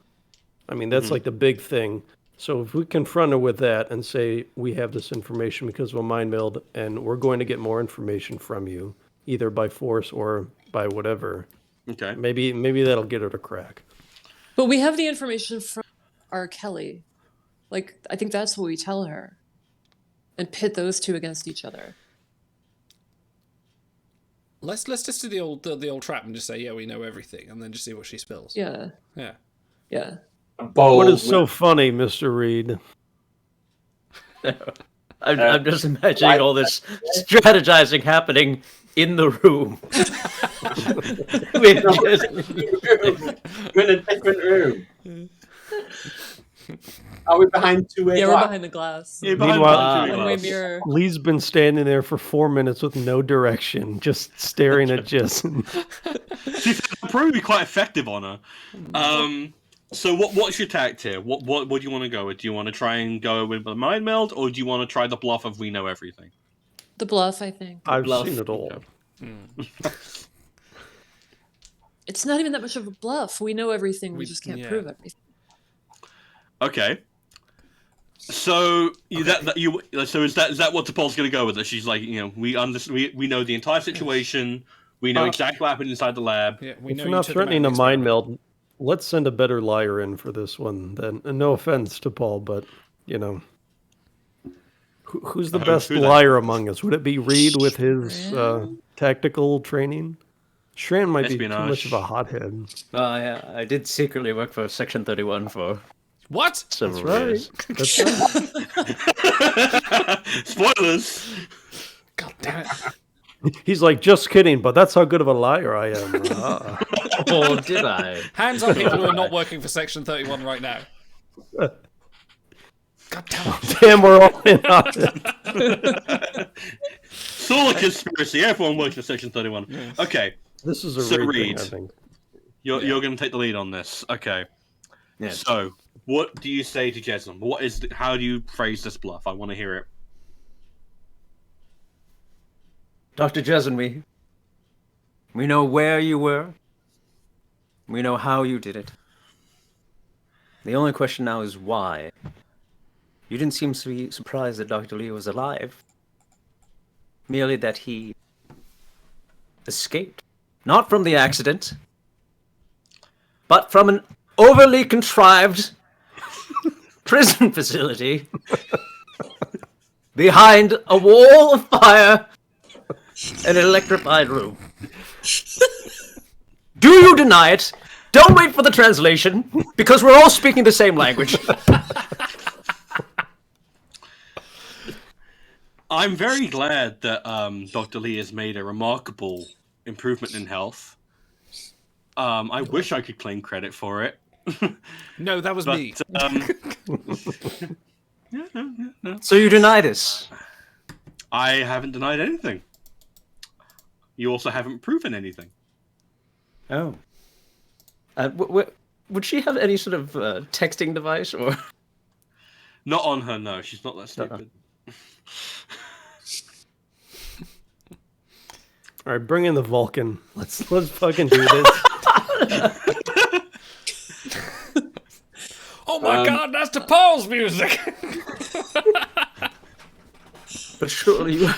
I mean, that's like the big thing. So if we confront her with that and say, we have this information because of a mind meld, and we're going to get more information from you, either by force or by whatever, Okay. maybe that'll get her to crack. But we have the information from R. Kelly. Like, I think that's what we tell her. And pit those two against each other. Let's just do the old trap and just say, yeah, we know everything, and then just see what she spills. Yeah. Yeah. Yeah. Bold. What is so funny, Mr. Reed? I'm just imagining all this strategizing happening in the room. With We're in a different room. Are we behind two-way Yeah, we're glass? behind the glass. Yeah, behind Meanwhile- the One-way glass. mirror. Lee's been standing there for 4 minutes with no direction, just staring at Jessen. She'd probably be quite effective on her. So what's your tact here? What do you want to go with? Do you want to try and go with the mind meld, or do you want to try the bluff of we know everything? The bluff, I think. I've Bluff. seen it all. It's not even that much of a bluff. We know everything. We just can't yeah. prove everything. Okay. So so is that what T'Pol's going to go with? It? She's like, we know the entire situation. We know exactly what happened inside the lab. Yeah, we If know you're you not took them out threatening of a the mind experiment. meld, let's send a better liar in for this one. Then, and no offense to Paul, but who's the best who then? liar among us? Would it be Reed with his tactical training? Shran might be too much of a hothead. Yeah, I did secretly work for Section 31 for What? several That's years. right. That's right. Spoilers. God damn it. He's like, just kidding, but that's how good of a liar I am. Oh, did I? Hands on people who are not working for Section 31 right now. God damn it. Damn, we're all in on it. Solar conspiracy. Everyone works for Section 31. Okay. This is a So Reed thing, Reed. I think. You're going to take the lead on this. Okay. Yeah. So, what do you say to Jesnam? How do you phrase this bluff? I want to hear it. Dr. Jessen, we know where you were. We know how you did it. The only question now is why. You didn't seem to be surprised that Dr. Lee was alive. Merely that he escaped. Not from the accident, but from an overly contrived prison facility behind a wall of fire and an electrified room. Do you deny it? Don't wait for the translation, because we're all speaking the same language. I'm very glad that Dr. Lee has made a remarkable improvement in health. I wish I could claim credit for it. No, that was me. So you deny this? I haven't denied anything. You also haven't proven anything. Oh. Would she have any sort of texting device, or? Not on her, no. She's not that stupid. All right, bring in the Vulcan. Let's fucking do this. Oh my god, that's the Paul's music! But surely you...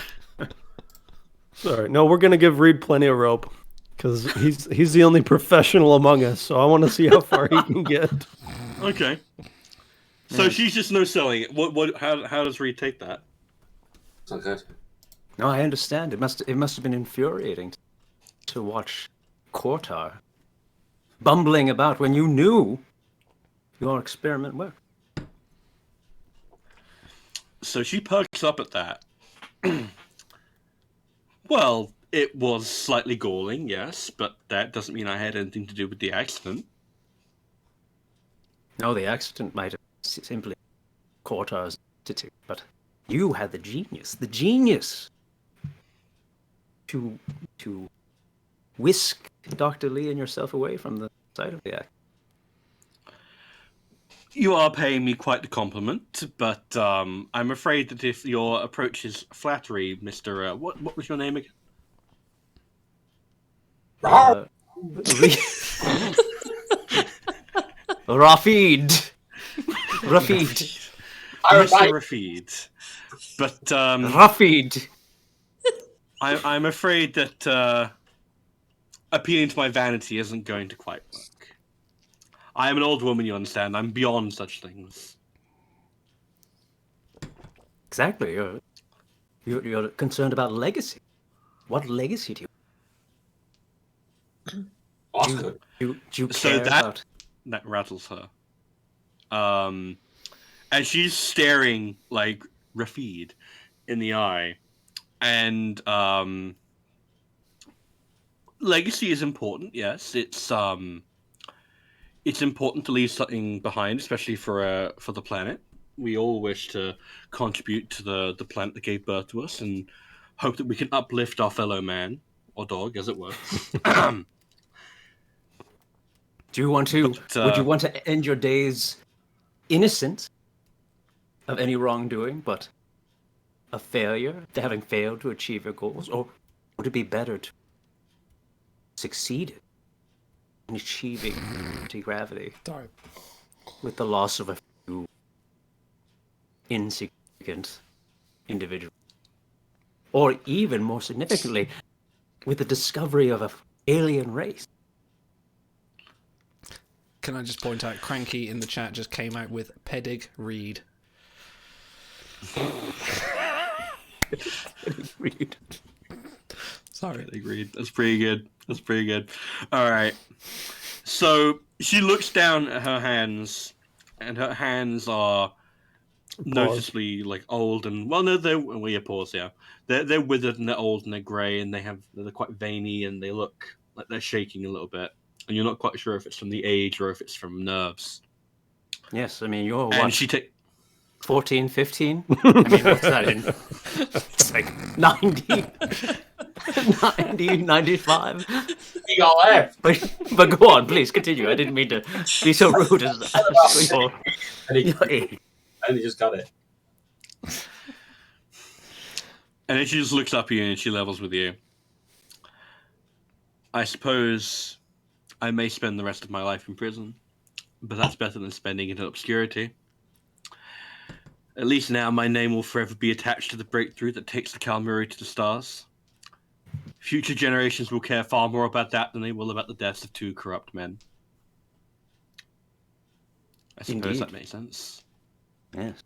Sorry, no, we're gonna give Reed plenty of rope because he's the only professional among us. So I want to see how far he can get. Okay. So she's just no selling it. How does Reed take that? It's not good. No, I understand. It must have been infuriating to watch Kortar bumbling about when you knew your experiment worked. So she perks up at that. Well, it was slightly galling, yes, but that doesn't mean I had anything to do with the accident. No, the accident might have simply Kortar's attitude, but you had the genius to whisk Dr. Lee and yourself away from the site of the act. You are paying me quite the compliment, but I'm afraid that if your approach is flattery, Mr. What was your name again? Rafid. Mr. Rafid. But Rafid. I'm afraid that appealing to my vanity isn't going to quite work. I am an old woman, you understand. I'm beyond such things. Exactly. You're concerned about legacy. What legacy do Oscar. you care So about? that rattles her. And she's staring like Rafid in the eye. And legacy is important, yes. It's important to leave something behind, especially for the planet. We all wish to contribute to the planet that gave birth to us and hope that we can uplift our fellow man, or dog, as it were. Do you want to? Would you want to end your days innocent of any wrongdoing, but a failure, to having failed to achieve your goals, or would it be better to succeed in achieving anti-gravity Sorry. with the loss of a few insignificant individuals, or even more significantly, with the discovery of an alien race? Can I just point out, Cranky in the chat just came out with Pedig Reed. Read. Sorry. Agreed. That's pretty good. That's pretty good. All right. So she looks down at her hands, and her hands are noticeably like old and pause. Yeah, they're withered and they're old and they're grey and they're quite veiny and they look like they're shaking a little bit. And you're not quite sure if it's from the age or if it's from nerves. Yes, I mean, you're And what, she 14, 15? I mean, what's that in? It's like 90, 90, 95. You got left. But go on, please, continue. I didn't mean to be so rude as your age. And he just got it. And then she just looks up at you and she levels with you. I suppose I may spend the rest of my life in prison, but that's better than spending it in obscurity. At least now my name will forever be attached to the breakthrough that takes the Kalmuri to the stars. Future generations will care far more about that than they will about the deaths of two corrupt men. I suppose that makes sense. Yes.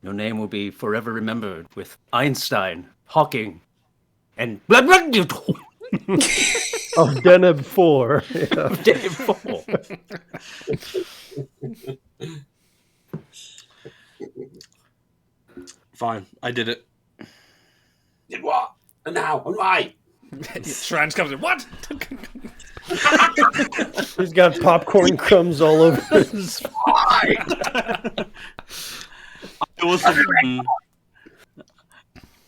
Your name will be forever remembered with Einstein, Hawking, and Of Deneb 4. Yeah. Deneb 4. Fine, I did it. Did what? And now? And why? Shrines comes in. What? He's got popcorn crumbs all over his. I was the one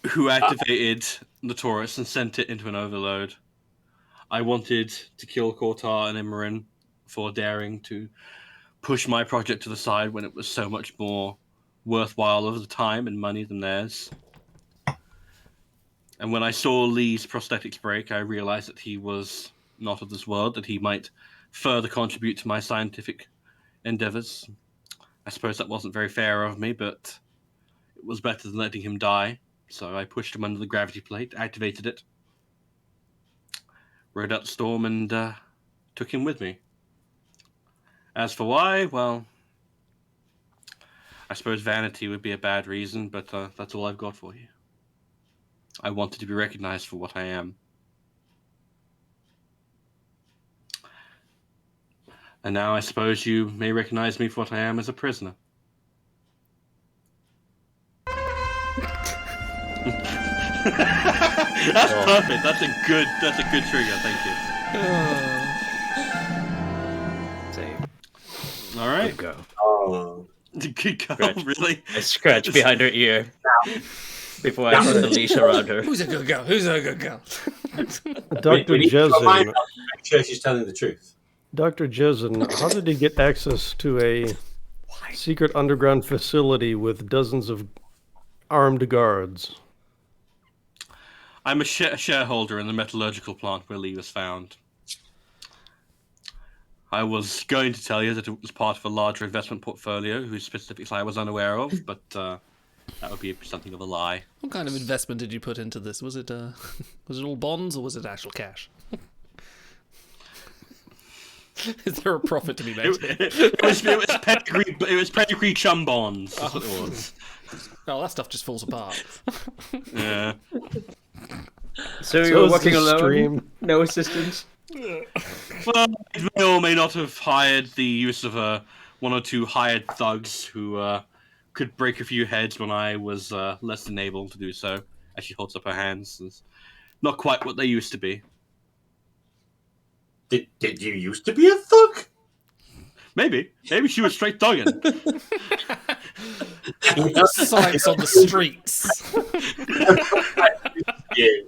who activated the Taurus and sent it into an overload. I wanted to kill Kortar and Imran for daring to push my project to the side when it was so much more worthwhile of the time and money than theirs. And when I saw Lee's prosthetics break, I realized that he was not of this world, that he might further contribute to my scientific endeavors. I suppose that wasn't very fair of me, but it was better than letting him die. So I pushed him under the gravity plate, activated it, rode out the storm, and took him with me. As for why, well, I suppose vanity would be a bad reason, but that's all I've got for you. I wanted to be recognized for what I am. And now I suppose you may recognize me for what I am as a prisoner. That's perfect. That's a good trigger. Thank you. Same. All right. Good go. Oh. Good go. Scratch. Really? I scratch behind her ear before I put the leash around her. Who's a good girl? Who's a good girl? Dr. We need to remind Jezin. her to make sure she's telling the truth. Dr. Jezin, how did he get access to a secret underground facility with dozens of armed guards? I'm a shareholder in the metallurgical plant where Lee was found. I was going to tell you that it was part of a larger investment portfolio whose specifics I was unaware of, but that would be something of a lie. What kind of investment did you put into this? Was it all bonds or was it actual cash? Is there a profit to be made? It was pedigree chum bonds. That's what it was. Oh, that stuff just falls apart. Yeah. So you were is working the alone? stream. No assistance? Well, I may or may not have hired the use of one or two hired thugs who could break a few heads when I was less than able to do so. As she holds up her hands, it's not quite what they used to be. Did you used to be a thug? Maybe she was straight thugging. Signs on the streets. Yeah.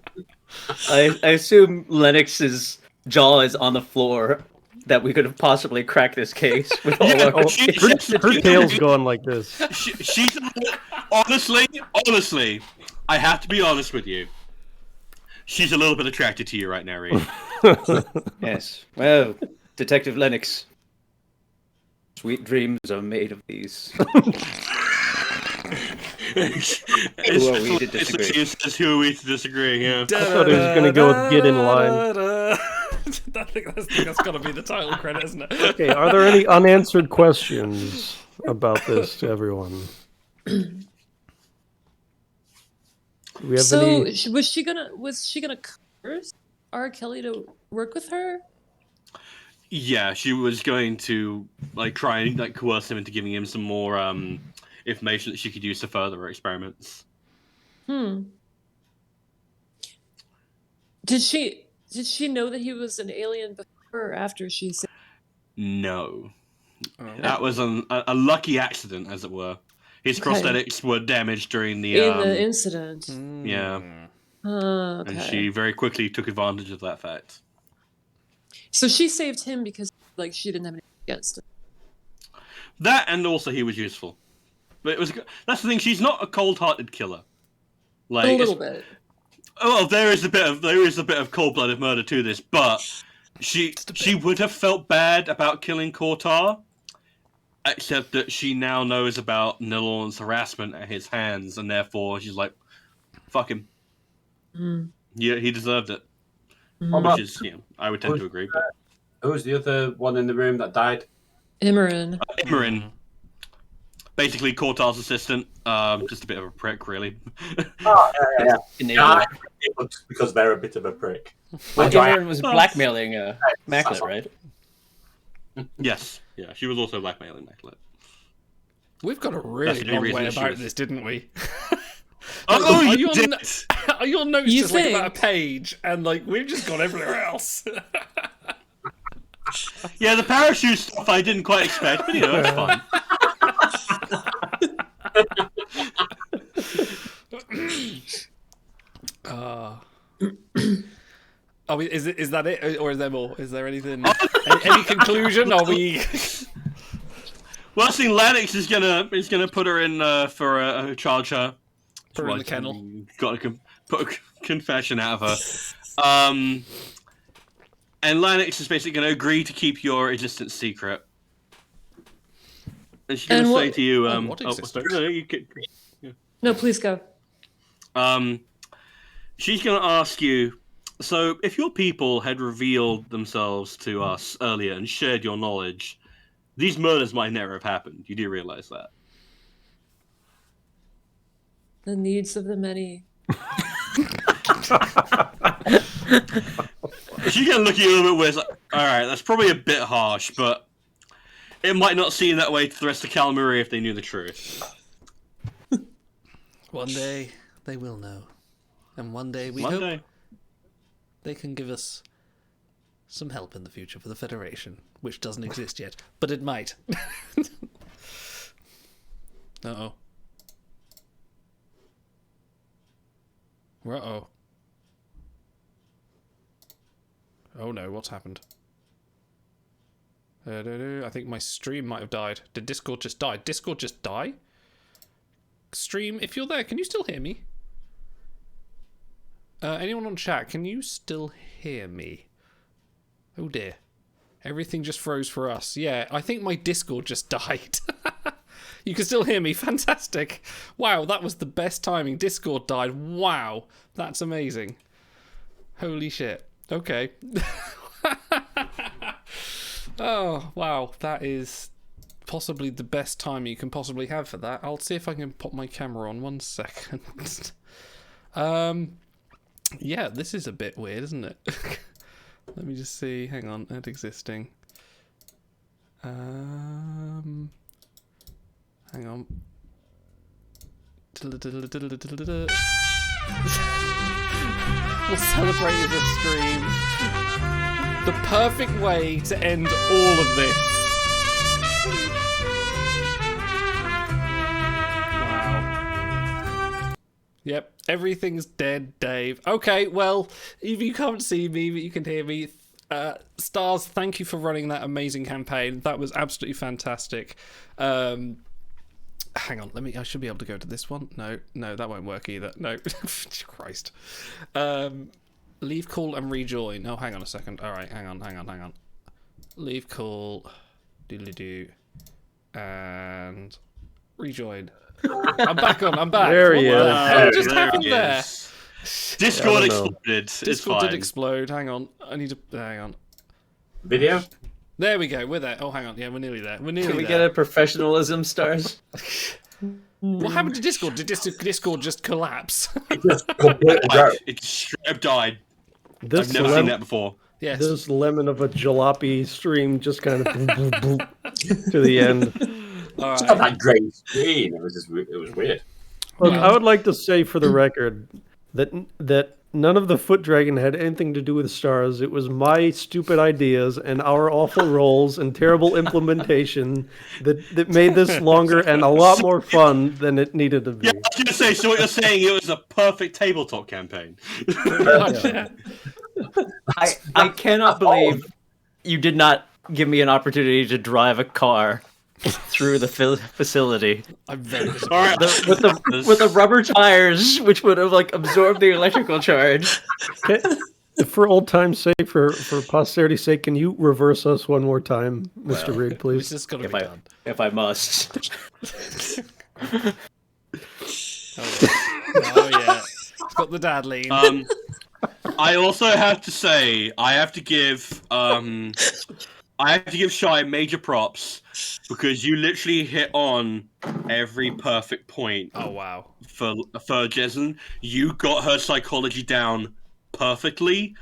I assume Lennox's jaw is on the floor that we could have possibly cracked this case with all our Her tail's going like this. She's honestly, I have to be honest with you. She's a little bit attracted to you right now, Reed. Yes. Well, Detective Lennox. Sweet dreams are made of these. Who are we to disagree? Who are we to disagree? Yeah. I thought he was going to go with "Get in Line." I think that's got to be the title credit, isn't it? Okay, are there any unanswered questions about this to everyone? Do we have So any? was she gonna curse R. Kelly to work with her? Yeah, she was going to try and coerce him into giving him some more information that she could use to further her experiments. Did she know that he was an alien before or after she said? No, that was a lucky accident, as it were. His prosthetics were damaged during the In the incident. yeah, Okay. and she very quickly took advantage of that fact. So she saved him because she didn't have anything against him. That, and also he was useful. But that's the thing. She's not a cold-hearted killer. A little bit. Oh, there is a bit of cold-blooded murder to this, but she would have felt bad about killing Cortar, except that she now knows about Nilorn's harassment at his hands, and therefore she's like, "Fuck him." Yeah, he deserved it. Which is, I would tend to agree. But Who was the other one in the room that died? Imran. Imran, basically Cortar's assistant, just a bit of a prick, really. Oh, yeah. Enabler. Because they're a bit of a prick. Well, Imran was blackmailing Maclet, right? Yes, yeah, she was also blackmailing Maclet. We've got a really That's the long reason way she about was- this, didn't we? Oh, are you your did! are your notes You just about a page, and we've just gone everywhere else? Yeah, the parachute stuff I didn't quite expect, but it's fun. Is that it, or is there more? Is there anything? any conclusion? Are we? Well, I think Lennox is gonna put her in for charge her. Put her in the kennel. Got to put a confession out of her. And Lennox is basically going to agree to keep your existence secret. And she's going to say to you, what existence? no, you could, No, please go. she's going to ask you, so if your people had revealed themselves to us earlier and shared your knowledge, these murders might never have happened. You do realize that? The needs of the many. She's going to look at you a little bit weird, like, alright, that's probably a bit harsh, but it might not seem that way to the rest of Calamari if they knew the truth. One day they will know, and one day we One hope day. they can give us some help in the future for the Federation, which doesn't exist yet, but it might. Uh-oh. Uh-oh. Oh no, what's happened? I think my stream might have died. Did Discord just die? Discord just die? Stream, if you're there, can you still hear me? Anyone on chat, can you still hear me? Oh dear. Everything just froze for us. Yeah, I think my Discord just died. You can still hear me. Fantastic. Wow, that was the best timing. Discord died. Wow, that's amazing. Holy shit. Okay. Oh, wow. That is possibly the best time you can possibly have for that. I'll see if I can pop my camera on 1 second. Yeah, this is a bit weird, isn't it? Let me just see. Hang on. Add existing. Hang on. We'll celebrate as a stream. The perfect way to end all of this. Wow. Yep, everything's dead, Dave. Okay, well, if you can't see me, but you can hear me, Stars, thank you for running that amazing campaign. That was absolutely fantastic. Hang on, I should be able to go to this one. No, that won't work either. No, Christ. Leave call and rejoin. Oh, hang on a second. All right, hang on. Leave call, doodly-doo, and rejoin. I'm back. There he is. What just happened there? Discord exploded. Discord did explode. Hang on. I need to. Hang on. Video? There we go. We're there. Oh, hang on. Yeah, we're nearly there. Can we get a professionalism, Stars? What happened to Discord? Did Discord just collapse? It straight up died. I've never seen that before. Yes. This lemon of a jalopy stream just kind of to the end. All It's right. not that great screen. It was weird. Look, I would like to say for the record that none of the foot dragon had anything to do with Stars. It was my stupid ideas and our awful rolls and terrible implementation that made this longer and a lot more fun than it needed to be. Yeah, I was going to say, so what you're saying, it was a perfect tabletop campaign. I cannot believe you did not give me an opportunity to drive a car through the facility. I'm very disappointed. All right. with the rubber tires, which would have absorbed the electrical charge. For old time's sake, for posterity's sake, can you reverse us one more time, Mr. Rig, This please? is going to be done. If I must. Oh, yeah. It's got the dad lean. I also have to say, I have to give Shy major props because you literally hit on every perfect point. Oh, wow. For Jessen. You got her psychology down perfectly.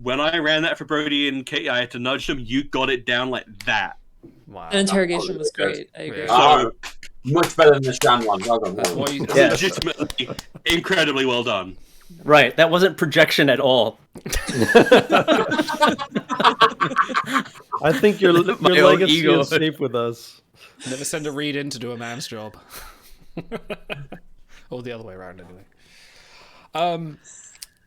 When I ran that for Brody and Katie, I had to nudge them. You got it down like that. Wow. The interrogation was great. I agree. So, Much better than the Strand one. Well done. That's why you- Yeah. legitimately, incredibly well done. Right, that wasn't projection at all. I think your own legacy ego. is safe with us. Never send a read in to do a man's job. Or the other way around, anyway.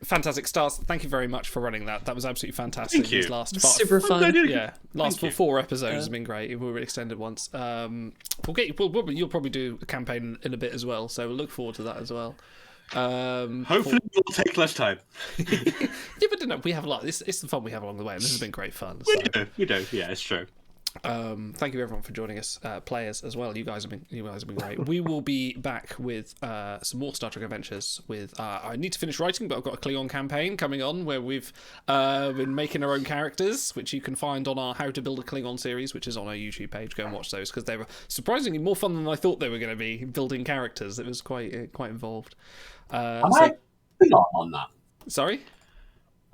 Fantastic Stars. Thank you very much for running that. That was absolutely fantastic. Thank you. These last Super fun. Yeah, last four episodes has been great. It will be extended once. You'll probably do a campaign in a bit as well, so we'll look forward to that as well. Hopefully, it will take less time. Yeah, but no, we have a lot. It's the fun we have along the way, and this has been great fun. So. We do. Yeah, it's true. Thank you everyone for joining us, players as well. You guys have been great. We will be back with some more Star Trek Adventures. With I need to finish writing, but I've got a Klingon campaign coming on where we've been making our own characters, which you can find on our How to Build a Klingon series, which is on our YouTube page. Go and watch those because they were surprisingly more fun than I thought they were going to be. Building characters, it was quite involved. Am I a Klingon on that? Sorry.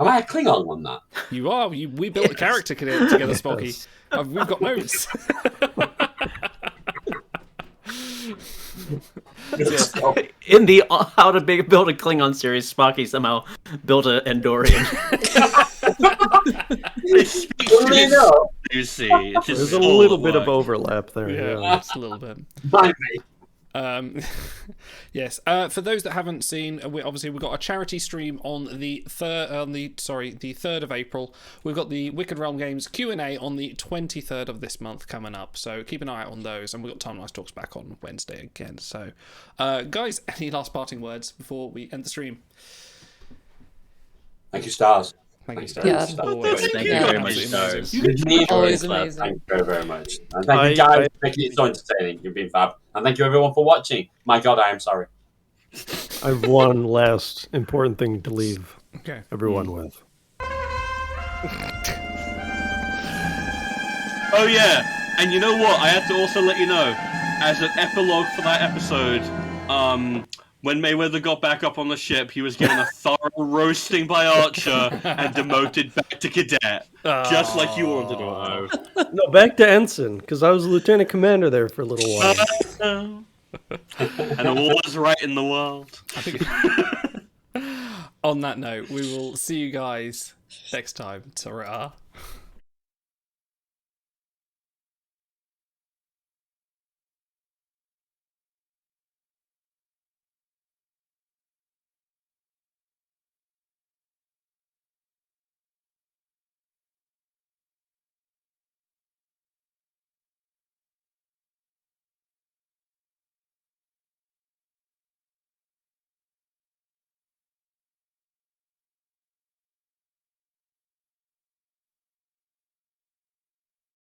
Am I a Klingon on that? You are. We built a character together, Spocky. We've got notes. In the How to Build a Klingon series, Spocky somehow built an Andorian. You see, it's just There's a all little at bit of work. overlap there. Yeah, just a little bit. Mind me. Yes. For those that haven't seen, we've got a charity stream on the 3rd of April. We've got the Wicked Realm Games Q&A on the 23rd of this month coming up. So keep an eye out on those, and we've got Timelines Talks back on Wednesday again. So, guys, any last parting words before we end the stream? Thank you, Stars. Thank you, Stars. Yeah. Always. Thank you very much, Stars. Always Thank amazing. you very, very much. And thank you guys for making it so entertaining. You've been fab. And thank you everyone for watching. My God, I am sorry. I've one last important thing to leave everyone with. Oh yeah, and you know what? I have to also let you know, as an epilogue for that episode, when Mayweather got back up on the ship, he was given a thorough roasting by Archer and demoted back to cadet, just like you wanted to know. No, back to ensign, because I was lieutenant commander there for a little while. And all is right in the world. I think on that note, we will see you guys next time. Ta-ra.